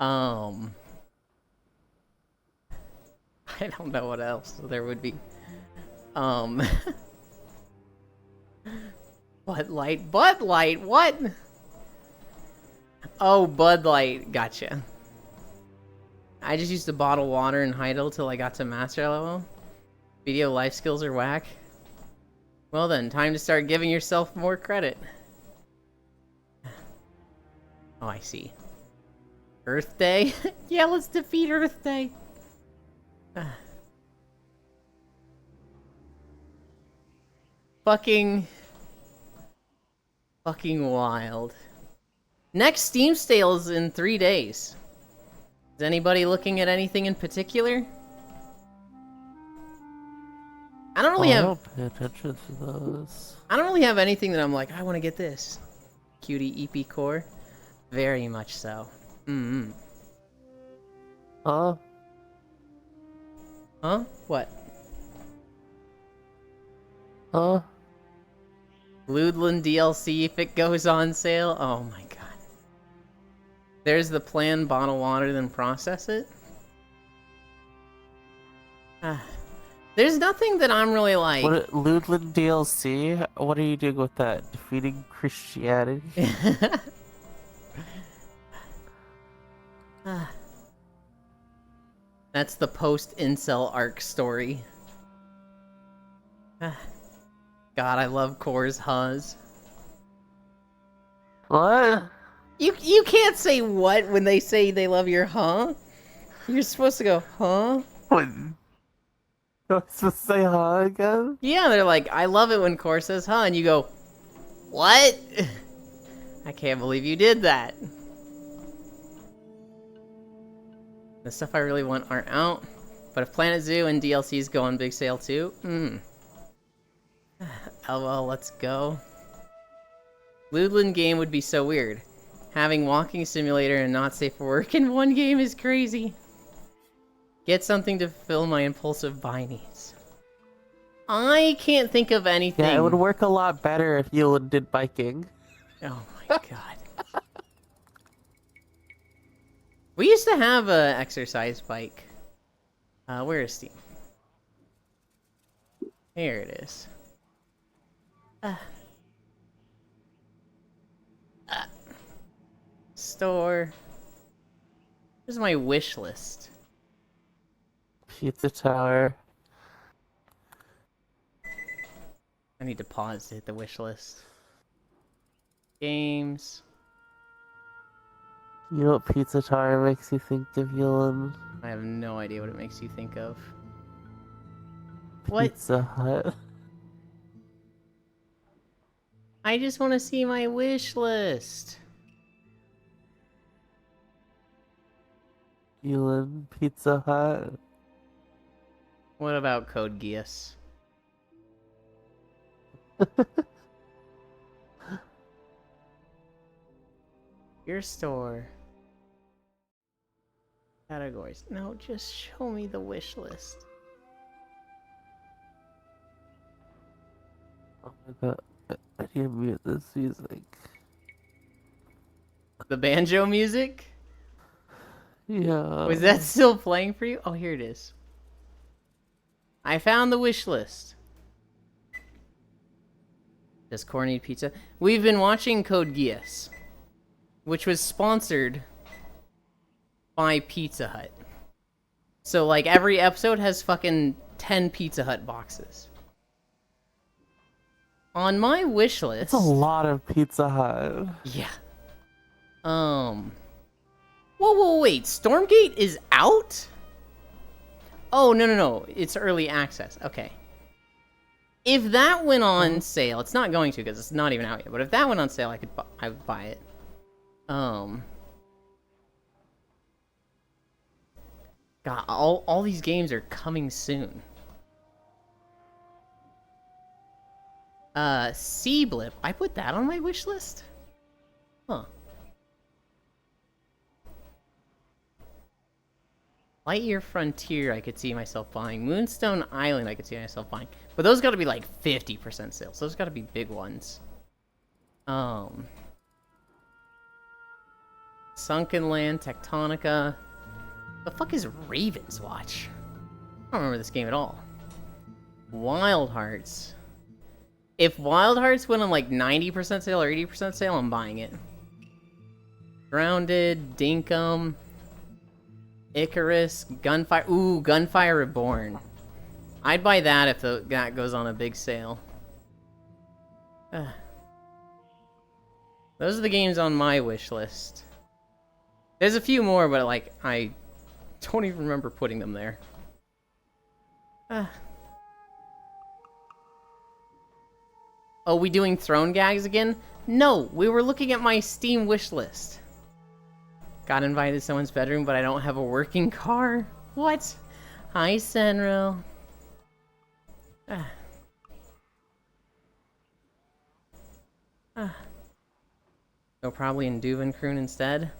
I don't know what else there would be. Bud Light, what? Oh, Bud Light, gotcha. I just used to bottle water in Heidel till I got to master level. Video life skills are whack. Well then, time to start giving yourself more credit. Oh, I see. Earth Day? Yeah, let's defeat Earth Day. Fucking wild. Next Steam sale is in 3 days. Is anybody looking at anything in particular? I don't really I have... don't pay attention to those. I don't really have anything that I'm like, I want to get this. Cutie EP core? Very much so. Mm-hmm. Huh? What? Huh? Ludland DLC if it goes on sale? Oh my god. There's the plan, bottle water, then process it? There's nothing that I'm really like... What, Ludland DLC? What are you doing with that? Defeating Christianity? That's the post-incel arc story. God, I love Core's Huzz. What? You can't say what when they say they love your huh? You're supposed to go, huh? What? You're supposed to say huh again? Yeah, they're like, I love it when Core says huh, and you go, what? I can't believe you did that. The stuff I really want aren't out, but if Planet Zoo and DLCs go on big sale too, LOL, let's go. Ludland game would be so weird. Having walking simulator and not safe for work in one game is crazy. Get something to fill my impulsive buy needs. I can't think of anything. Yeah, it would work a lot better if you did biking. Oh my god. We used to have a exercise bike. Where is Steam? Here it is. Store. Here's my wish list. Pizza Tower. I need to pause to hit the wish list. Games. You know what Pizza Tower makes you think of, Yulin? I have no idea what it makes you think of. What? Pizza Hut. I just want to see my wish list. Yulin, Pizza Hut. What about Code Geass? Your store. Categories. No, just show me the wish list. Oh my god, I need to mute this music. The banjo music? Yeah. Was that still playing for you? Oh, here it is. I found the wish list. Does Core need pizza? We've been watching Code Geass, which was sponsored by Pizza Hut. So, like, every episode has fucking 10 Pizza Hut boxes. On my wish list... It's a lot of Pizza Hut. Yeah. Whoa, wait. Stormgate is out? Oh, no. It's early access. Okay. If that went on sale, it's not going to because it's not even out yet, but if that went on sale, I would buy it. God, all these games are coming soon. Seablip. I put that on my wish list? Huh. Lightyear Frontier, I could see myself buying. Moonstone Island, I could see myself buying. But those gotta be like 50% sales. Those gotta be big ones. Sunken Land, Tectonica. The fuck is Raven's Watch? I don't remember this game at all. Wild Hearts. If Wild Hearts went on like 90% sale or 80% sale, I'm buying it. Grounded, Dinkum, Icarus, Gunfire. Ooh, Gunfire Reborn. I'd buy that if that goes on a big sale. Those are the games on my wish list. There's a few more, but like I don't even remember putting them there. Oh, we doing throne gags again? No, we were looking at my Steam wish list. Got invited to someone's bedroom, but I don't have a working car? What? Hi, Senro. Go probably in Duvenkroon instead.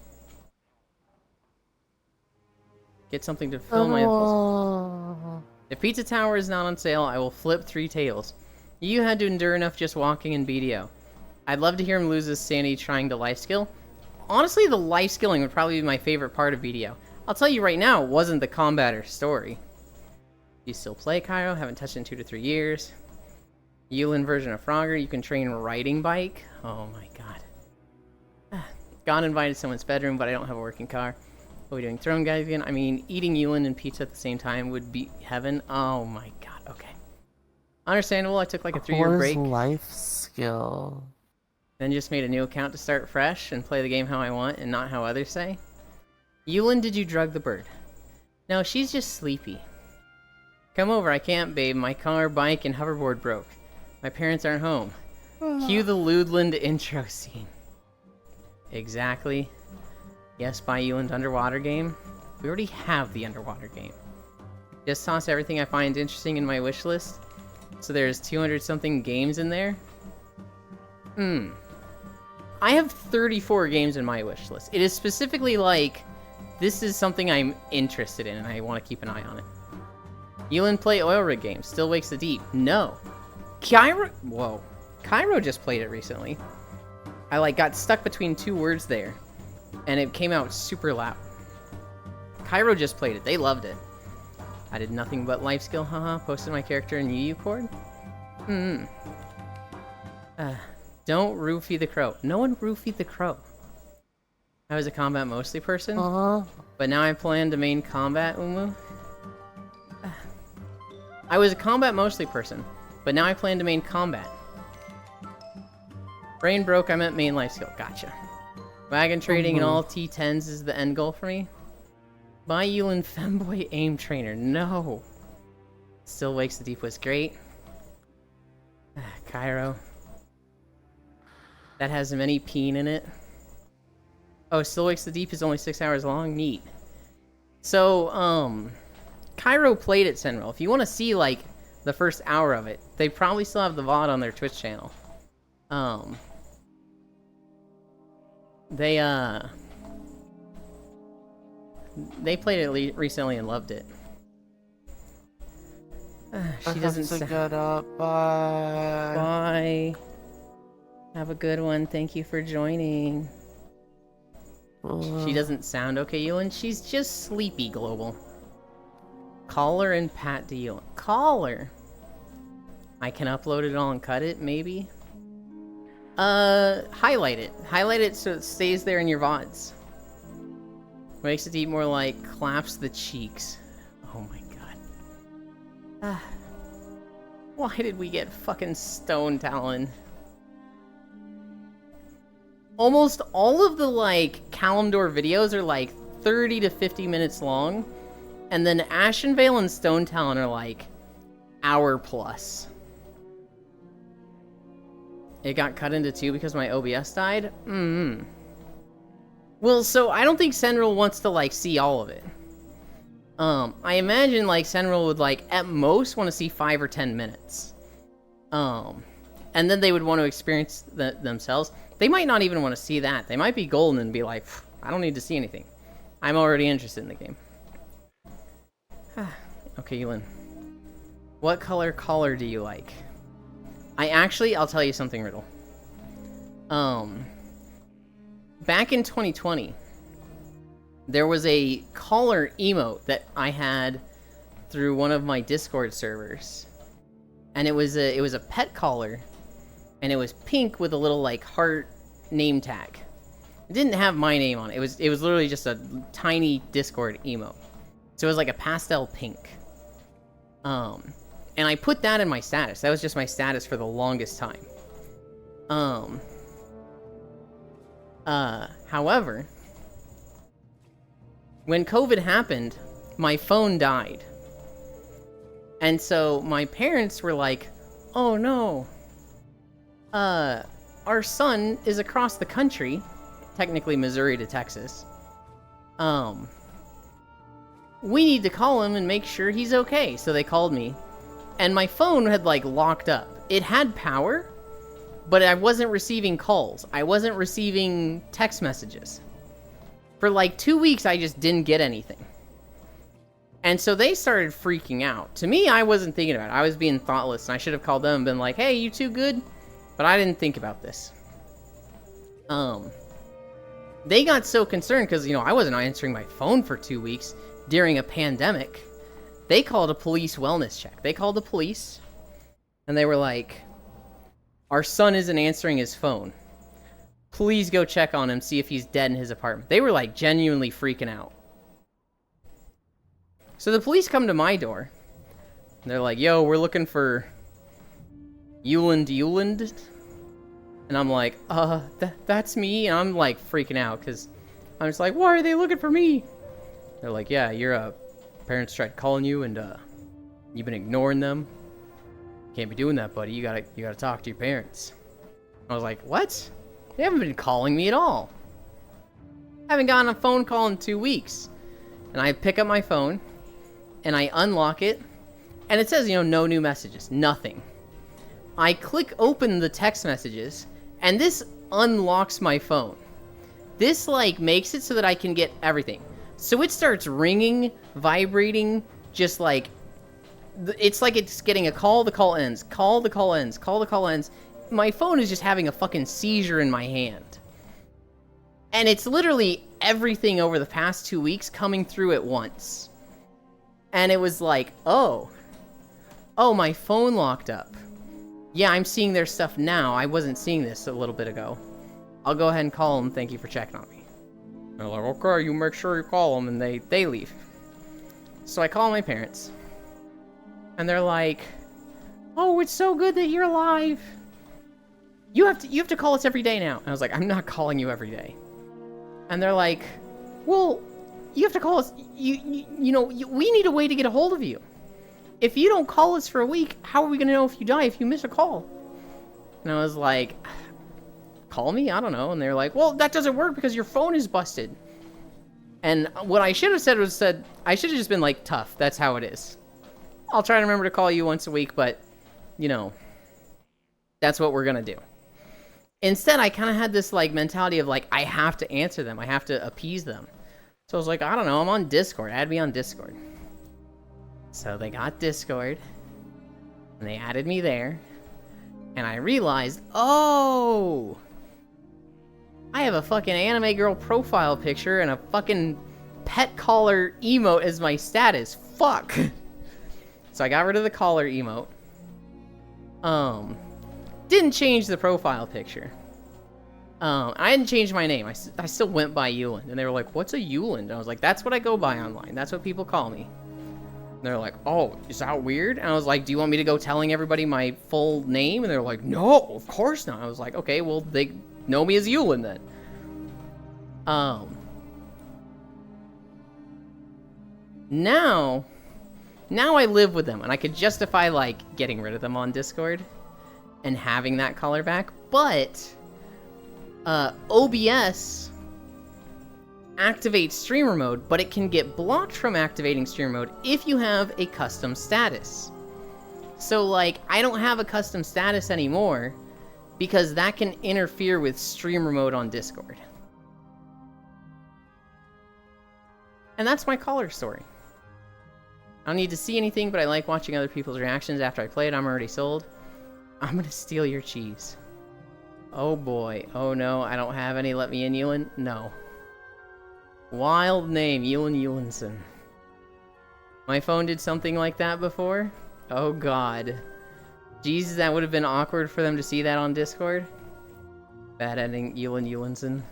Get something to fill my impulse. If Pizza Tower is not on sale, I will flip 3 tails. You had to endure enough just walking in BDO. I'd love to hear him lose his sanity trying to life skill. Honestly, the life skilling would probably be my favorite part of BDO. I'll tell you right now, it wasn't the combat or story. You still play Cairo? Haven't touched it in 2 to 3 years. Yulin version of Frogger, you can train riding bike. Oh my god. Got invited to someone's bedroom, but I don't have a working car. Are we doing throne guys again? I mean, eating Yulin and pizza at the same time would be heaven. Oh my god, okay. Understandable, I took like a 3-year break. Life skill. Then just made a new account to start fresh and play the game how I want and not how others say. Yulin, did you drug the bird? No, she's just sleepy. Come over, I can't, babe. My car, bike, and hoverboard broke. My parents aren't home. Cue the Ludland intro scene. Exactly. Yes, buy Yulin underwater game. We already have the underwater game. Just toss everything I find interesting in my wish list. So there's 200 something games in there. I have 34 games in my wish list. It is specifically like, this is something I'm interested in and I want to keep an eye on it. Yulin play oil rig games. Still Wakes the Deep. No. Cairo just played it recently. I like got stuck between 2 words there. And it came out super loud. Cairo just played it. They loved it. I did nothing but life skill, haha. Posted my character in UU Cord. Don't roofie the crow. No one roofied the crow. I was a combat mostly person, but now I plan to main combat Umu. I was a combat mostly person, but now I plan to main combat. Brain broke, I meant main life skill. Gotcha. Wagon trading and all T10s is the end goal for me. Buy Yulin Femboy aim trainer. No. Still Wakes the Deep was great. Cairo. That has many peen in it. Oh, Still Wakes the Deep is only 6 hours long? Neat. So, Cairo played at Senril. If you want to see, like, the first hour of it, they probably still have the VOD on their Twitch channel. They played it recently and loved it. She doesn't get up. Bye. Bye. Have a good one. Thank you for joining. She doesn't sound okay, Yulin. She's just sleepy, Global. Call her and pat to Yulin. Call her. I can upload it all and cut it, maybe? Highlight it. Highlight it so it stays there in your VODs. Makes it eat more like claps the cheeks. Oh my god. Why did we get fucking Stone Talon? Almost all of the, like, Kalimdor videos are, like, 30 to 50 minutes long. And then Ashenvale and Stone Talon are, like, hour plus. It got cut into two because my OBS died? Well, so I don't think Senril wants to, like, see all of it. I imagine, like, Senril would, like, at most want to see 5 or 10 minutes. And then they would want to experience themselves. They might not even want to see that. They might be golden and be like, I don't need to see anything. I'm already interested in the game. Okay, Yulin. What collar do you like? I'll tell you something, Riddle. Back in 2020, there was a collar emote that I had through one of my Discord servers. And it was a pet collar. And it was pink with a little, like, heart name tag. It didn't have my name on it. It was literally just a tiny Discord emote. So it was like a pastel pink. And I put that in my status. That was just my status for the longest time. However, when COVID happened, my phone died. And so my parents were like, oh no. Our son is across the country, technically Missouri to Texas. We need to call him and make sure he's okay. So they called me, and my phone had, like, locked up. It had power, but I wasn't receiving calls. I wasn't receiving text messages. For, like, 2 weeks, I just didn't get anything. And so they started freaking out. To me, I wasn't thinking about it. I was being thoughtless, and I should have called them and been like, hey, you two good? But I didn't think about this. They got so concerned because, you know, I wasn't answering my phone for 2 weeks during a pandemic. They called a police wellness check. They called the police, and they were like, our son isn't answering his phone. Please go check on him, see if he's dead in his apartment. They were, like, genuinely freaking out. So the police come to my door. And they're like, yo, we're looking for Yuland. And I'm like, that's me. And I'm, like, freaking out because I'm just like, why are they looking for me? They're like, yeah, your parents tried calling you and you've been ignoring them. Can't be doing that, buddy. You gotta talk to your parents. I was like, what? They haven't been calling me at all. I haven't gotten a phone call in 2 weeks. And I pick up my phone and I unlock it and it says, you know, no new messages, nothing. I click open the text messages, and this unlocks my phone. This, like, makes it so that I can get everything. So it starts ringing, vibrating, just like... It's like it's getting a call, the call ends. Call, the call ends. Call, the call ends. My phone is just having a fucking seizure in my hand. And it's literally everything over the past 2 weeks coming through at once. And it was like, oh, my phone locked up. Yeah, I'm seeing their stuff now. I wasn't seeing this a little bit ago. I'll go ahead and call them. Thank you for checking on me. They're like, okay, you make sure you call them, and they leave. So I call my parents. And they're like, Oh, it's so good that you're alive. You have to call us every day now. And I was like, I'm not calling you every day. And they're like, well, you have to call us. We need a way to get a hold of you. If you don't call us for a week, how are we going to know if you die if you miss a call? And I was like, call me? I don't know. And they're like, well, that doesn't work because your phone is busted. And what I should have said was I should have just been like, tough. That's how it is. I'll try to remember to call you once a week, but, that's what we're going to do. Instead, I kind of had this, like, mentality of, like, I have to answer them. I have to appease them. So I was like, I don't know. I'm on Discord. Add me on Discord. So they got Discord. And they added me there. And I realized, oh, I have a fucking anime girl profile picture and a fucking pet collar emote as my status. Fuck. So I got rid of the collar emote. Didn't change the profile picture. I didn't change my name. I still went by Yuland. And they were like, what's a Yuland? And I was like, that's what I go by online. That's what people call me. And they're like, oh, is that weird? And I was like, do you want me to go telling everybody my full name? And they're like, no, of course not. I was like, okay, well, they know me as Yuland then. Now I live with them, and I could justify, like, getting rid of them on Discord and having that color back, but OBS activates streamer mode, but it can get blocked from activating streamer mode if you have a custom status. So, like, I don't have a custom status anymore because that can interfere with streamer mode on Discord. And that's my color story. I don't need to see anything, but I like watching other people's reactions after I play it. I'm already sold. I'm gonna steal your cheese. Oh boy. Oh no, I don't have any. Let me in, Ewan. No. Wild name, Ewan Ewanson. My phone did something like that before? Oh god. Jesus, that would have been awkward for them to see that on Discord. Bad ending, Ewan Ewanson.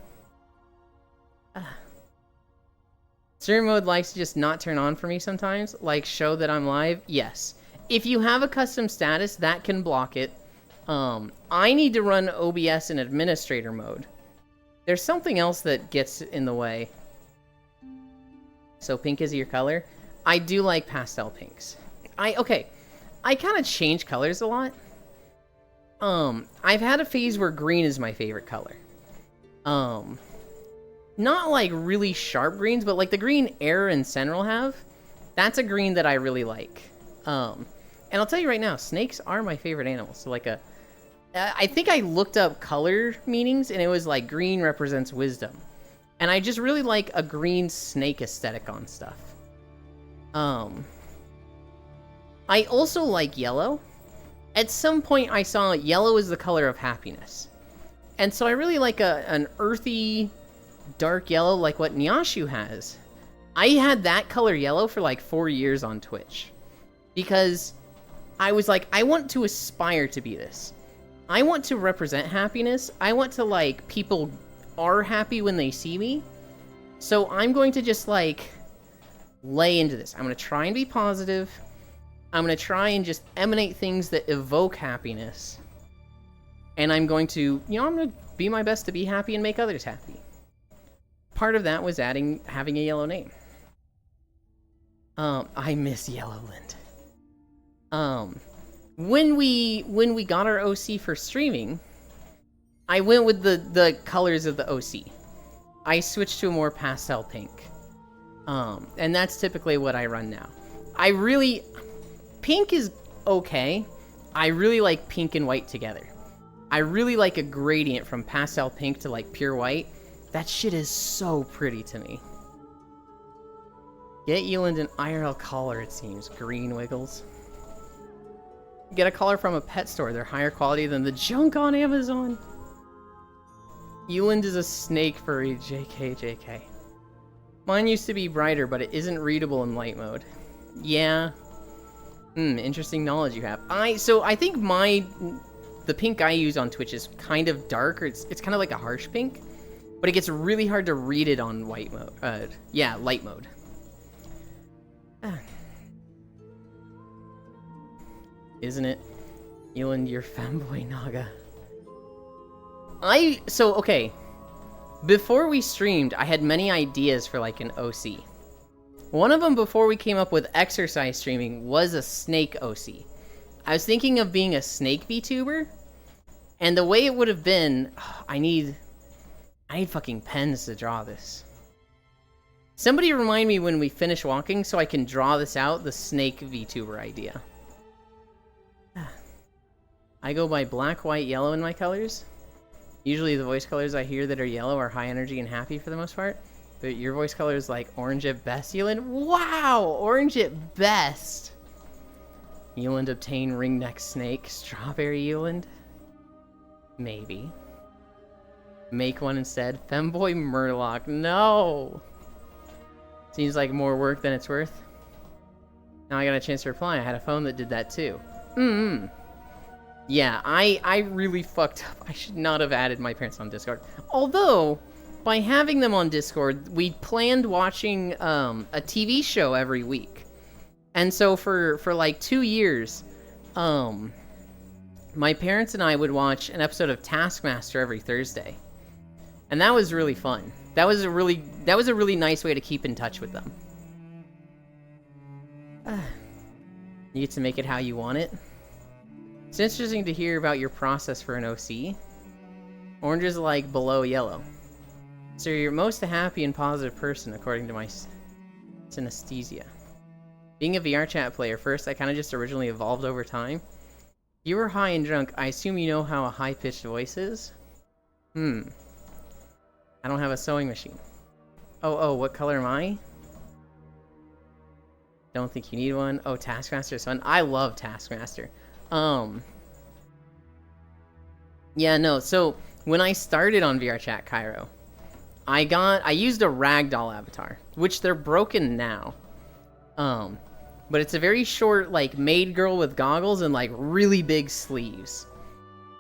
Stream mode likes to just not turn on for me sometimes, like show that I'm live. Yes. If you have a custom status, that can block it. I need to run OBS in administrator mode. There's something else that gets in the way. So pink is your color? I do like pastel pinks. I kind of change colors a lot. I've had a phase where green is my favorite color. Not like really sharp greens, but like the green Air and Senral have. That's a green that I really like. And I'll tell you right now, snakes are my favorite animals. So like I think I looked up color meanings and it was like green represents wisdom. And I just really like a green snake aesthetic on stuff. I also like yellow. At some point I saw yellow is the color of happiness. And so I really like an earthy, dark yellow like what Nyashu has. I had that color yellow for like 4 years on Twitch. Because I was like, I want to aspire to be this. I want to represent happiness. I want to, like, people are happy when they see me. So I'm going to just, like, lay into this. I'm going to try and be positive. I'm going to try and just emanate things that evoke happiness. And I'm going to, I'm going to be my best to be happy and make others happy. Part of that was having a yellow name. I miss Yellowland. When we got our OC for streaming, I went with the colors of the OC. I switched to a more pastel pink. And that's typically what I run now. Pink is okay. I really like pink and white together. I really like a gradient from pastel pink to like pure white. That shit is so pretty to me. Get Euland an IRL collar, it seems. Green Wiggles. Get a collar from a pet store. They're higher quality than the junk on Amazon. Euland is a snake furry. JK. Mine used to be brighter, but it isn't readable in light mode. Yeah. Interesting knowledge you have. I think the pink I use on Twitch is kind of dark, or it's kind of like a harsh pink, but it gets really hard to read it on light mode. Isn't it? Eland, you're femboy Naga. Okay. Before we streamed, I had many ideas for like an OC. One of them before we came up with exercise streaming was a snake OC. I was thinking of being a snake VTuber, and the way it would have been, I need fucking pens to draw this. Somebody remind me when we finish walking so I can draw this out, the snake VTuber idea. I go by black, white, yellow in my colors. Usually the voice colors I hear that are yellow are high energy and happy for the most part. But your voice color is like orange at best, Eland. Wow! Orange at best! Eland obtain ringneck snake. Strawberry Eland? Maybe. Make one instead. Femboy Murloc. No! Seems like more work than it's worth. Now I got a chance to reply. I had a phone that did that too. Yeah, I really fucked up. I should not have added my parents on Discord. Although, by having them on Discord, we planned watching a TV show every week. And so for like 2 years, my parents and I would watch an episode of Taskmaster every Thursday. And that was really fun. That was a really nice way to keep in touch with them. You get to make it how you want it. It's interesting to hear about your process for an OC. Orange is like below yellow. So you're most a happy and positive person, according to my synesthesia. Being a VR chat player, first I kind of just originally evolved over time. You were high and drunk, I assume you know how a high-pitched voice is? I don't have a sewing machine. Oh, what color am I? Don't think you need one. Oh, Taskmaster is fun. I love Taskmaster. Yeah, no, so when I started on VRChat Cairo, I used a ragdoll avatar, which they're broken now. But it's a very short, like, maid girl with goggles and, like, really big sleeves.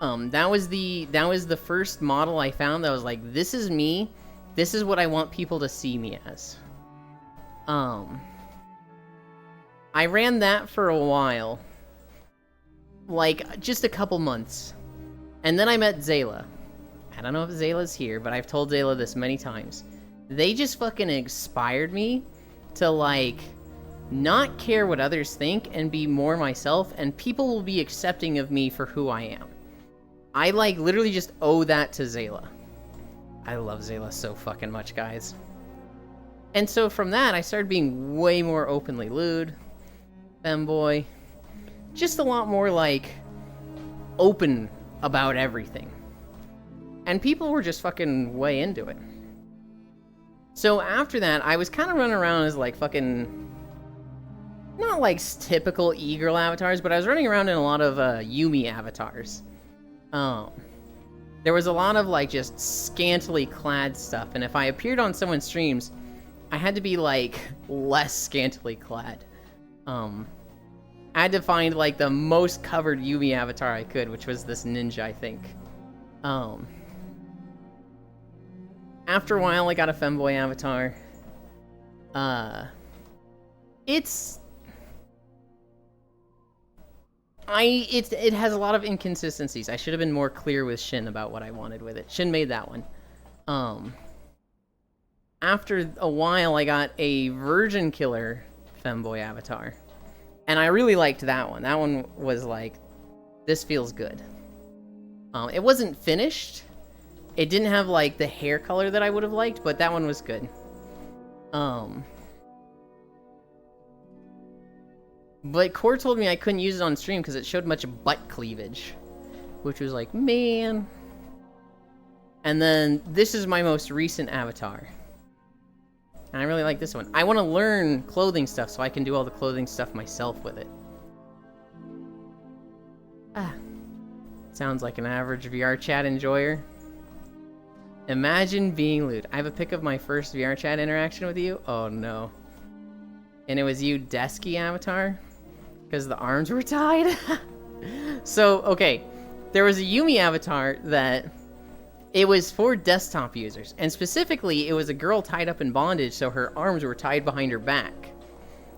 That was the first model I found that was like, this is me. This is what I want people to see me as. I ran that for a while. Like, just a couple months. And then I met Zayla. I don't know if Zayla's here, but I've told Zayla this many times. They just fucking inspired me to, like, not care what others think and be more myself, and people will be accepting of me for who I am. I, like, literally just owe that to Zayla. I love Zayla so fucking much, guys. And so from that, I started being way more openly lewd, femboy, just a lot more, like, open about everything. And people were just fucking way into it. So after that, I was kind of running around as, like, fucking... not, like, typical e-girl avatars, but I was running around in a lot of Yumi avatars. There was a lot of, like, just scantily clad stuff, and if I appeared on someone's streams, I had to be, like, less scantily clad. I had to find, like, the most covered Yumi avatar I could, which was this ninja, I think. After a while, I got a femboy avatar. It has a lot of inconsistencies. I should have been more clear with Shin about what I wanted with it. Shin made that one. After a while, I got a Virgin Killer femboy avatar. And I really liked that one. That one was like, this feels good. It wasn't finished. It didn't have, like, the hair color that I would have liked, but that one was good. But Core told me I couldn't use it on stream because it showed much butt cleavage. Which was like, man. And then, this is my most recent avatar. And I really like this one. I want to learn clothing stuff so I can do all the clothing stuff myself with it. Sounds like an average VR chat enjoyer. Imagine being lewd. I have a pic of my first VR chat interaction with you. Oh no. And it was you, Desky avatar? Because the arms were tied? So, okay. There was a Yumi avatar that... it was for desktop users. And specifically, it was a girl tied up in bondage, so her arms were tied behind her back.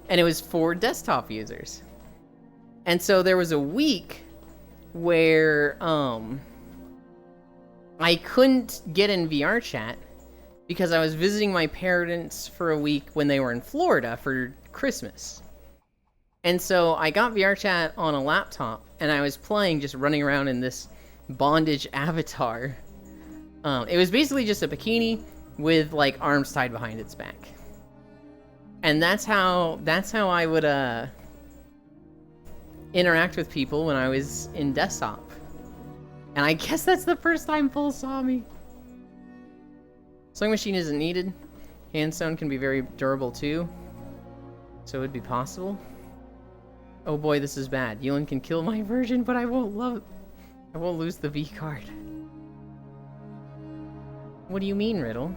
And it was for desktop users. And so there was a week where I couldn't get in VR chat because I was visiting my parents for a week when they were in Florida for Christmas. And so I got VR chat on a laptop, and I was playing, just running around in this bondage avatar. It was basically just a bikini with like arms tied behind its back. And that's how I would interact with people when I was in desktop. And I guess that's the first time Bull saw me. Sewing machine isn't needed. Handstone can be very durable too. So it would be possible. Oh boy, this is bad. Yulin can kill my version, but I won't lose the V card. What do you mean, Riddle?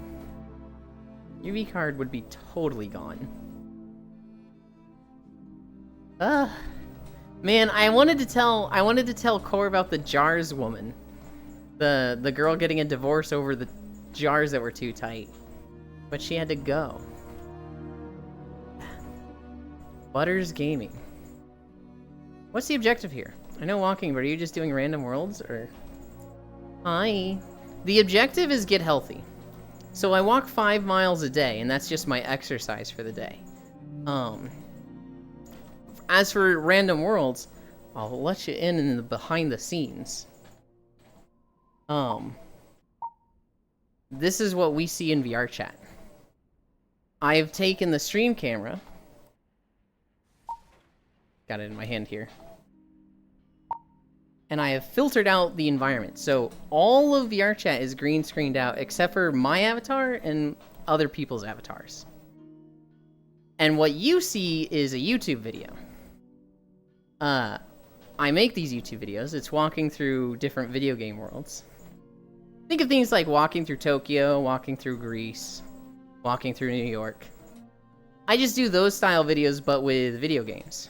Your V card would be totally gone. Man, I wanted to tell Core about the jars woman. The girl getting a divorce over the jars that were too tight. But she had to go. Butters Gaming. What's the objective here? I know walking, but are you just doing random worlds, or? Hi. The objective is get healthy. So I walk 5 miles a day, and that's just my exercise for the day. As for random worlds, I'll let you in the behind the scenes. This is what we see in VR chat. I've taken the stream camera. Got it in my hand here. And I have filtered out the environment. So all of VR chat is green screened out except for my avatar and other people's avatars. And what you see is a YouTube video. I make these YouTube videos. It's walking through different video game worlds. Think of things like walking through Tokyo, walking through Greece, walking through New York. I just do those style videos, but with video games.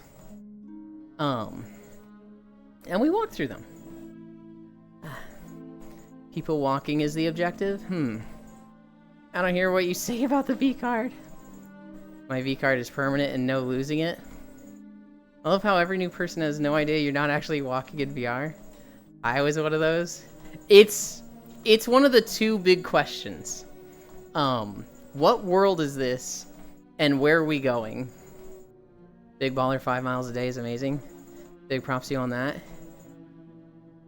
And we walk through them. People walking is the objective? I don't hear what you say about the V-card. My V-card is permanent and no losing it. I love how every new person has no idea you're not actually walking in VR. I was one of those. It's one of the two big questions. What world is this, and where are we going? Big Baller 5 miles a day is amazing. Big props to you on that.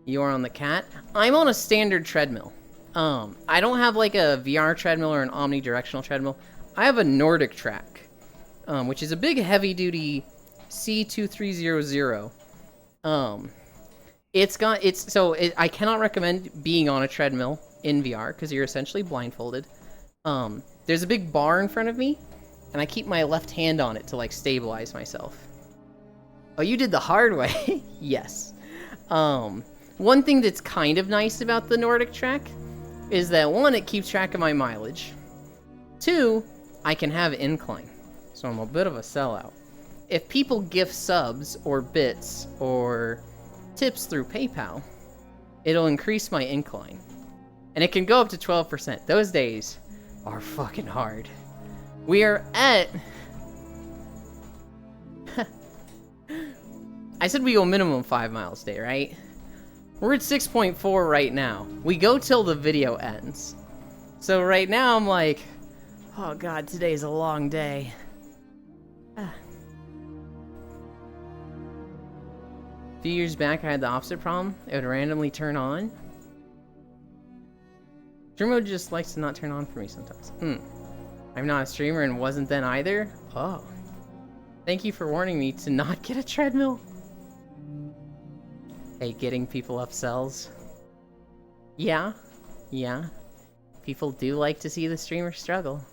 You are on the cat. I'm on a standard treadmill. I don't have like a VR treadmill or an omnidirectional treadmill. I have a Nordic track, which is a big heavy-duty C2300. I cannot recommend being on a treadmill in VR because you're essentially blindfolded. There's a big bar in front of me, and I keep my left hand on it to like stabilize myself. Oh, you did the hard way. Yes. One thing that's kind of nice about the Nordic track is that 1, it keeps track of my mileage. 2, I can have incline, so I'm a bit of a sellout. If people gift subs or bits or tips through PayPal, it'll increase my incline. And it can go up to 12%. Those days are fucking hard. We are at... I said we go minimum 5 miles a day, right? We're at 6.4 right now. We go till the video ends. So right now I'm like, oh god, today's a long day. A few years back I had the opposite problem. It would randomly turn on. Stream mode just likes to not turn on for me sometimes. I'm not a streamer and wasn't then either. Oh. Thank you for warning me to not get a treadmill. Hey, getting people upsells. Yeah. People do like to see the streamer struggle.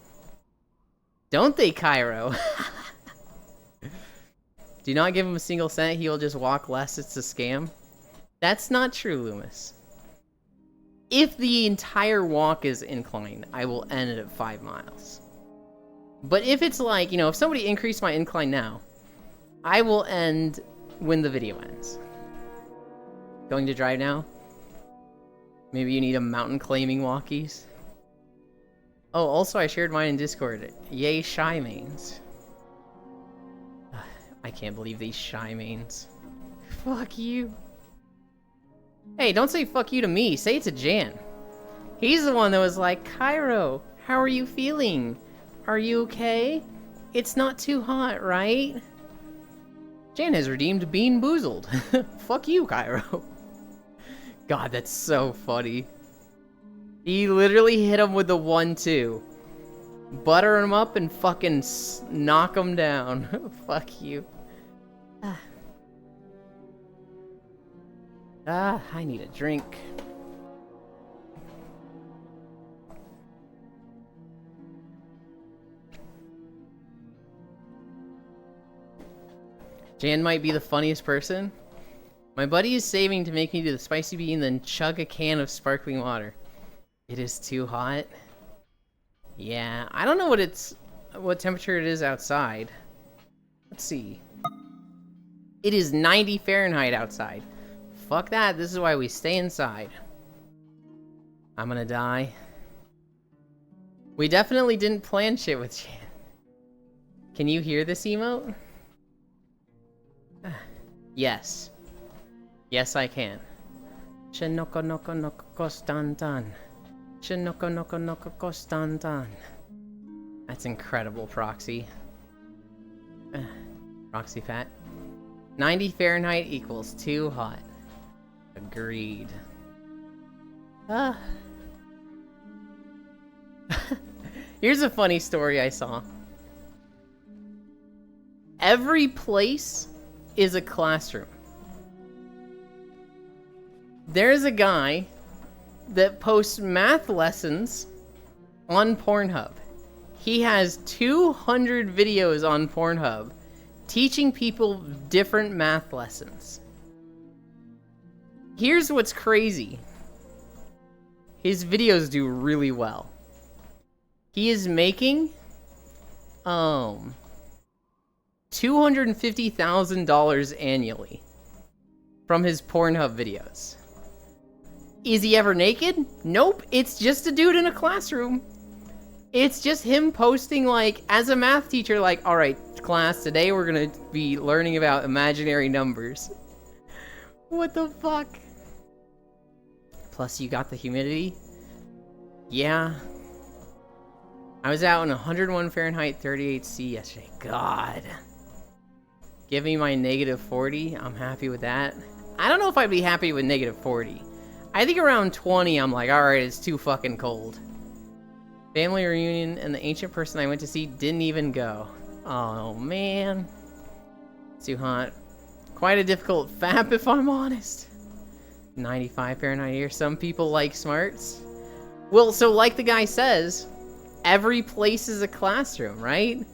Don't they, Cairo? Do not give him a single cent, he will just walk less, it's a scam. That's not true, Loomis. If the entire walk is inclined, I will end it at 5 miles. But if it's like, if somebody increased my incline now, I will end when the video ends. Going to drive now? Maybe you need a mountain claiming walkies? Oh, also I shared mine in Discord. Yay, shy mains. I can't believe these shy mains. Fuck you. Hey, don't say fuck you to me. Say it to Jan. He's the one that was like, Cairo, how are you feeling? Are you okay? It's not too hot, right? Jan has redeemed Bean Boozled. Fuck you, Cairo. God, that's so funny. He literally hit him with the 1-2. Butter him up and fucking knock him down. Fuck you. I need a drink. Jan might be the funniest person. My buddy is saving to make me do the spicy bean, then chug a can of sparkling water. It is too hot. Yeah, I don't know what temperature it is outside. Let's see. It is 90 Fahrenheit outside. Fuck that, this is why we stay inside. I'm gonna die. We definitely didn't plan shit with Jan. Can you hear this emote? Yes. Yes, I can. Shinoko noko noko kostantan. Shinoko noko noko kostantan. That's incredible, Proxy. Proxy fat. 90 Fahrenheit equals too hot. Agreed. Here's a funny story I saw. Every place is a classroom. There's a guy that posts math lessons on Pornhub. He has 200 videos on Pornhub teaching people different math lessons. Here's what's crazy. His videos do really well. He is making $250,000 annually from his Pornhub videos. Is he ever naked? Nope, it's just a dude in a classroom. It's just him posting, like, as a math teacher, like, alright, class, today we're gonna be learning about imaginary numbers. What the fuck? Plus, you got the humidity? Yeah. I was out in 101 Fahrenheit, 38°C yesterday. God. Give me my -40. I'm happy with that. I don't know if I'd be happy with -40. I think around 20, I'm like, alright, it's too fucking cold. Family reunion, and the ancient person I went to see didn't even go. Oh, man. Too hot. Quite a difficult fap, if I'm honest. 95 Fahrenheit here. Some people like smarts. Well, so like the guy says, every place is a classroom, right?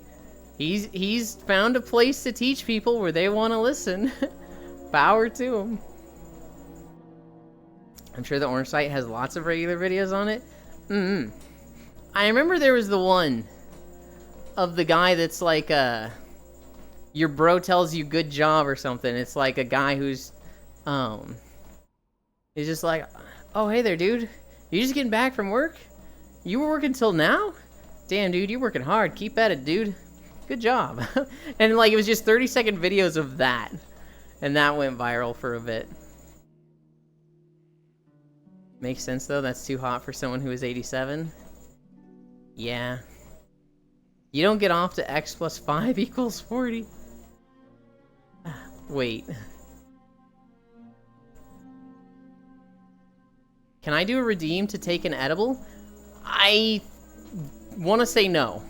He's found a place to teach people where they want to listen. Power to him. I'm sure the Orange site has lots of regular videos on it. I remember there was the one of the guy that's like, your bro tells you good job or something. It's like a guy who's, he's just like, oh, hey there, dude. You just getting back from work? You were working till now? Damn, dude, you're working hard. Keep at it, dude. Good job. And like, it was just 30-second videos of that. And that went viral for a bit. Makes sense, though. That's too hot for someone who is 87. Yeah. You don't get off to x plus 5 equals 40. Wait. Can I do a redeem to take an edible? I want to say no.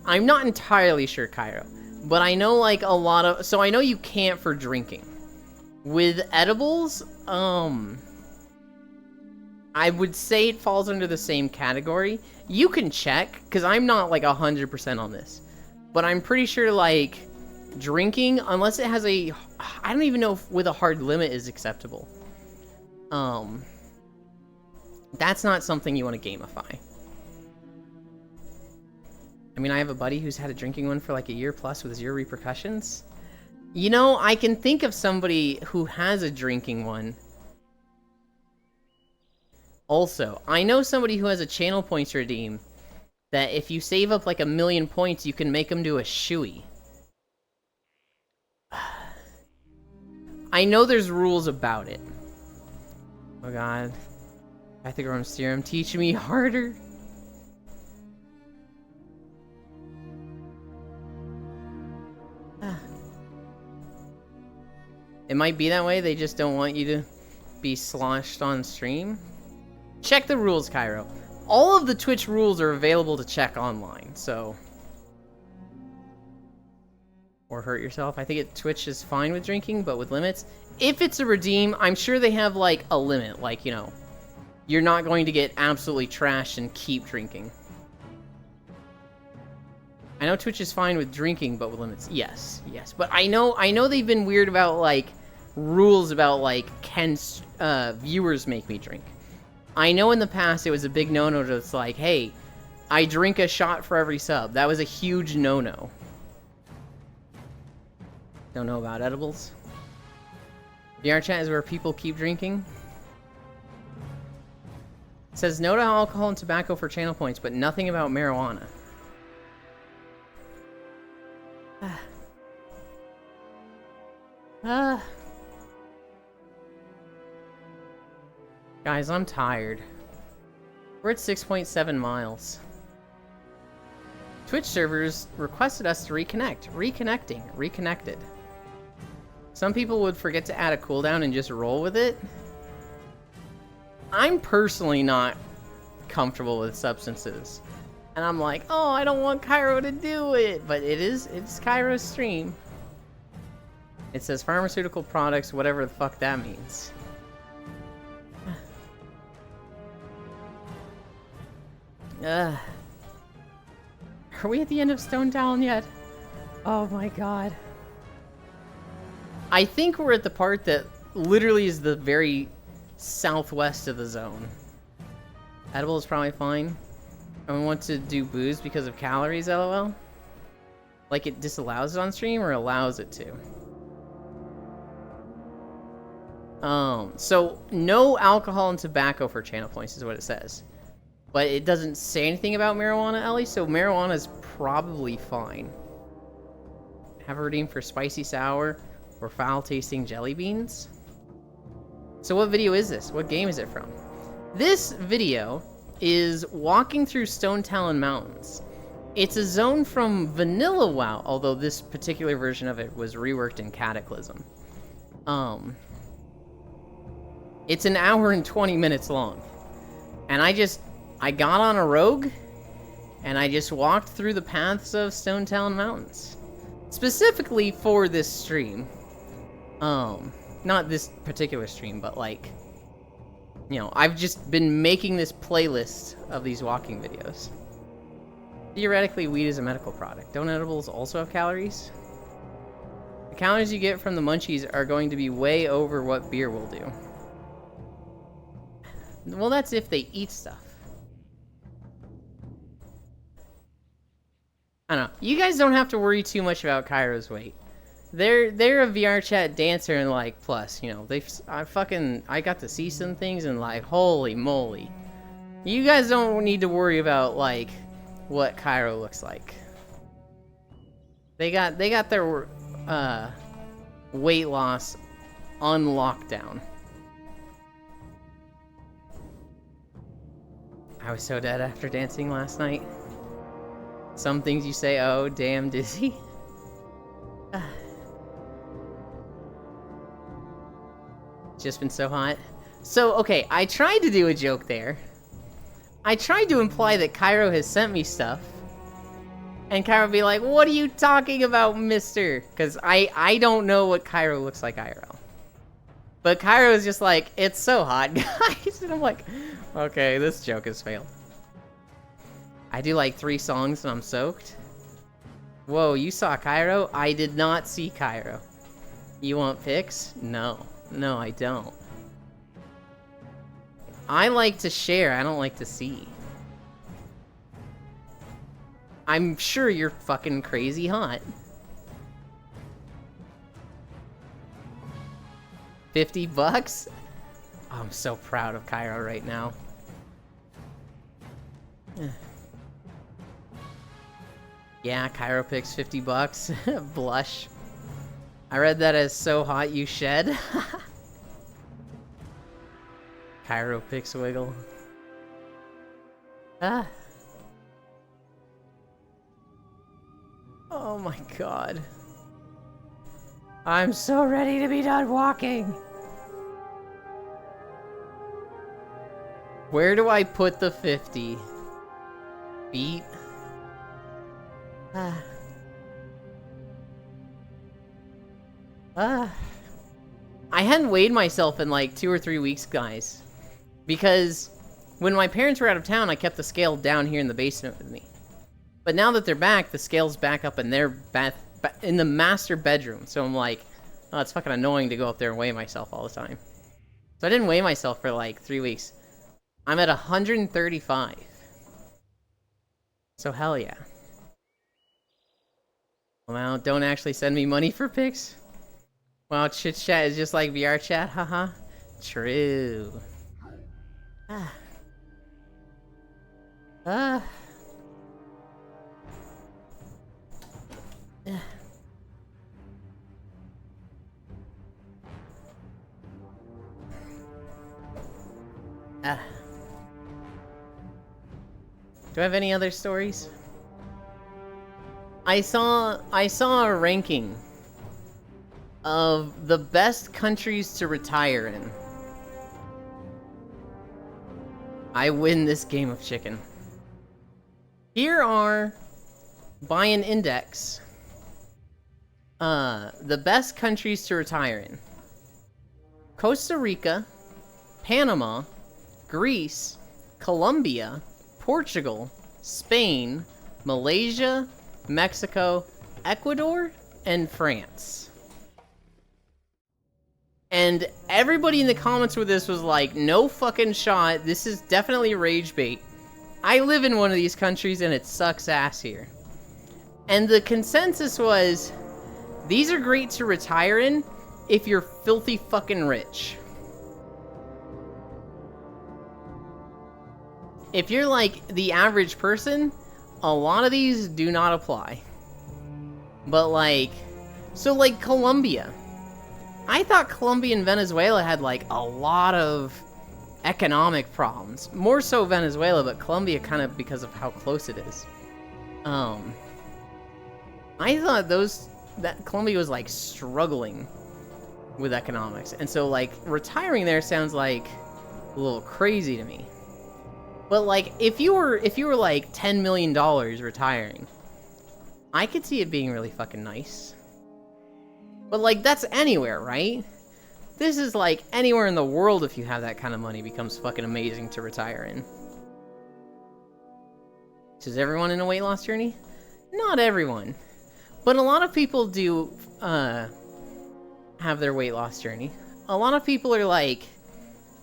I'm not entirely sure, Cairo. But I know, like, a lot of... So I know you can't for drinking. With edibles, I would say it falls under the same category. You can check, because I'm not, like, 100% on this. But I'm pretty sure, like, drinking, unless it has a... I don't even know if with a hard limit is acceptable. That's not something you want to gamify. I mean, I have a buddy who's had a drinking one for like a year plus with 0 repercussions. You know, I can think of somebody who has a drinking one. Also, I know somebody who has a channel points redeem that if you save up like 1,000,000 points, you can make them do a shoey. I know there's rules about it. Oh god. Pythagorean's theorem, teach me harder. It might be that way, they just don't want you to be sloshed on stream. Check the rules, Cairo. All of the Twitch rules are available to check online, so... Or hurt yourself. I think Twitch is fine with drinking, but with limits. If it's a redeem, I'm sure they have, like, a limit. Like, you know, you're not going to get absolutely trashed and keep drinking. I know Twitch is fine with drinking, but with limits. Yes, yes. But I know they've been weird about, like, rules about, like, can viewers make me drink. I know in the past it was a big no-no that's like, hey, I drink a shot for every sub. That was a huge no-no. Don't know about edibles. VR chat is where people keep drinking. It says no to alcohol and tobacco for channel points, but nothing about marijuana. Guys, I'm tired. We're at 6.7 miles. Twitch servers requested us to reconnect. Reconnected. Some people would forget to add a cooldown and just roll with it. I'm personally not comfortable with substances. And I'm like, oh, I don't want Cairo to do it. But it's Cairo's stream. It says pharmaceutical products, whatever the fuck that means. Are we at the end of Stone Town yet? Oh my god. I think we're at the part that literally is the very southwest of the zone. Edible is probably fine. I want to do booze because of calories, lol. Like it disallows it on stream or allows it to? So no alcohol and tobacco for channel points is what it says. But it doesn't say anything about marijuana, Ellie, so marijuana is probably fine. Have a redeem for spicy sour or foul-tasting jelly beans? So what video is this? What game is it from? This video is walking through Stone Talon Mountains. It's a zone from Vanilla WoW, although this particular version of it was reworked in Cataclysm. It's an hour and 20 minutes long. And I got on a rogue, and I just walked through the paths of Stone Talon Mountains. Specifically for this stream. Not this particular stream, but like, you know, I've just been making this playlist of these walking videos. Theoretically, weed is a medical product. Don't edibles also have calories? The calories you get from the munchies are going to be way over what beer will do. Well, that's if they eat stuff. I don't know. You guys don't have to worry too much about Cairo's weight. They're a VR chat dancer and like plus, you know, I got to see some things and like holy moly. You guys don't need to worry about like what Cairo looks like. They got their weight loss on lockdown. I was so dead after dancing last night. Some things you say, oh damn dizzy. Just been so hot. So, okay, I tried to do a joke there. I tried to imply that Cairo has sent me stuff. And Cairo would be like, what are you talking about, mister? Because I don't know what Cairo looks like IRL. But Cairo is just like, it's so hot, guys. And I'm like, okay, this joke has failed. I do like 3 songs and I'm soaked. Whoa, you saw Cairo? I did not see Cairo. You want pics? No. No, I don't. I like to share, I don't like to see. I'm sure you're fucking crazy hot. 50 bucks? Oh, I'm so proud of Cairo right now. Yeah, Cairo picks 50 bucks. Blush. I read that as so hot you shed. Pyropix wiggle. Ah. Oh my god. I'm so ready to be done walking. Where do I put the 50? Feet? Ah. Ah. I hadn't weighed myself in like 2 or 3 weeks, guys. Because when my parents were out of town, I kept the scale down here in the basement with me. But now that they're back, the scale's back up in their in the master bedroom. So I'm like, oh, it's fucking annoying to go up there and weigh myself all the time. So I didn't weigh myself for like 3 weeks. I'm at 135. So hell yeah. Well, don't actually send me money for pics. Wow, chit chat is just like VR chat, haha. True. Ah. Ah. Yeah. Ah. Do I have any other stories? I saw a ranking of the best countries to retire in. I win this game of chicken. Here are, by an index, the best countries to retire in. Costa Rica, Panama, Greece, Colombia, Portugal, Spain, Malaysia, Mexico, Ecuador, and France. And everybody in the comments with this was like, no fucking shot, this is definitely rage bait. I live in one of these countries and it sucks ass here. And the consensus was, these are great to retire in if you're filthy fucking rich. If you're like the average person, a lot of these do not apply. But like, so like Colombia. I thought Colombia and Venezuela had like a lot of economic problems. More so Venezuela, but Colombia kind of because of how close it is. I thought that Colombia was like struggling with economics. And so like retiring there sounds like a little crazy to me. But like if you were like $10 million retiring, I could see it being really fucking nice. But like that's anywhere, right? This is like anywhere in the world if you have that kind of money becomes fucking amazing to retire in. So is everyone in a weight loss journey? Not everyone. But a lot of people do have their weight loss journey. A lot of people are like,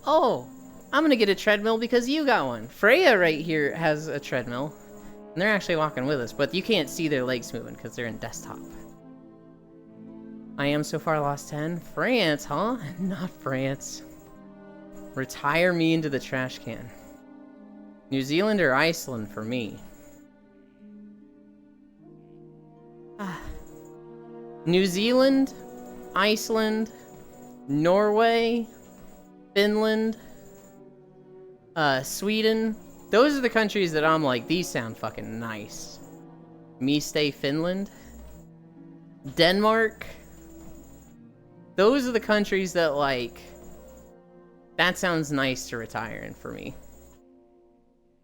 oh, I'm gonna get a treadmill because you got one. Freya right here has a treadmill. And they're actually walking with us, but you can't see their legs moving because they're in desktop. I am so far lost 10. France, huh? Not France. Retire me into the trash can. New Zealand or Iceland for me. New Zealand, Iceland, Norway, Finland, Sweden. Those are the countries that I'm like, these sound fucking nice. Me stay Finland. Denmark. Those are the countries that like, that sounds nice to retire in for me.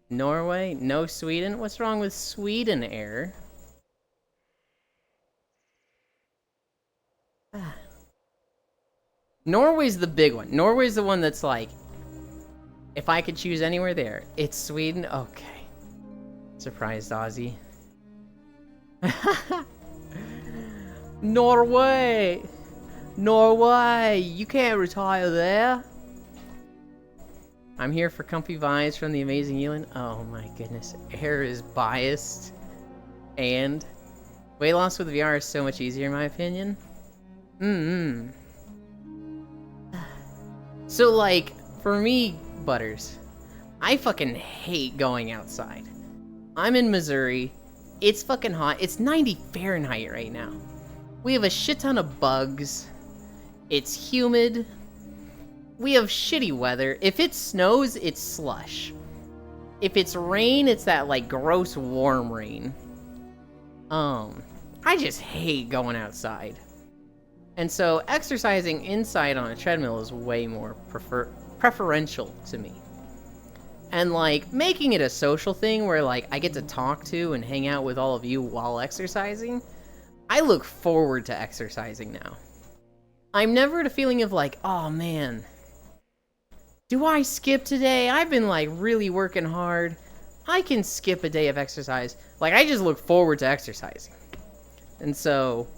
Norway, no Sweden. What's wrong with Sweden, Air? Norway's the big one. Norway's the one that's like, if I could choose anywhere there, it's Sweden. Okay. Surprised Ozzy. Norway! Norway! You can't retire there. I'm here for comfy vibes from the amazing Ewan. Oh my goodness. Air is biased. And weight loss with VR is so much easier in my opinion. So like, for me, Butters, I fucking hate going outside. I'm in Missouri. It's fucking hot. It's 90 Fahrenheit right now. We have a shit ton of bugs. It's humid. we have shitty weather. If it snows, it's slush. If it's rain, it's that, like, gross warm rain. I just hate going outside. And so exercising inside on a treadmill is way more preferential to me. And, like, making it a social thing where, like, I get to talk to and hang out with all of you while exercising, I look forward to exercising now. I'm never at a feeling of, like, oh, man, do I skip today? I've been, like, really working hard. I can skip a day of exercise. Like, I just look forward to exercising. And so,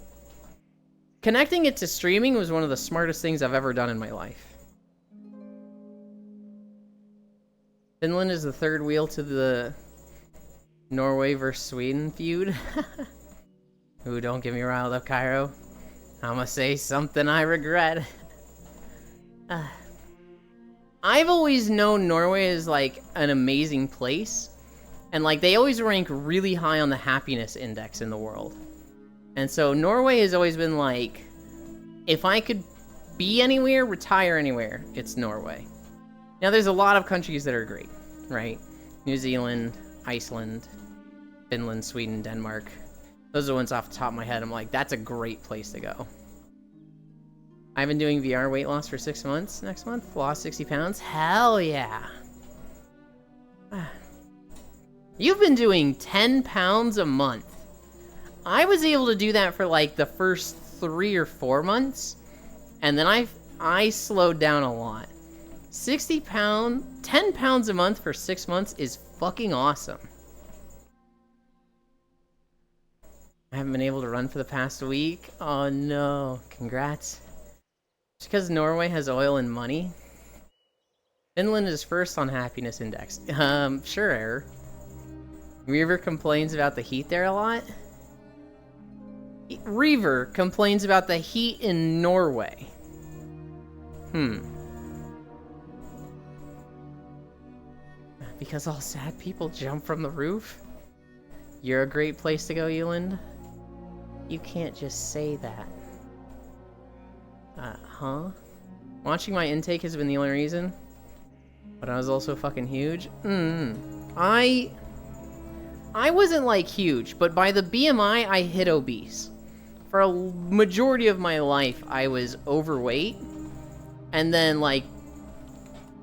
connecting it to streaming was one of the smartest things I've ever done in my life. Finland is the third wheel to the Norway versus Sweden feud. Ooh, don't get me riled up, Cairo. I'ma say something I regret. I've always known Norway is, like, an amazing place. And, like, they always rank really high on the happiness index in the world. And so Norway has always been like, if I could be anywhere, retire anywhere, it's Norway. Now, there's a lot of countries that are great, right? New Zealand, Iceland, Finland, Sweden, Denmark. Those are the ones off the top of my head. I'm like, that's a great place to go. I've been doing VR weight loss for 6 months. Next month, lost 60 pounds. Hell yeah. You've been doing 10 pounds a month. I was able to do that for like the first 3 or 4 months. And then I slowed down a lot. 10 pounds a month for 6 months is fucking awesome. I haven't been able to run for the past week. Oh no, congrats. Just because Norway has oil and money. Finland is first on happiness index. Sure, error. Reaver complains about the heat there a lot. Reaver complains about the heat in Norway. Because all sad people jump from the roof? You're a great place to go, Eland. You can't just say that. Huh? Watching my intake has been the only reason. But I was also fucking huge. I wasn't like huge, but by the BMI, I hit obese. For a majority of my life, I was overweight. And then, like,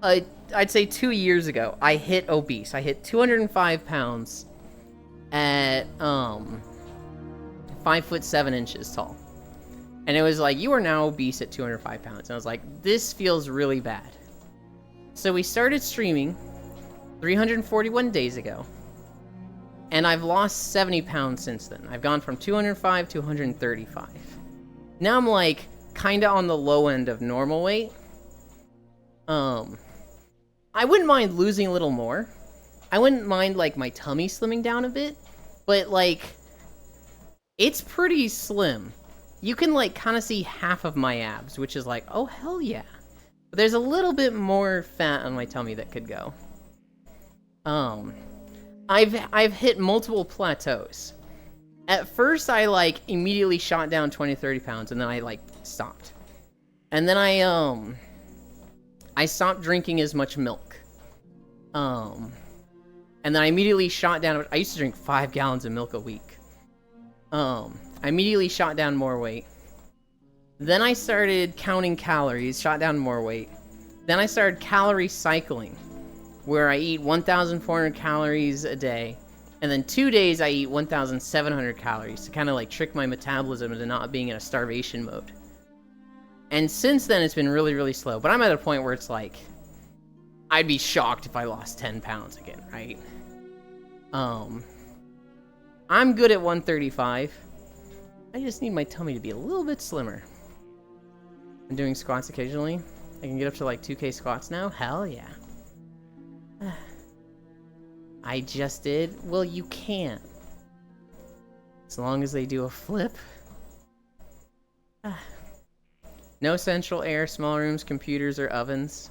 I'd say 2 years ago, I hit obese. I hit 205 pounds at 5'7" tall. And it was like, you are now obese at 205 pounds. And I was like, this feels really bad. So we started streaming 341 days ago. And I've lost 70 pounds since then. I've gone from 205 to 135. Now I'm like, kinda on the low end of normal weight. I wouldn't mind losing a little more. I wouldn't mind, like, my tummy slimming down a bit. But, like, it's pretty slim. You can, like, kind of see half of my abs, which is like, oh, hell yeah. But there's a little bit more fat on my tummy that could go. I've hit multiple plateaus. At first, I, like, immediately shot down 20, 30 pounds, and then I, like, stopped. And then I stopped drinking as much milk. And then I immediately shot down. I used to drink 5 gallons of milk a week. I immediately shot down more weight. Then I started counting calories, shot down more weight. Then I started calorie cycling, where I eat 1,400 calories a day. And then 2 days I eat 1,700 calories to kind of like trick my metabolism into not being in a starvation mode. And since then, it's been really, really slow. But I'm at a point where it's like, I'd be shocked if I lost 10 pounds again, right? I'm good at 135. I just need my tummy to be a little bit slimmer. I'm doing squats occasionally. I can get up to like 2K squats now. Hell yeah. I just did. Well, you can't. As long as they do a flip. No central air, small rooms, computers, or ovens.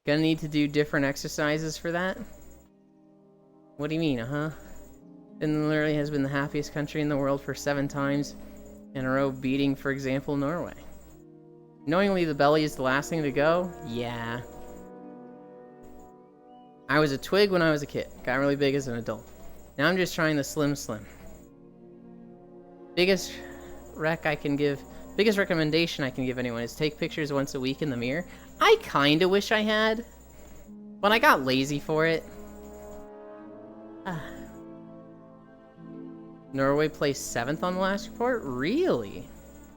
Gonna need to do different exercises for that? What do you mean, Finland literally has been the happiest country in the world for 7 times in a row, beating, for example, Norway. Knowingly the belly is the last thing to go? Yeah. I was a twig when I was a kid. Got really big as an adult. Now I'm just trying the slim. Biggest recommendation I can give anyone is take pictures once a week in the mirror. I kinda wish I had, but I got lazy for it. Norway placed 7th on the last report? Really?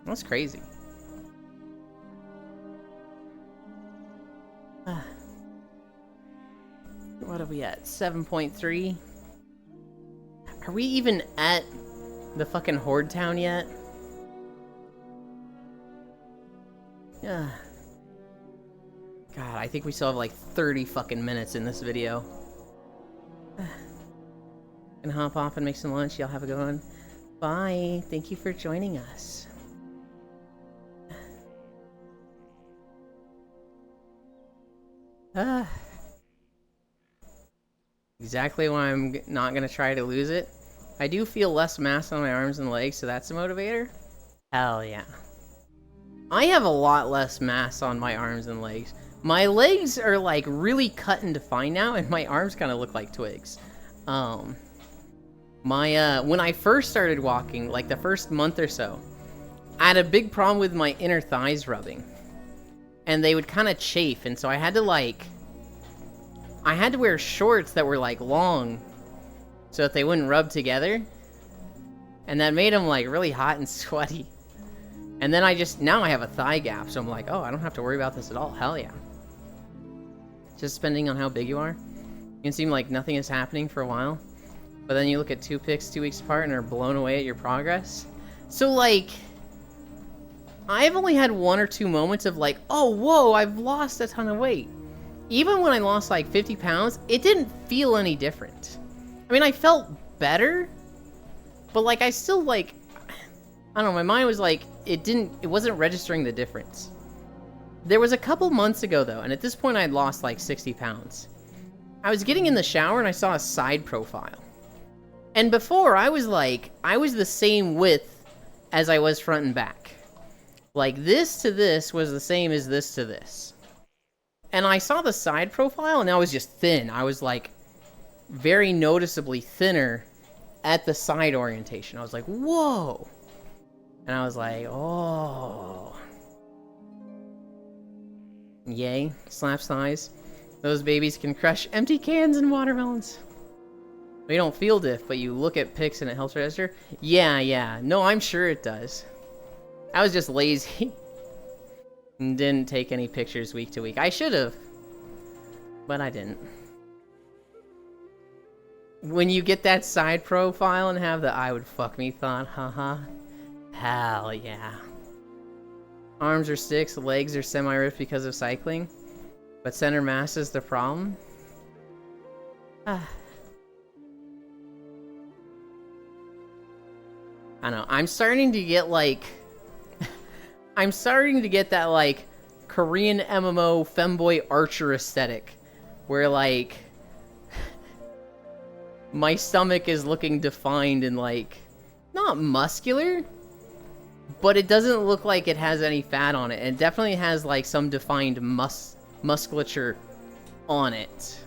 That's crazy. What are we at? 7.3? Are we even at the fucking Horde Town yet? Yeah. God, I think we still have like 30 fucking minutes in this video. Gonna hop off and make some lunch. Y'all have a good one. Bye. Thank you for joining us. Exactly why I'm not gonna try to lose it. I do feel less mass on my arms and legs, so that's a motivator. Hell yeah. I have a lot less mass on my arms and legs. My legs are like really cut and defined now, and my arms kind of look like twigs. When I first started walking, like the first month or so, I had a big problem with my inner thighs rubbing. And they would kind of chafe, and so I had to wear shorts that were like long so that they wouldn't rub together. And that made them like really hot and sweaty. And then now I have a thigh gap, so I'm like, oh, I don't have to worry about this at all. Hell yeah. Just depending on how big you are. It can seem like nothing is happening for a while. But then you look at 2 pics 2 weeks apart and are blown away at your progress. So like, I've only had 1 or 2 moments of like, oh, whoa, I've lost a ton of weight. Even when I lost like 50 pounds, it didn't feel any different. I mean, I felt better, but like I still like, I don't know, my mind was like, it wasn't registering the difference. There was a couple months ago though, and at this point I'd lost like 60 pounds. I was getting in the shower and I saw a side profile. And before I was the same width as I was front and back. Like this to this was the same as this to this. And I saw the side profile and I was just thin. I was like very noticeably thinner at the side orientation. I was like, whoa. And I was like, oh. Yay, slaps thighs. Those babies can crush empty cans and watermelons. You don't feel diff, but you look at pics and it helps register? Yeah. No, I'm sure it does. I was just lazy. And didn't take any pictures week to week. I should have. But I didn't. When you get that side profile and have the I would fuck me thought, haha. Hell yeah. Arms are sticks, legs are semi-ripped because of cycling. But center mass is the problem. I don't know. I'm starting to get like... I'm starting to get that like Korean MMO femboy archer aesthetic. Where like... my stomach is looking defined and like... not muscular, but it doesn't look like it has any fat on it. It definitely has like some defined musculature on it.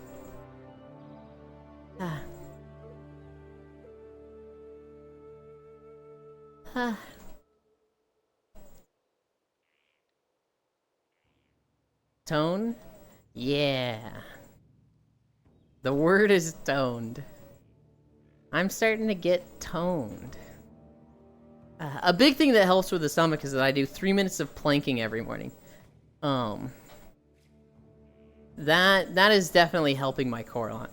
Tone? Yeah. The word is toned. I'm starting to get toned. A big thing that helps with the stomach is that I do 3 minutes of planking every morning. That is definitely helping my core a lot.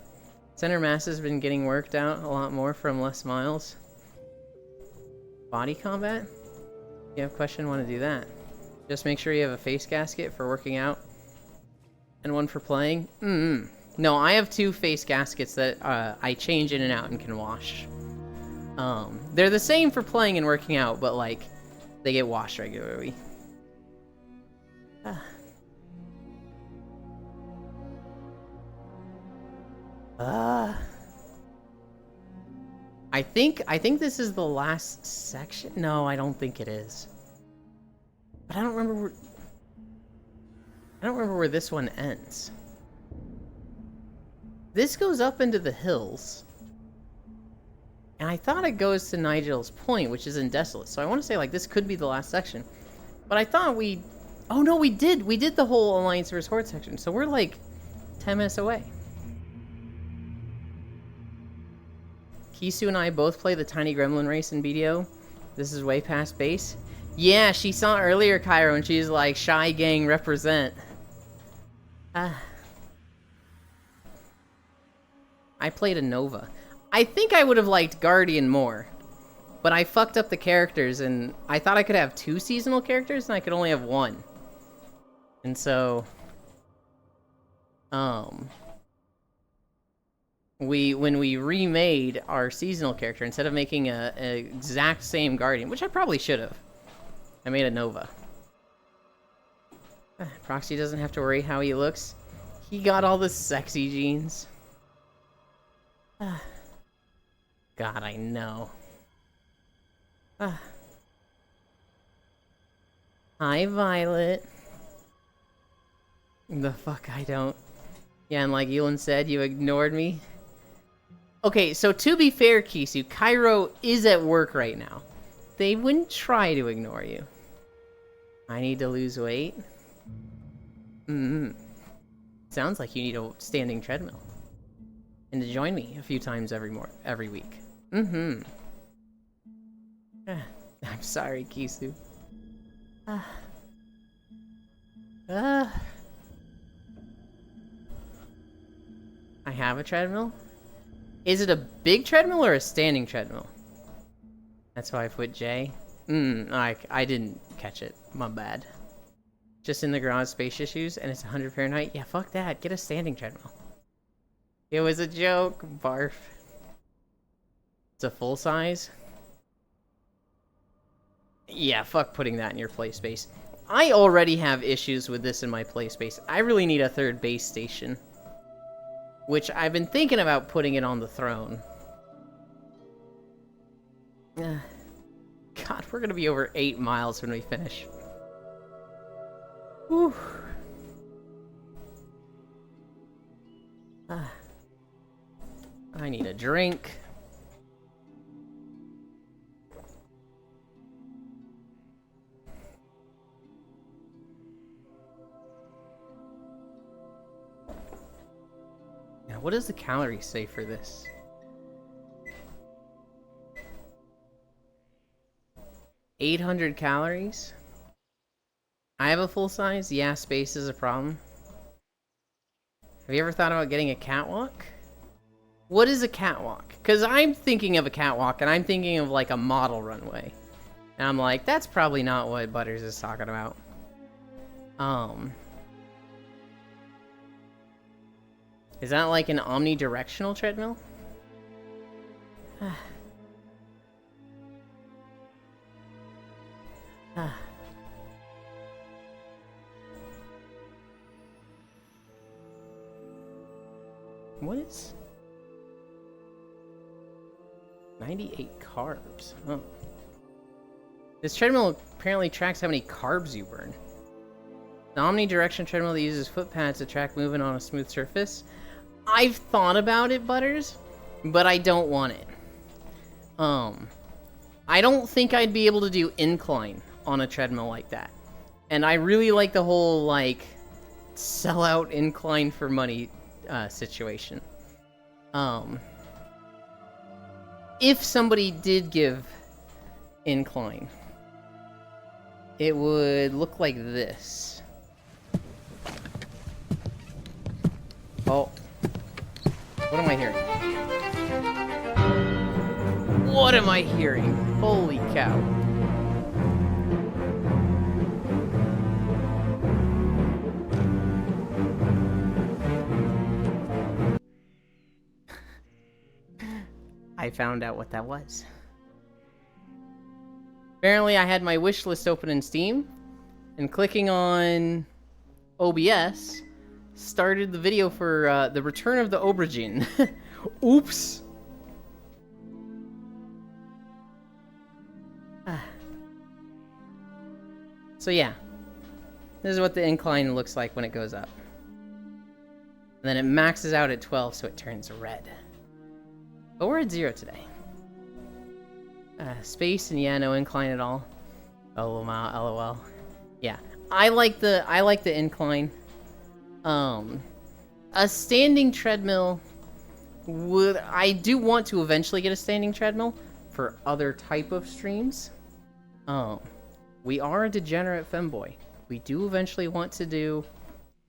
Center mass has been getting worked out a lot more from less miles. Body combat? If you have a question, want to do that. Just make sure you have a face gasket for working out. And one for playing. No, I have 2 face gaskets that I change in and out and can wash. They're the same for playing and working out, but like, they get washed regularly. I think this is the last section. No, I don't think it is. But I don't remember I don't remember where this one ends. This goes up into the hills. And I thought it goes to Nigel's Point, which is in Desolate. So I want to say, like, this could be the last section. But I thought we... Oh, no, we did. We did the whole Alliance vs. Horde section. So we're, like, 10 minutes away. Kisu and I both play the Tiny Gremlin race in BDO. This is way past base. Yeah, she saw earlier, Cairo, and she's like, Shy Gang represent. I played a Nova. I think I would have liked Guardian more. But I fucked up the characters, and I thought I could have 2 seasonal characters, and I could only have 1. And so... when we remade our seasonal character, instead of making a exact same Guardian, which I probably should have, I made a Nova. Proxy doesn't have to worry how he looks. He got all the sexy genes. God, I know. Hi, Violet. The fuck, I don't. Yeah, and like Ewan said, you ignored me. Okay, so to be fair, Kisu, Cairo is at work right now. They wouldn't try to ignore you. I need to lose weight. Sounds like you need a standing treadmill. And to join me a few times every week. I'm sorry, Kisu. I have a treadmill? Is it a big treadmill or a standing treadmill? That's why I put J. I didn't catch it. My bad. Just in the garage space issues, and it's 100 Fahrenheit? Yeah, fuck that. Get a standing treadmill. It was a joke. Barf. It's a full size? Yeah, fuck putting that in your play space. I already have issues with this in my play space. I really need a 3rd base station. Which I've been thinking about putting it on the throne. God, we're gonna be over 8 miles when we finish. Whew. I need a drink. Now, what does the calories say for this? $800 calories? I have a full size? Yeah, space is a problem. Have you ever thought about getting a catwalk? What is a catwalk? Because I'm thinking of a catwalk, and I'm thinking of, like, a model runway. And I'm like, that's probably not what Butters is talking about. Is that like an omnidirectional treadmill? What is 98 carbs? Oh. This treadmill apparently tracks how many carbs you burn. The omnidirection treadmill that uses foot pads to track movement on a smooth surface. I've thought about it, Butters, but I don't want it. I don't think I'd be able to do incline on a treadmill like that. And I really like the whole, like, sell out incline for money situation. If somebody did give incline, it would look like this. Oh. What am I hearing? What am I hearing? Holy cow. I found out what that was. Apparently I had my wish list open in Steam, and clicking on OBS started the video for the Return of the Aubergine. Oops. So yeah, This is what the incline looks like when it goes up. And then it maxes out at 12, so it turns red. But we're at 0 today. Space and yeah, no incline at all. Oh wow, lol. Yeah, I like the incline. A standing treadmill I do want to eventually get a standing treadmill for other type of streams. We are a degenerate femboy. We do eventually want to do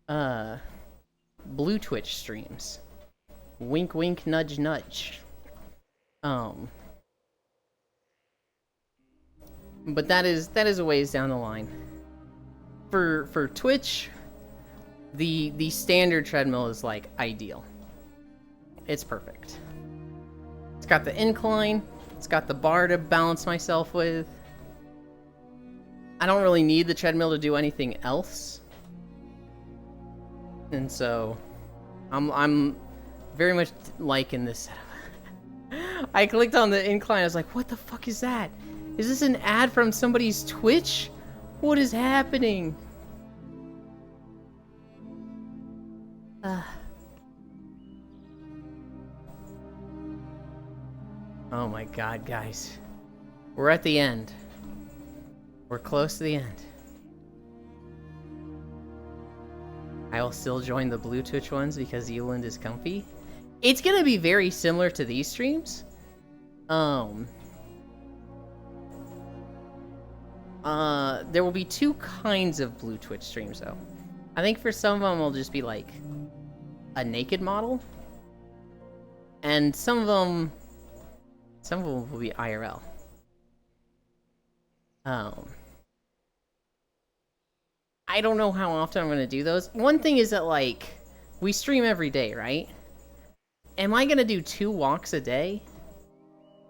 blue Twitch streams. Wink wink nudge nudge. But that is a ways down the line. For Twitch, the standard treadmill is like ideal. It's perfect. It's got the incline, it's got the bar to balance myself with. I don't really need the treadmill to do anything else. And so I'm very much liking this setup. I clicked on the incline, I was like, what the fuck is that? Is this an ad from somebody's Twitch? What is happening? Oh my god, guys. We're at the end. We're close to the end. I will still join the blue Twitch ones because Euland is comfy. It's gonna be very similar to these streams. There will be two kinds of blue Twitch streams though. I think for some of them it'll just be like a naked model. And some of them will be IRL. I don't know how often I'm gonna do those. One thing is that like we stream every day, right? Am I gonna do 2 walks a day?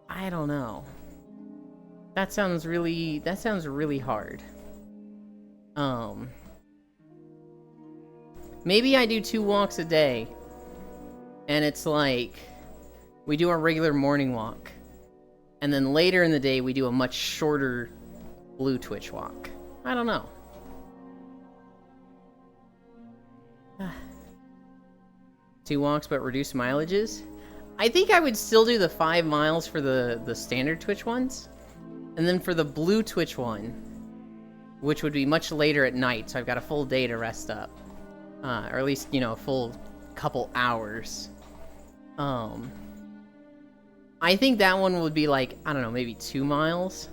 I don't know. That sounds really hard. Maybe I do 2 walks a day, and it's like we do our regular morning walk, and then later in the day we do a much shorter blue Twitch walk. I don't know. 2 walks but reduced mileages? I think I would still do the 5 miles for the standard Twitch ones. And then for the blue Twitch one, which would be much later at night, so I've got a full day to rest up. Or at least, you know, a full couple hours. I think that one would be like, I don't know, maybe 2 miles.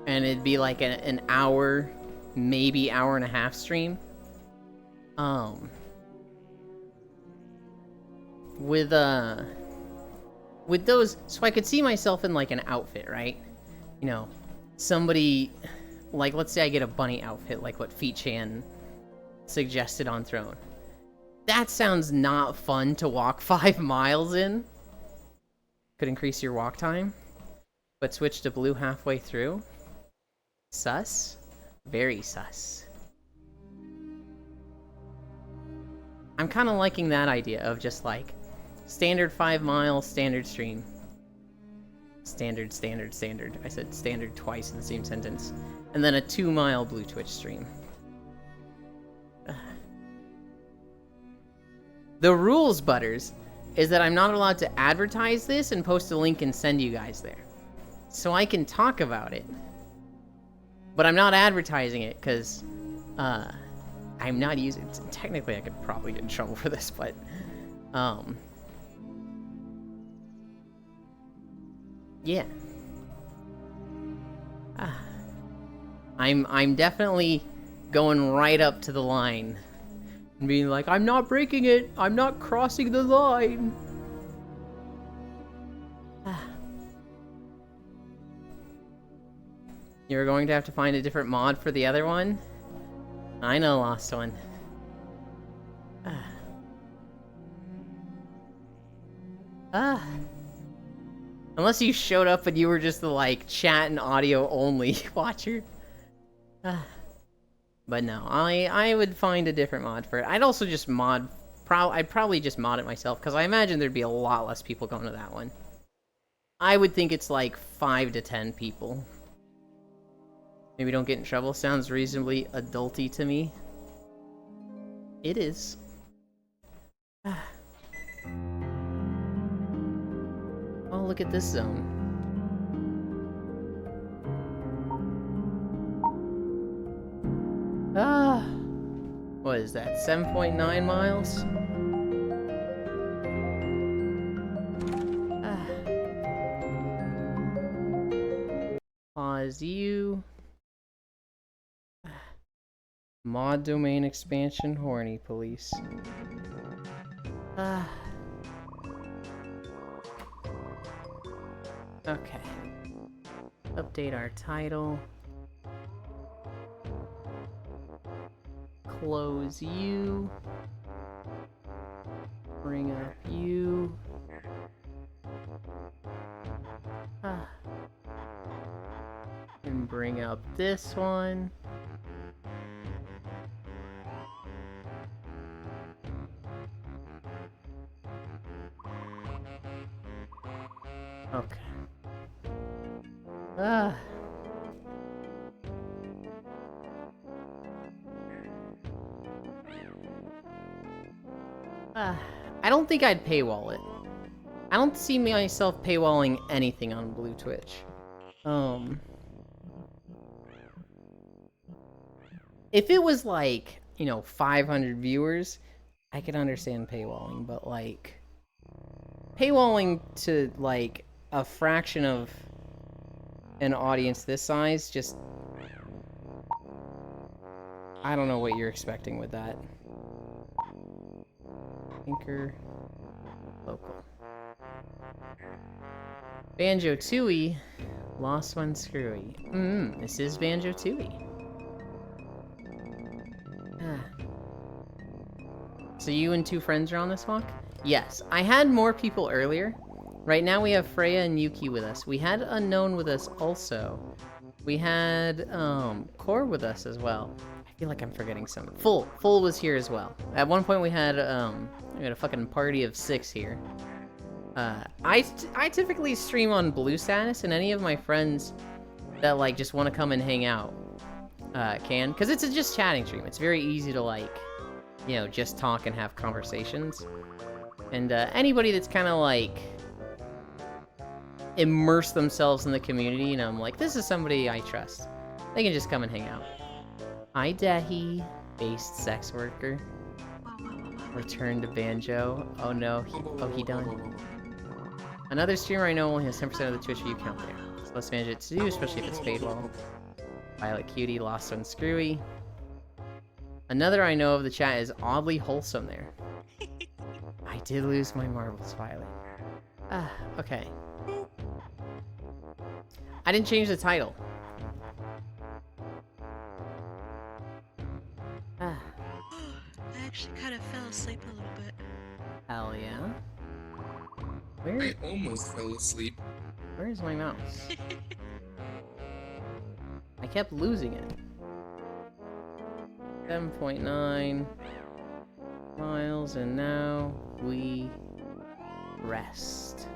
And it'd be like an hour, maybe hour and a half stream. With those, so I could see myself in like an outfit, right? You know, somebody, like let's say I get a bunny outfit, like what Feet-chan suggested on Throne. That sounds not fun to walk 5 miles in. Could increase your walk time, but switch to blue halfway through. Sus? Very sus. I'm kind of liking that idea of just like standard 5 mile standard stream. Standard. I said standard twice in the same sentence. And then a 2 mile blue Twitch stream. The rules, Butters, is that I'm not allowed to advertise this and post a link and send you guys there. So I can talk about it. But I'm not advertising it because I'm not using it. Technically, I could probably get in trouble for this, but yeah. I'm definitely going right up to the line and being like, I'm not breaking it. I'm not crossing the line. You're going to have to find a different mod for the other one? I know, Lost One. Unless you showed up and you were just the, like, chat and audio only watcher. But no, I would find a different mod for it. I'd also just mod... I'd probably just mod it myself, because I imagine there'd be a lot less people going to that one. I would think it's like 5 to 10 people. Maybe don't get in trouble. Sounds reasonably adulty to me. It is. Oh, look at this zone. Ah. What is that? 7.9 miles? Pause you. Mod domain expansion, horny police. Okay. Update our title. Close you. Bring up you. And bring up this one. Okay. I don't think I'd paywall it. I don't see myself paywalling anything on Blue Twitch. If it was like, 500 viewers, I could understand paywalling, but like, paywalling to like a fraction of an audience this size, just, I don't know what you're expecting with that. Anchor, local. Banjo-Tooie, Lost One Screwy. This is Banjo-Tooie. So you and 2 friends are on this walk? Yes. I had more people earlier. Right now we have Freya and Yuki with us. We had Unknown with us also. We had Core with us as well. I feel like I'm forgetting someone. Full was here as well. At one point we had a fucking party of 6 here. I typically stream on Blue status, and any of my friends that like just want to come and hang out can, because it's a just chatting stream. It's very easy to like, just talk and have conversations. And anybody that's kind of like immerse themselves in the community, and I'm like, this is somebody I trust, they can just come and hang out. Hi, Dahi, based sex worker. Return to Banjo. Oh no, he done. Another streamer I know only has 10% of the Twitch view count there. So let's manage it to do, especially if it's paid well. Violet Cutie, Lost One Screwy. Another I know of the chat is oddly wholesome there. I did lose my marbles, Violet. Okay. I didn't change the title. I actually kind of fell asleep a little bit. Hell yeah. I almost fell asleep. Where is my mouse? I kept losing it. 7.9 miles, and now we rest.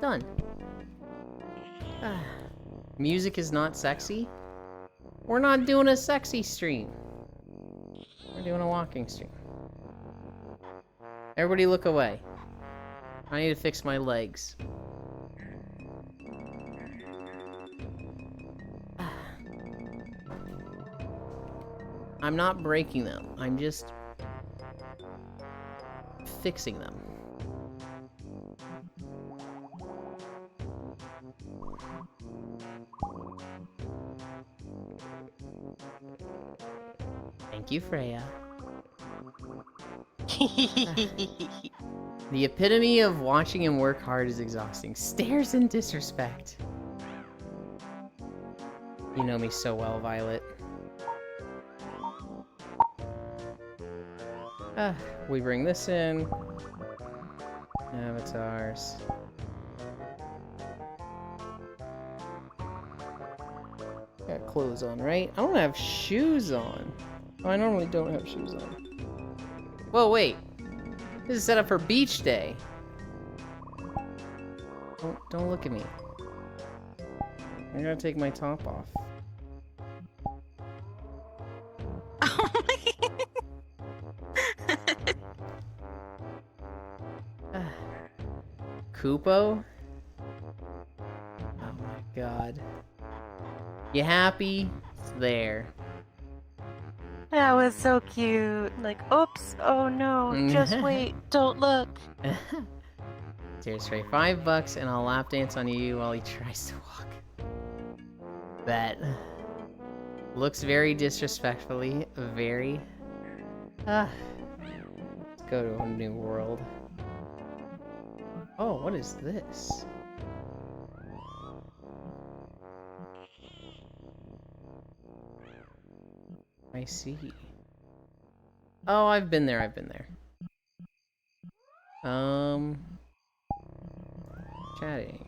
Done. Music is not sexy? We're not doing a sexy stream. We're doing a walking stream. Everybody look away. I need to fix my legs. I'm not breaking them. I'm just fixing them. Thank you, Freya. The epitome of watching him work hard is exhausting. Stares and disrespect. You know me so well, Violet. We bring this in. Avatars. Got clothes on, right? I don't have shoes on. Oh, I normally don't have shoes on. Whoa, wait. This is set up for beach day. Don't look at me. I gotta take my top off. Koopo? Oh my god. You happy? It's there. That was so cute. Like, oops, oh no, just wait, don't look. Tears for $5 and I'll lap dance on you while he tries to walk. Bet. Looks very disrespectfully. Very. Let's go to a new world. Oh, what is this? I see. Oh, I've been there, Chatting.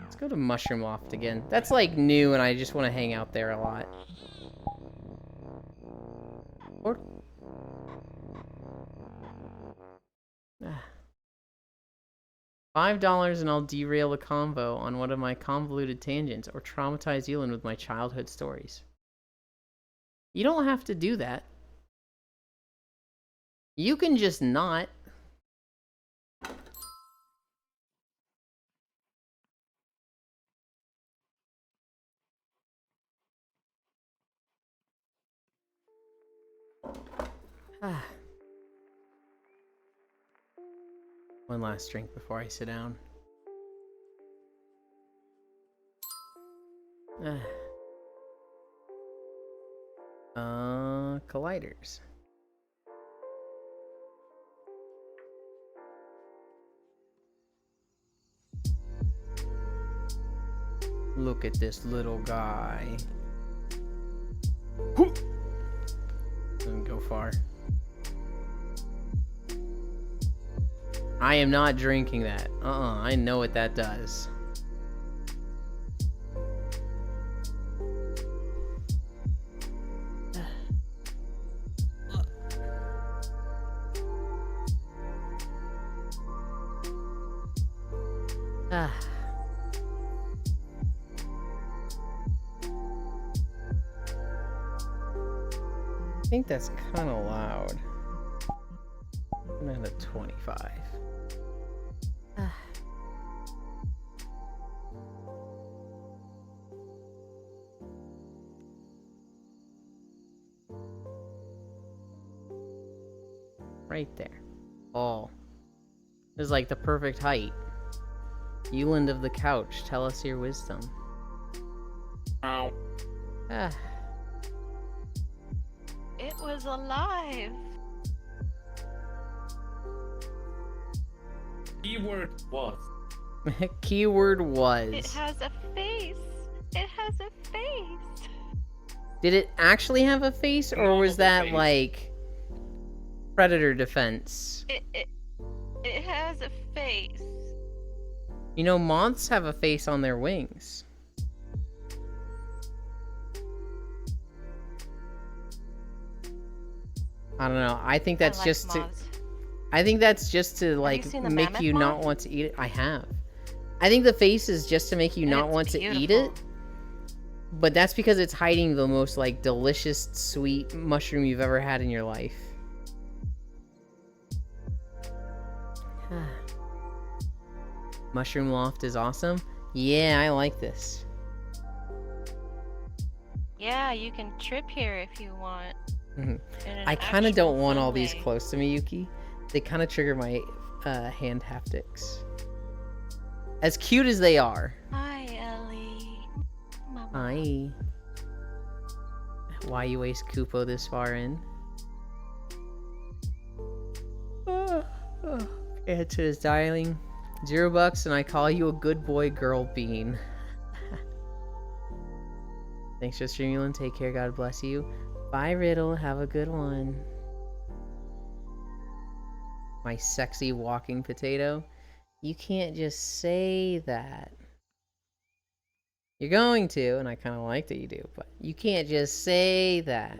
Let's go to Mushroom Loft again. That's like new and I just want to hang out there a lot. Or... $5 and I'll derail a convo on one of my convoluted tangents or traumatize Elin with my childhood stories. You don't have to do that. You can just not. One last drink before I sit down. Colliders. Look at this little guy. Doesn't go far. I am not drinking that. I know what that does. I think that's kind of loud. I'm at a 25. Right there. Oh. This is like the perfect height. Euland of the couch, tell us your wisdom. Ow. It was alive. Keyword was. Keyword was. It has a face. It has a face. Did it actually have a face, or was that face. like predator defense? It has a face. You know, moths have a face on their wings. I don't know. I think that's just to. I think that's just to like seen the make mammoth you not moth? want to eat it. I have. I think the face is just to make you not It's want to eat beautiful. it. But that's because it's hiding the most like delicious, sweet mushroom you've ever had in your life. Mushroom Loft is awesome. Yeah, I like this. Yeah, you can trip here if you want. Mhm. in an I kind of actual don't want fun all these way. close to me, Yuki. They kind of trigger my hand haptics. As cute as they are. Hi, Ellie. Mama. Hi. Why you waste Koopo this far in? Head to his dialing. $0 and I call you a good boy, girl bean. Thanks for streaming. Take care. God bless you. Bye, Riddle. Have a good one. My sexy walking potato. You can't just say that. You're going to, and I kind of like that you do, but you can't just say that.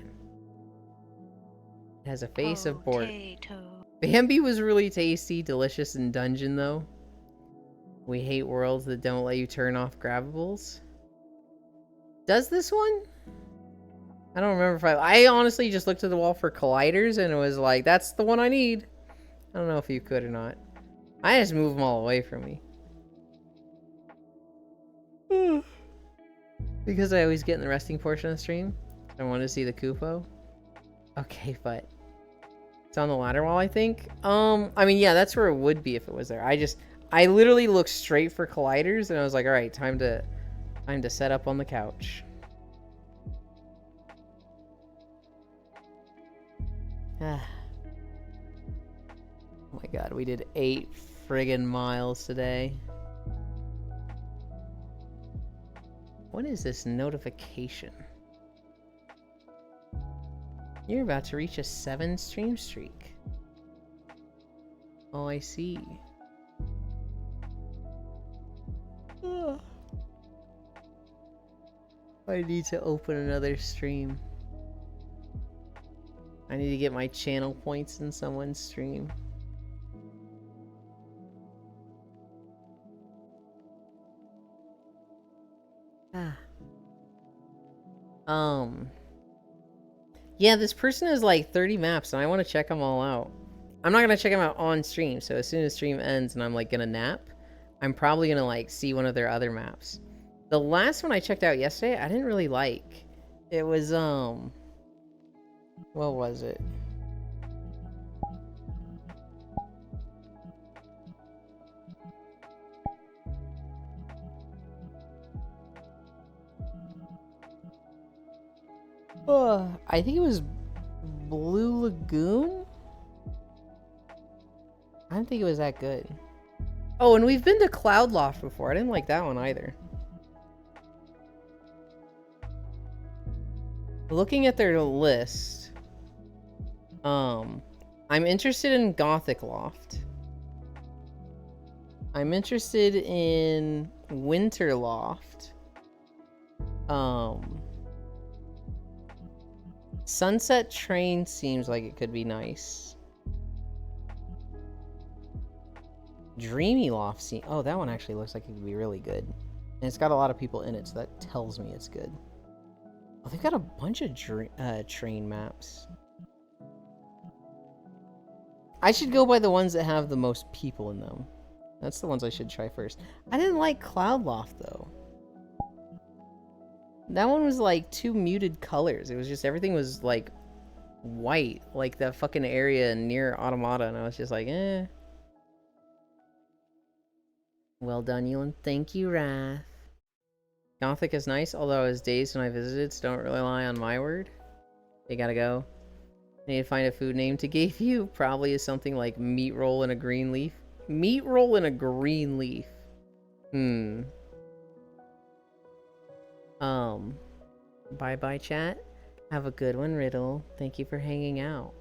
It has a face of board. Potato. Bambi was really tasty, delicious in dungeon though. We hate worlds that don't let you turn off grabbables. Does this one? I don't remember if I honestly just looked at the wall for colliders and it was like, that's the one I need. I don't know if you could or not. I just move them all away from me. Because I always get in the resting portion of the stream. I want to see the Kupo. Okay, but it's on the ladder wall, I think. I mean, yeah, that's where it would be if it was there. I literally looked straight for colliders, and I was like, all right, time to set up on the couch. Oh my god, we did 8 friggin' miles today. What is this notification? You're about to reach a 7 stream streak. Oh, I see. Ugh. I need to open another stream. I need to get my channel points in someone's stream. Yeah, this person has like 30 maps and I want to check them all out. I'm not going to check them out on stream, so as soon as stream ends and I'm like going to nap, I'm probably going to like see one of their other maps. The last one I checked out yesterday, I didn't really like. It was, what was it? I think it was Blue Lagoon? I don't think it was that good. Oh, and we've been to Cloudloft before. I didn't like that one either. Looking at their list, I'm interested in Gothic Loft. I'm interested in Winter Loft. Sunset Train seems like it could be nice. Dreamy Loft oh, that one actually looks like it could be really good. And it's got a lot of people in it, so that tells me it's good. Oh, they've got a bunch of train maps. I should go by the ones that have the most people in them. That's the ones I should try first. I didn't like Cloudloft, though. That one was like too muted colors. It was just, everything was like white, like the fucking area near Automata, and I was just like, eh. Well done, Ewan. Thank you, Wrath. Gothic is nice, although as days when I visited, so don't rely on my word. You gotta go. I need to find a food name to give you. Probably is something like meat roll in a green leaf. Meat roll in a green leaf. Bye-bye, chat. Have a good one, Riddle. Thank you for hanging out.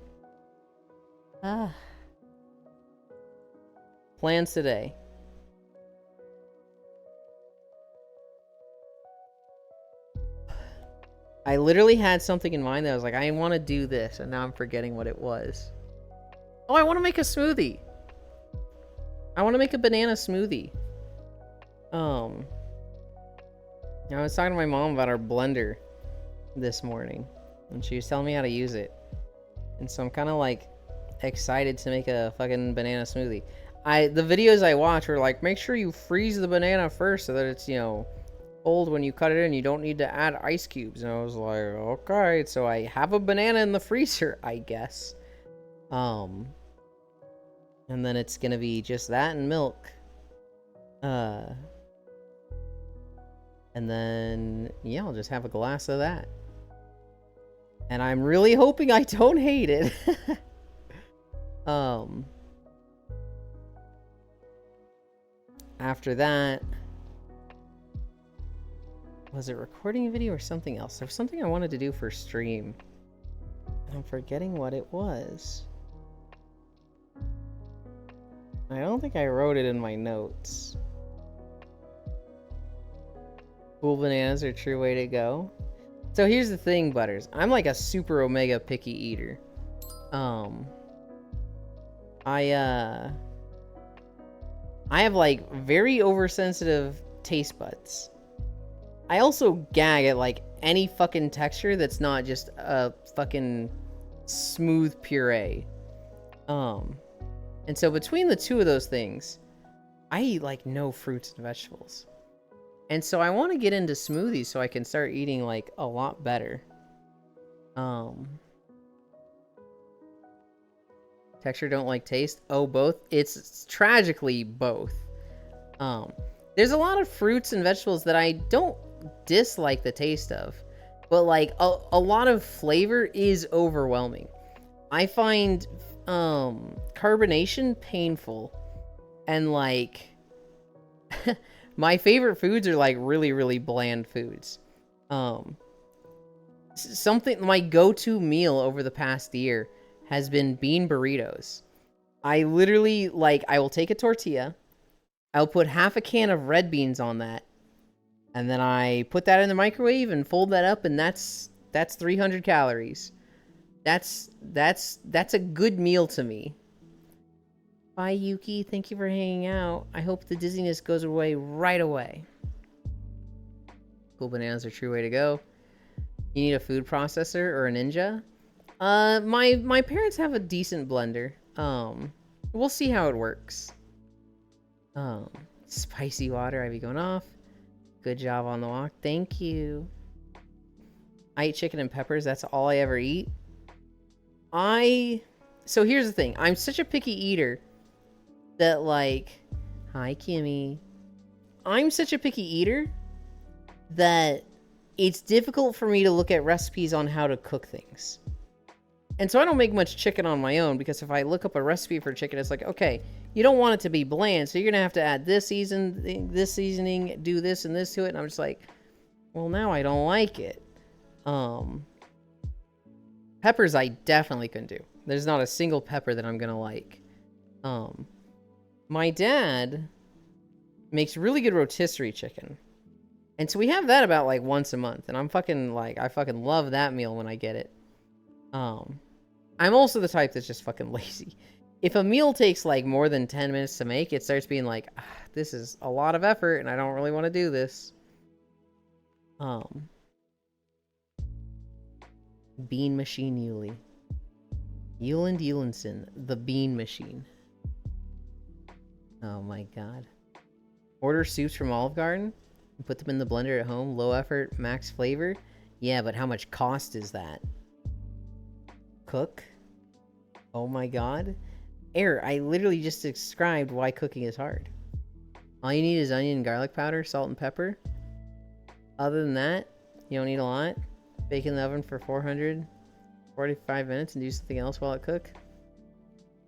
Plans today. I literally had something in mind that I was like, I want to do this, and now I'm forgetting what it was. Oh, I want to make a smoothie. I want to make a banana smoothie. I was talking to my mom about our blender this morning, and she was telling me how to use it. And so I'm kind of like excited to make a fucking banana smoothie. The videos I watch were like, make sure you freeze the banana first so that it's, you know, cold when you cut it in. You don't need to add ice cubes. And I was like, okay, so I have a banana in the freezer, I guess. And then it's gonna be just that and milk. And then, yeah, I'll just have a glass of that. And I'm really hoping I don't hate it. After that, was it recording a video or something else? There was something I wanted to do for stream. And I'm forgetting what it was. I don't think I wrote it in my notes. Cool bananas are a true way to go. So here's the thing, Butters. I'm like a super omega picky eater. I have like very oversensitive taste buds. I also gag at like any fucking texture that's not just a fucking smooth puree. And so between the two of those things, I eat like no fruits and vegetables. And so I want to get into smoothies so I can start eating like a lot better. Texture, don't like taste. Oh, both. It's tragically both. There's a lot of fruits and vegetables that I don't dislike the taste of, but like a lot of flavor is overwhelming. I find carbonation painful, and like my favorite foods are like really, really bland foods. Something, my go-to meal over the past year has been bean burritos. I literally, like, I will take a tortilla, I'll put half a can of red beans on that, and then I put that in the microwave and fold that up, and that's 300 calories. That's a good meal to me. Bye, Yuki. Thank you for hanging out. I hope the dizziness goes away right away. Cool bananas are a true way to go. You need a food processor or a Ninja? My parents have a decent blender. We'll see how it works. Spicy water, I be going off. Good job on the walk. Thank you. I eat chicken and peppers. That's all I ever eat. So here's the thing. I'm such a picky eater that, like... Hi, Kimmy. I'm such a picky eater that it's difficult for me to look at recipes on how to cook things. And so I don't make much chicken on my own, because if I look up a recipe for chicken, it's like, okay, you don't want it to be bland, so you're going to have to add this seasoning, do this and this to it. And I'm just like, well, now I don't like it. Peppers I definitely couldn't do. There's not a single pepper that I'm going to like. My dad makes really good rotisserie chicken. And so we have that about like once a month. And I'm fucking like, I fucking love that meal when I get it. I'm also the type that's just fucking lazy. If a meal takes like more than 10 minutes to make, it starts being like, this is a lot of effort and I don't really want to do this. Bean Machine Yuli. Yuland Yulinson, the Bean Machine. Oh my god. Order soups from Olive Garden and put them in the blender at home. Low effort, max flavor. Yeah, but how much cost is that? Cook? Oh my god. Error, I literally just described why cooking is hard. All you need is onion and garlic powder, salt and pepper. Other than that, you don't need a lot. Bake in the oven for 445 minutes and do something else while it cooks.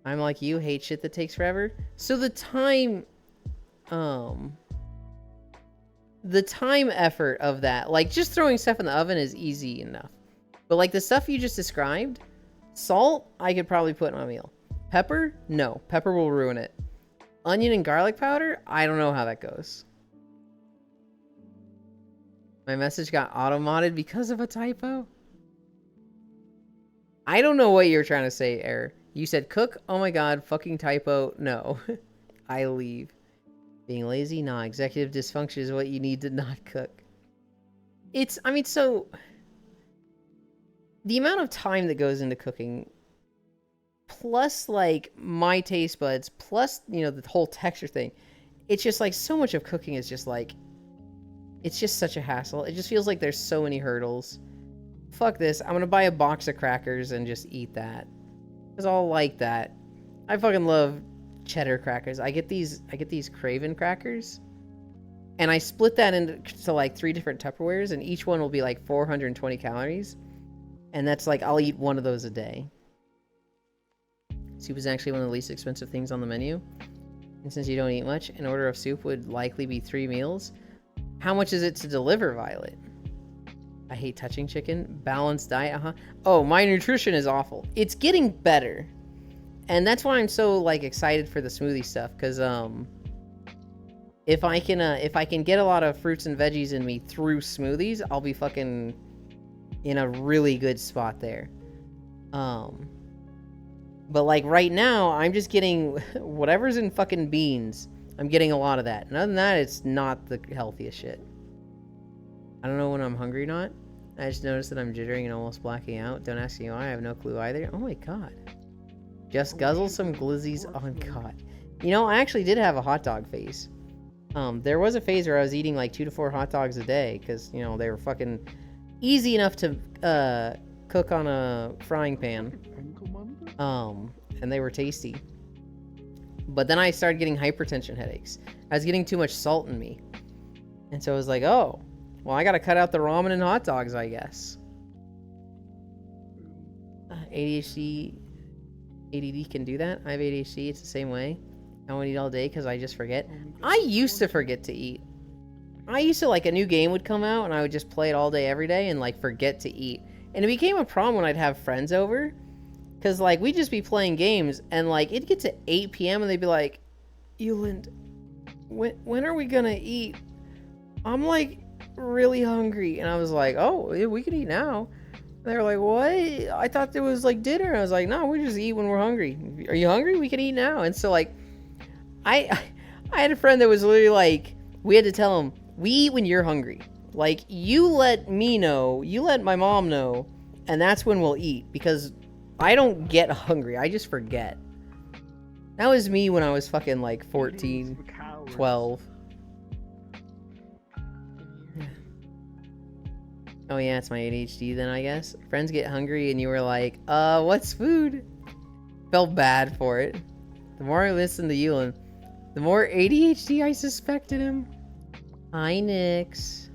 I'm like you, hate shit that takes forever. So the time effort of that, like just throwing stuff in the oven is easy enough. But like the stuff you just described, salt, I could probably put in my meal. Pepper? No. Pepper will ruin it. Onion and garlic powder? I don't know how that goes. My message got auto-modded because of a typo? I don't know what you're trying to say, Error. You said cook? Oh my god, fucking typo. No. I leave. Being lazy? Nah, executive dysfunction is what you need to not cook. So... the amount of time that goes into cooking, plus, like, my taste buds, plus, you know, the whole texture thing, it's just, like, so much of cooking is just, like, it's just such a hassle. It just feels like there's so many hurdles. Fuck this. I'm gonna buy a box of crackers and just eat that. Because I'll like that. I fucking love cheddar crackers. I get these Craven crackers, and I split that into, like, 3 different Tupperwares, and each one will be, like, 420 calories. And that's like, I'll eat one of those a day. Soup is actually one of the least expensive things on the menu. And since you don't eat much, an order of soup would likely be 3 meals. How much is it to deliver, Violet? I hate touching chicken. Balanced diet, Oh, my nutrition is awful. It's getting better. And that's why I'm so, like, excited for the smoothie stuff. Because, if I can get a lot of fruits and veggies in me through smoothies, I'll be fucking... in a really good spot there. But like right now, I'm just getting whatever's in fucking beans. I'm getting a lot of that. And other than that, it's not the healthiest shit. I don't know when I'm hungry or not. I just noticed that I'm jittering and almost blacking out. Don't ask me why, I have no clue either. Oh my god. Just guzzle some glizzies on God. You know, I actually did have a hot dog phase. There was a phase where I was eating like 2 to 4 hot dogs a day because, you know, they were fucking easy enough to cook on a frying pan. And they were tasty. But then I started getting hypertension headaches. I was getting too much salt in me. And so I was like, oh, well, I gotta cut out the ramen and hot dogs, I guess. ADHD, ADD can do that. I have ADHD, it's the same way. I won't eat all day because I just forget. I used to forget to eat. I used to, like, a new game would come out and I would just play it all day every day and, like, forget to eat. And it became a problem when I'd have friends over. Because, like, we'd just be playing games and, like, it'd get to 8 p.m. and they'd be like, Euland, when are we gonna eat? I'm, like, really hungry. And I was like, oh, yeah, we can eat now. They were like, what? I thought there was, like, dinner. I was like, no, we just eat when we're hungry. Are you hungry? We can eat now. And so, like, I had a friend that was literally like, we had to tell him, we eat when you're hungry. Like, you let me know, you let my mom know, and that's when we'll eat. Because I don't get hungry. I just forget. That was me when I was fucking, like, 14, 12. Oh yeah, it's my ADHD then, I guess. Friends get hungry and you were like, what's food? Felt bad for it. The more I listened to Euland, the more ADHD I suspected him. Hi, Nix.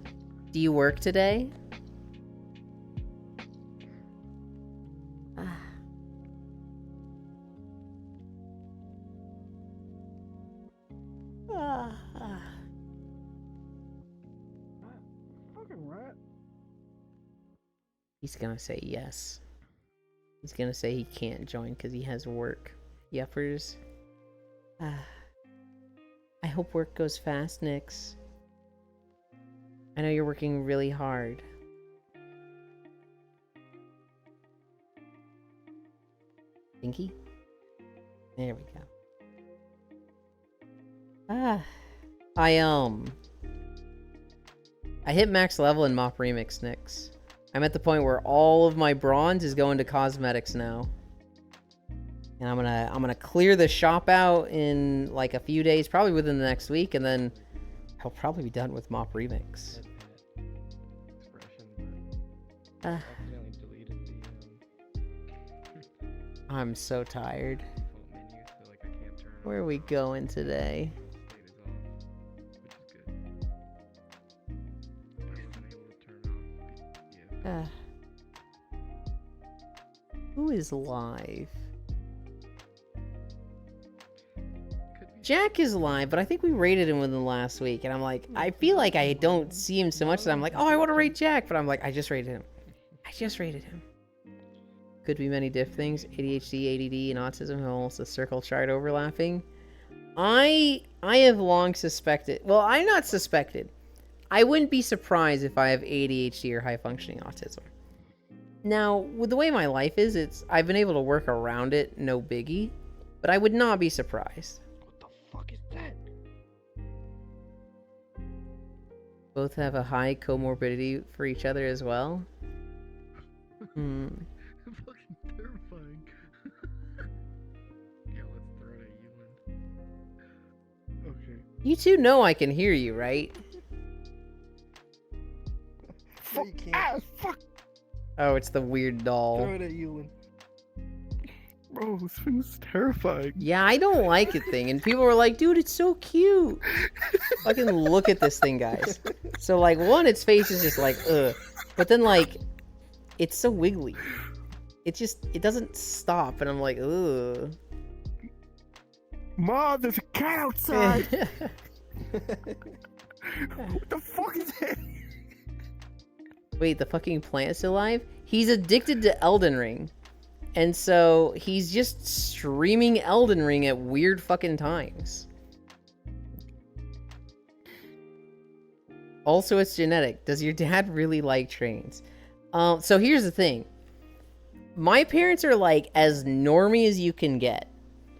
Do you work today? He's gonna say yes. He's gonna say he can't join because he has work. Yepers. I hope work goes fast, Nix. I know you're working really hard. Pinky? There we go. I hit max level in Mop Remix, Nix. I'm at the point where all of my bronze is going to cosmetics now. And I'm gonna clear the shop out in like a few days, probably within the next week, and then I'll probably be done with Mop Remix. I'm so tired. Where are we going today? Who is live? Jack is live, but I think we rated him within the last week, and I'm like, I feel like I don't see him so much that I'm like, oh, I want to rate Jack, but I'm like, I just rated him. Could be many diff things. ADHD, ADD, and autism have almost a circle chart overlapping. I have long suspected, well, I'm not suspected. I wouldn't be surprised if I have ADHD or high functioning autism. Now, with the way my life is, I've been able to work around it, no biggie, but I would not be surprised. What the fuck is that? Both have a high comorbidity for each other as well. Fucking terrifying. Yeah, let's throw it at Euland. Okay. You two know I can hear you, right? No, you can't. Fuck! Oh, it's the weird doll. Throw it at Euland. Bro, this thing's terrifying. Yeah, I don't like it thing. And people were like, dude, it's so cute. Fucking look at this thing, guys. So, like, one, its face is just like, ugh. But then, like, it's so wiggly. It doesn't stop. And I'm like, ugh. Mom, there's a cat outside! What the fuck is that? Wait, the fucking plant's alive? He's addicted to Elden Ring. And so he's just streaming Elden Ring at weird fucking times. Also, it's genetic. Does your dad really like trains? So here's the thing. My parents are like as normie as you can get.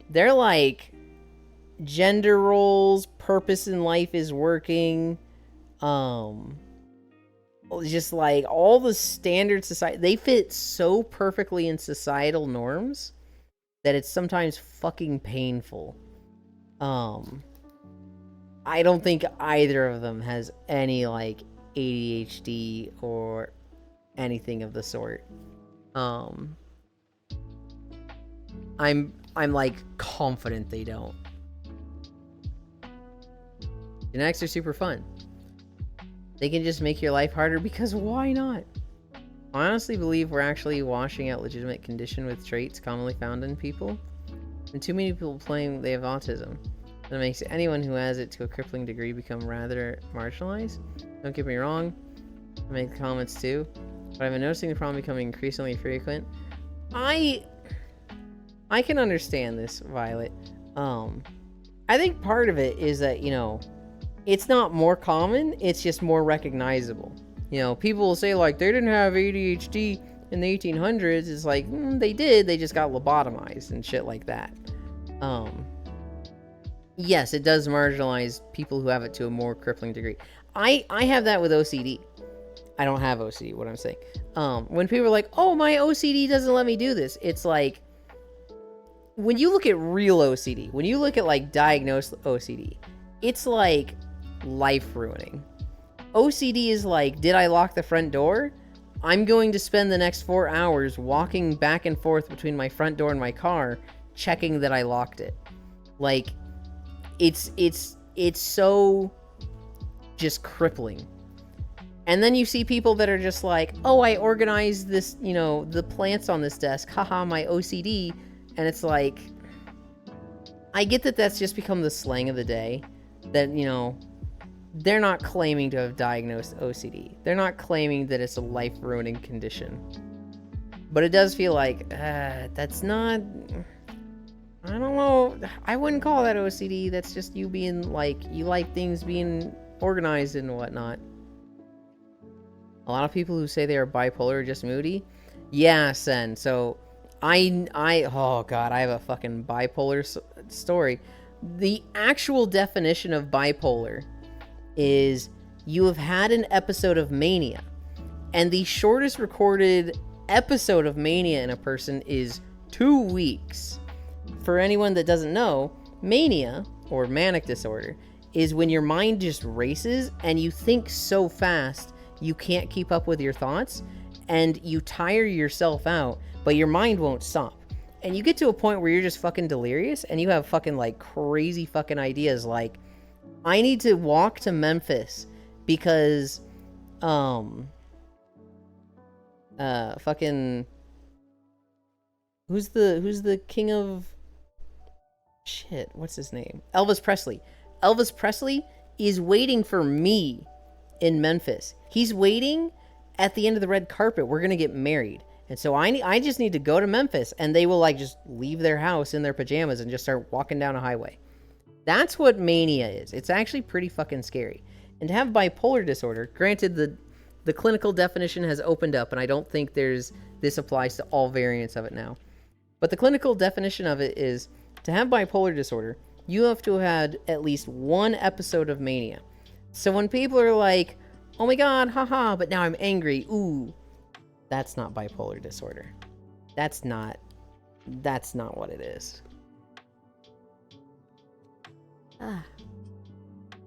They're like gender roles, purpose in life is working, just like all the standard society, they fit so perfectly in societal norms that it's sometimes fucking painful. I don't think either of them has any like ADHD or anything of the sort. I'm like confident they don't. Genetics are super fun. They can just make your life harder because why not? I honestly believe we're actually washing out legitimate condition with traits commonly found in people. And too many people claim they have autism. That makes anyone who has it to a crippling degree become rather marginalized. Don't get me wrong, I make comments too, but I've been noticing the problem becoming increasingly frequent. I can understand this, Violet. I think part of it is that, you know, it's not more common, it's just more recognizable. You know, people will say, like, they didn't have ADHD in the 1800s. It's like, they did, they just got lobotomized and shit like that. Yes, it does marginalize people who have it to a more crippling degree. I have that with OCD. I don't have OCD, what I'm saying. When people are like, oh, my OCD doesn't let me do this, it's like, when you look at real OCD, when you look at, like, diagnosed OCD, it's like life-ruining. OCD is like, did I lock the front door? I'm going to spend the next 4 hours walking back and forth between my front door and my car, checking that I locked it. Like, it's so just crippling. And then you see people that are just like, oh, I organized this, you know, the plants on this desk, haha, my OCD. And it's like, I get that that's just become the slang of the day, that, you know, they're not claiming to have diagnosed OCD. They're not claiming that it's a life-ruining condition. But it does feel like, that's not... I don't know. I wouldn't call that OCD. That's just you being, like, you like things being organized and whatnot. A lot of people who say they are bipolar are just moody. Yeah, Sen. So, oh god, I have a fucking bipolar story. The actual definition of bipolar is you have had an episode of mania, and the shortest recorded episode of mania in a person is 2 weeks. For anyone that doesn't know, mania, or manic disorder, is when your mind just races and you think so fast you can't keep up with your thoughts, and you tire yourself out, but your mind won't stop. And you get to a point where you're just fucking delirious, and you have fucking, like, crazy fucking ideas, like, I need to walk to Memphis because, fucking, who's the king of, shit, what's his name? Elvis Presley. Elvis Presley is waiting for me in Memphis. He's waiting at the end of the red carpet. We're gonna get married. And so I just need to go to Memphis, and they will, like, just leave their house in their pajamas and just start walking down a highway. That's what mania is. It's actually pretty fucking scary. And to have bipolar disorder, granted the clinical definition has opened up, and I don't think this applies to all variants of it now. But the clinical definition of it is, to have bipolar disorder, you have to have had at least one episode of mania. So when people are like, oh my god, haha, but now I'm angry, ooh, that's not bipolar disorder. That's not what it is.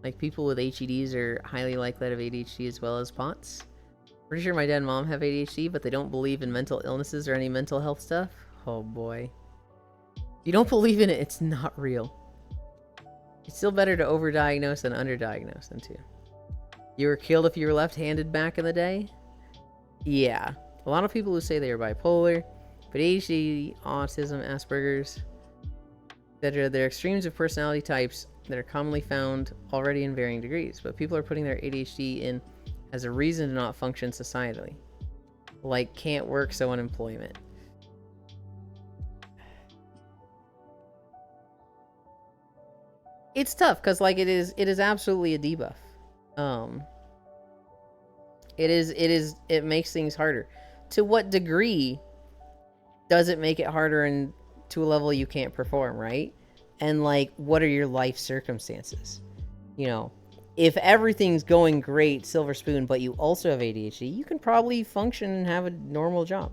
Like, people with HEDs are highly likely to have ADHD as well as POTS. Pretty sure my dad and mom have ADHD, but they don't believe in mental illnesses or any mental health stuff. Oh boy. If you don't believe in it, it's not real. It's still better to overdiagnose than underdiagnose them too. You were killed if you were left-handed back in the day? Yeah. A lot of people who say they are bipolar, but ADHD, autism, Asperger's, etc., they're extremes of personality types that are commonly found already in varying degrees, but people are putting their ADHD in as a reason to not function societally. Like, can't work, so unemployment. It's tough, because, like, it is absolutely a debuff. It makes things harder. To what degree does it make it harder and to a level you can't perform, right? And, like, what are your life circumstances? You know, if everything's going great, silver spoon, but you also have ADHD, you can probably function and have a normal job.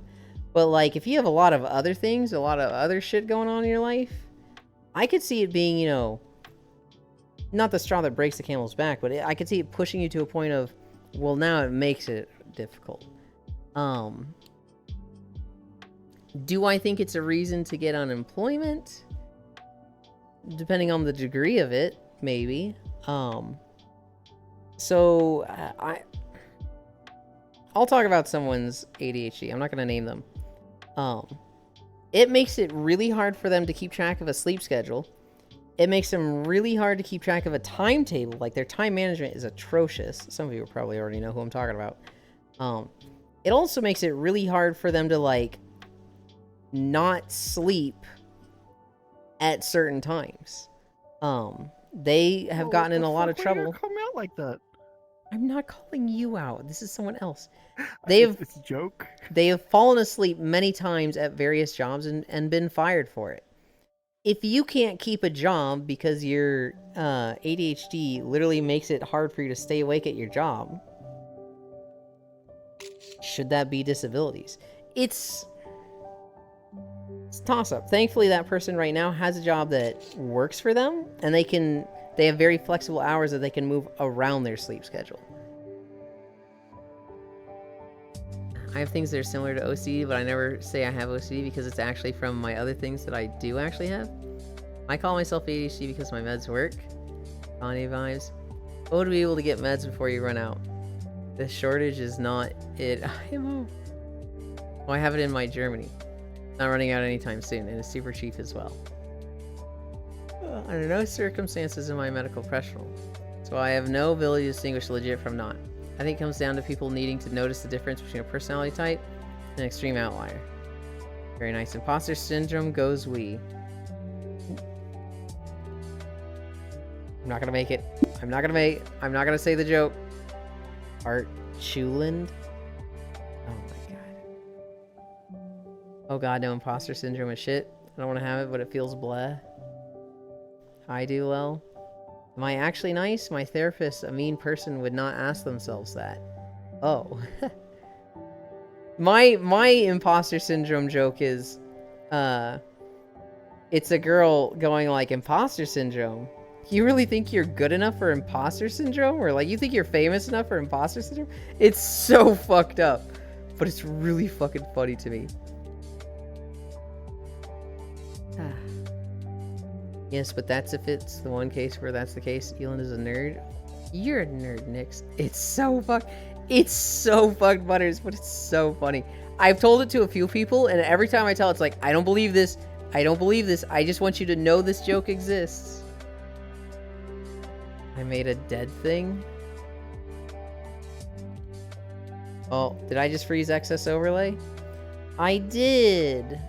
But like, if you have a lot of other things, a lot of other shit going on in your life, I could see it being, you know, not the straw that breaks the camel's back, but I could see it pushing you to a point of, well, now it makes it difficult. Do I think it's a reason to get unemployment? Depending on the degree of it, maybe. So I'll talk about someone's ADHD. I'm not going to name them. It makes it really hard for them to keep track of a sleep schedule. It makes them really hard to keep track of a timetable. Like, their time management is atrocious. Some of you probably already know who I'm talking about. It also makes it really hard for them to, like, not sleep at certain times. They have gotten in a lot of trouble. Call me out like that. I'm not calling you out. This is someone else. It's a joke. They have fallen asleep many times at various jobs and been fired for it. If you can't keep a job because your ADHD literally makes it hard for you to stay awake at your job, should that be disabilities? It's a toss-up. Thankfully, that person right now has a job that works for them, and they have very flexible hours that they can move around their sleep schedule. I have things that are similar to OCD, but I never say I have OCD because it's actually from my other things that I do actually have. I call myself ADHD because my meds work. Kanye vibes. Oh, to be able to get meds before you run out. The shortage is not it. IMO. Oh, I have it in my Germany. Not running out anytime soon, and it's super cheap as well. Under no circumstances am I a medical professional, so I have no ability to distinguish legit from not. I think it comes down to people needing to notice the difference between a personality type and an extreme outlier. Very nice. Imposter syndrome goes we. I'm not gonna make it. I'm not gonna say the joke. Art Chuland. Oh my god. Oh god, no, imposter syndrome is shit. I don't want to have it, but it feels bleh. I do, Lel. Am I actually nice? My therapist, a mean person, would not ask themselves that. Oh. my imposter syndrome joke is, it's a girl going like, imposter syndrome? You really think you're good enough for imposter syndrome? Or like, you think you're famous enough for imposter syndrome? It's so fucked up, but it's really fucking funny to me. Yes, but that's if it's the one case where that's the case. Elon is a nerd. You're a nerd, Nix. It's so fucked, Butters, but it's so funny. I've told it to a few people, and every time I tell it, it's like, I don't believe this. I don't believe this. I just want you to know this joke exists. I made a dead thing. Oh, did I just freeze excess overlay? I did.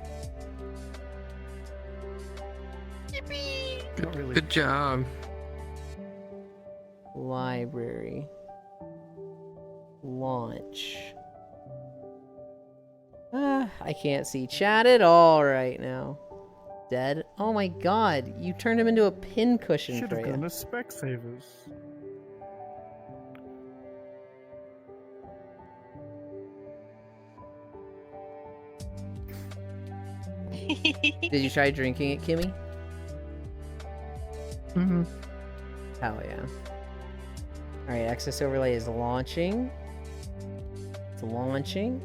Not really. Good job. Library. Launch. I can't see chat at all right now. Dead? Oh my god, you turned him into a pincushion, Should have Freya. gone to Specsavers. Did you try drinking it, Kimmy? Mm-hmm. Hell yeah. Alright, Excess Overlay is launching. It's launching.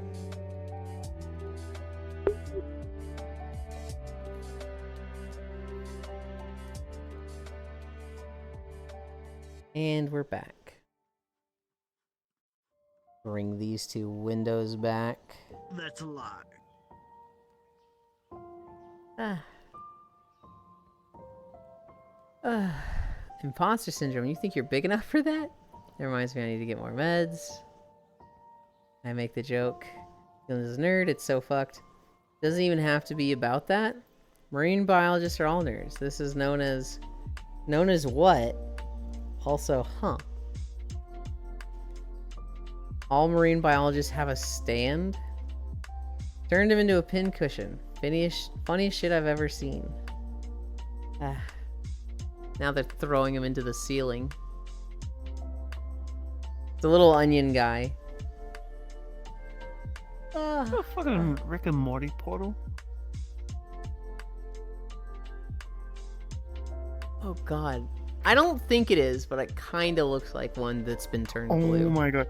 And we're back. Bring these two windows back. That's a lie. Imposter syndrome. You think you're big enough for that? That reminds me, I need to get more meds. I make the joke. This is a nerd. It's so fucked. Doesn't even have to be about that. Marine biologists are all nerds. This is known as what? Also, huh? All marine biologists have a stand. Turned him into a pincushion. Funniest shit I've ever seen. Now they're throwing him into the ceiling. It's a little onion guy. The fucking Rick and Morty portal. Oh god. I don't think it is, but it kind of looks like one that's been turned Oh blue. my god.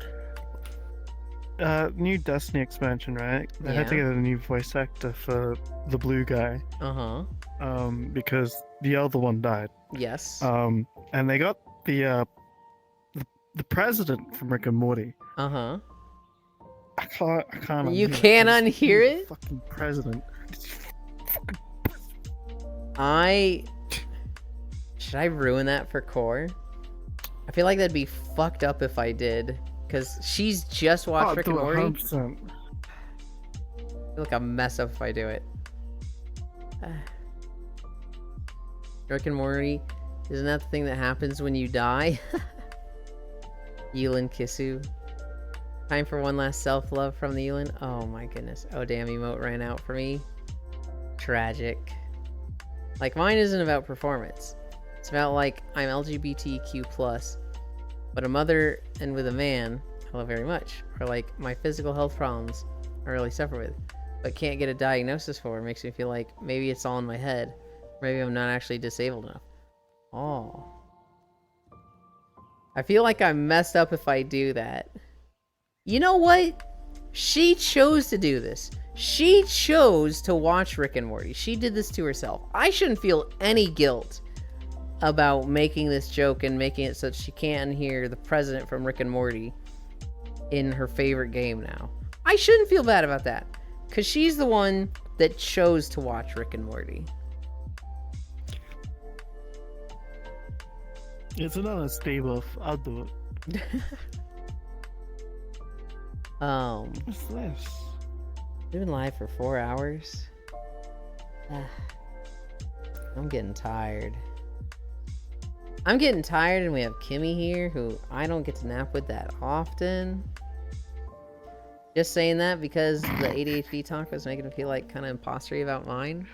New Destiny expansion, right? They had to Yeah. get a new voice actor for the blue guy, Uh-huh. because the other one died. Yes. And they got the president from Rick and Morty. Uh-huh. I can't. You unhear it. can't It's unhear the it? Fucking president. Should I ruin that for Core? I feel like that'd be fucked up if I did. Because she's just watched Rick and do it Morty. 100%. I feel like I'll mess up if I do it. Rick and Morty, isn't that the thing that happens when you die? Yulin Kisu. Time for one last self-love from the Yulin. Oh my goodness. Oh damn, emote ran out for me. Tragic. Like, mine isn't about performance. It's about, like, I'm LGBTQ+, but a mother and with a man I love very much. Or, like, my physical health problems I really suffer with, but can't get a diagnosis for. It makes me feel like maybe it's all in my head. Maybe I'm not actually disabled enough. Oh. I feel like I'm messed up if I do that. You know what? She chose to do this. She chose to watch Rick and Morty. She did this to herself. I shouldn't feel any guilt about making this joke and making it so that she can't hear the president from Rick and Morty in her favorite game now. I shouldn't feel bad about that. Because she's the one that chose to watch Rick and Morty. It's another stable. I'll do it. What's this? We've been live for 4 hours. I'm getting tired. I'm getting tired, and we have Kimmy here, who I don't get to nap with that often. Just saying that because the ADHD talk was making me feel like kind of imposter about mine.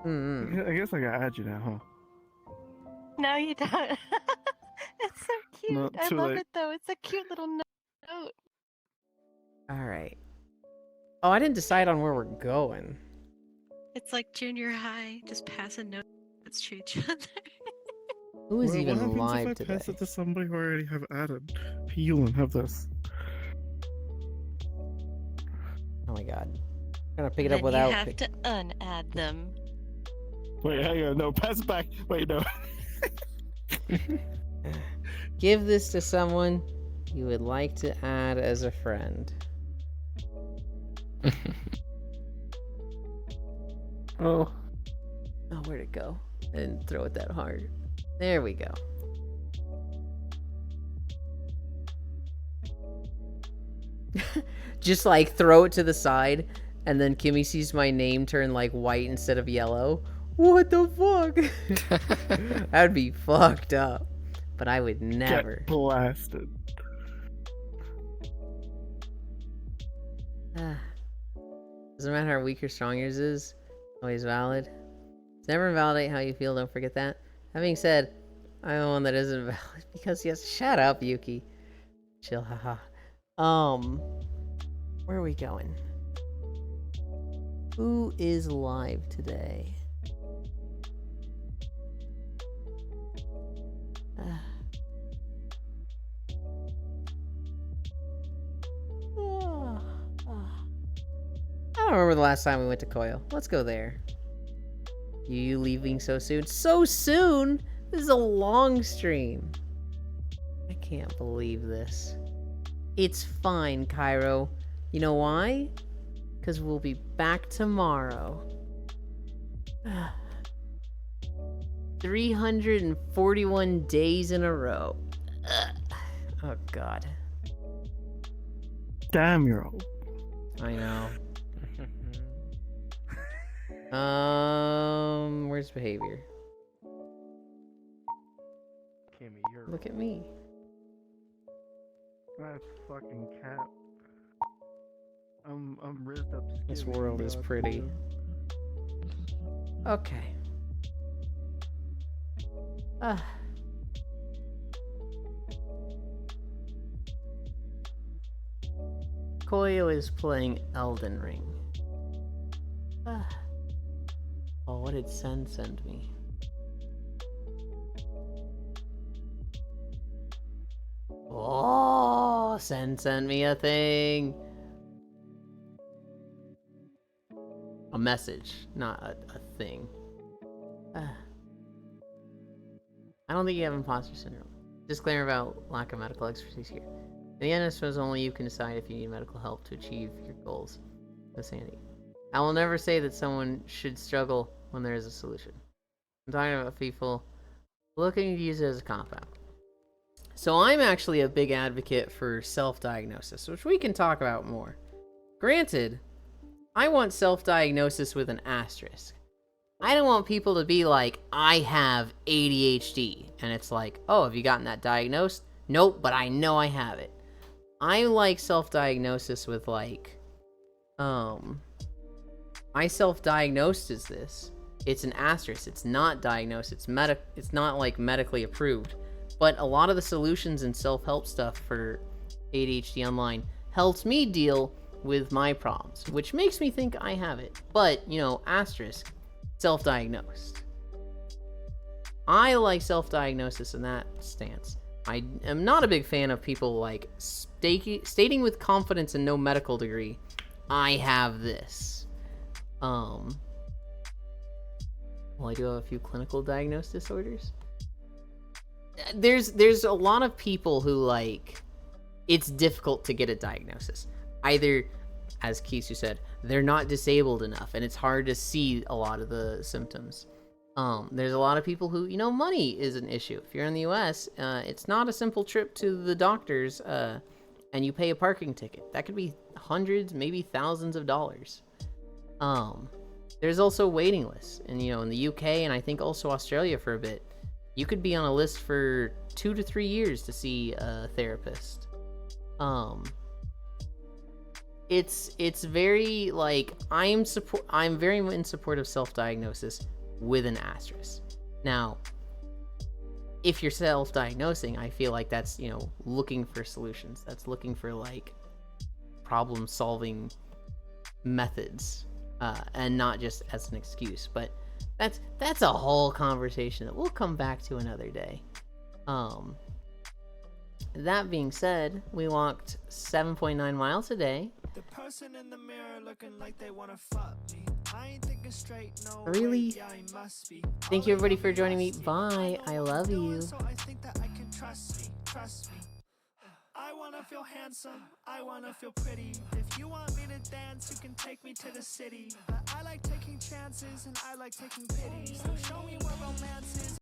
I guess I gotta add you now, huh? No, you don't. It's so cute. Not I too love late. it though. It's a cute little note. Alright. Oh, I didn't decide on where we're going. It's like junior high, just passing notes to each other. Who is Well, even what happens live if I today? pass it to somebody who I already have added? Heal and have this. Oh my god. I'm gonna pick it Then up without... you have to unadd them. Wait, hang on. No, pass it back. Wait, no. Give this to someone you would like to add as a friend. Oh. Oh, where'd it go? I didn't throw it that hard. There we go. Just like throw it to the side, and then Kimmy sees my name turn like white instead of yellow. What the fuck? That would be fucked up. But I would never. Get blasted. Doesn't matter how weak or strong yours is, always valid. It's never invalidate how you feel, don't forget that. Having said, I'm the one that isn't valid because yes, shut up, Yuki. Chill, haha. Where are we going? Who is live today? I don't remember the last time we went to Koyo. Let's go there. You leaving so soon? So soon? This is a long stream. I can't believe this. It's fine, Cairo. You know why? Because we'll be back tomorrow. 341 days in a row. Oh, God. Damn, you're old. I know. Where's behavior? Kimmy, you're Look at me. That's fucking cap. I'm rizzed up. This skinny, world is God, pretty. you. Okay. Koyo is playing Elden Ring. Oh, what did Sen send me? Oh, Sen sent me a thing. A message, not a thing. I don't think you have imposter syndrome. Disclaimer about lack of medical expertise here. In the end, I suppose only you can decide if you need medical help to achieve your goals. No Sandy. I will never say that someone should struggle when there is a solution. I'm talking about people looking to use it as a cop-out. So I'm actually a big advocate for self-diagnosis, which we can talk about more. Granted, I want self-diagnosis with an asterisk. I don't want people to be like, I have ADHD. And it's like, oh, have you gotten that diagnosed? Nope, but I know I have it. I like self-diagnosis with like, I self-diagnosed as this. It's an asterisk. It's not diagnosed. It's not like medically approved. But a lot of the solutions and self-help stuff for ADHD Online helps me deal with my problems, which makes me think I have it. But, you know, asterisk, self-diagnosed. I like self-diagnosis in that stance. I am not a big fan of people like stating with confidence and no medical degree, I have this. Well, I do have a few clinical diagnosed disorders. There's a lot of people who like, it's difficult to get a diagnosis. Either, as Kisu said, they're not disabled enough and it's hard to see a lot of the symptoms. There's a lot of people who, you know, money is an issue. If you're in the US, it's not a simple trip to the doctors and you pay a parking ticket. That could be hundreds, maybe thousands of dollars. There's also waiting lists. And, you know, in the UK and I think also Australia for a bit, you could be on a list for 2 to 3 years to see a therapist. It's very like I'm very in support of self-diagnosis with an asterisk. Now, if you're self-diagnosing, I feel like that's, you know, looking for solutions. That's looking for like problem-solving methods, and not just as an excuse. But that's a whole conversation that we'll come back to another day. That being said, we walked 7.9 miles a day. The person in the mirror looking like they wanna fuck me. I ain't thinking straight, no. Really? Yeah, he must be. Thank you everybody for joining me. Bye. I love you. So I think that I can trust me. I wanna feel handsome, I wanna feel pretty. If you want me to dance, you can take me to the city. I like taking chances and I like taking pity. So show me where romance is.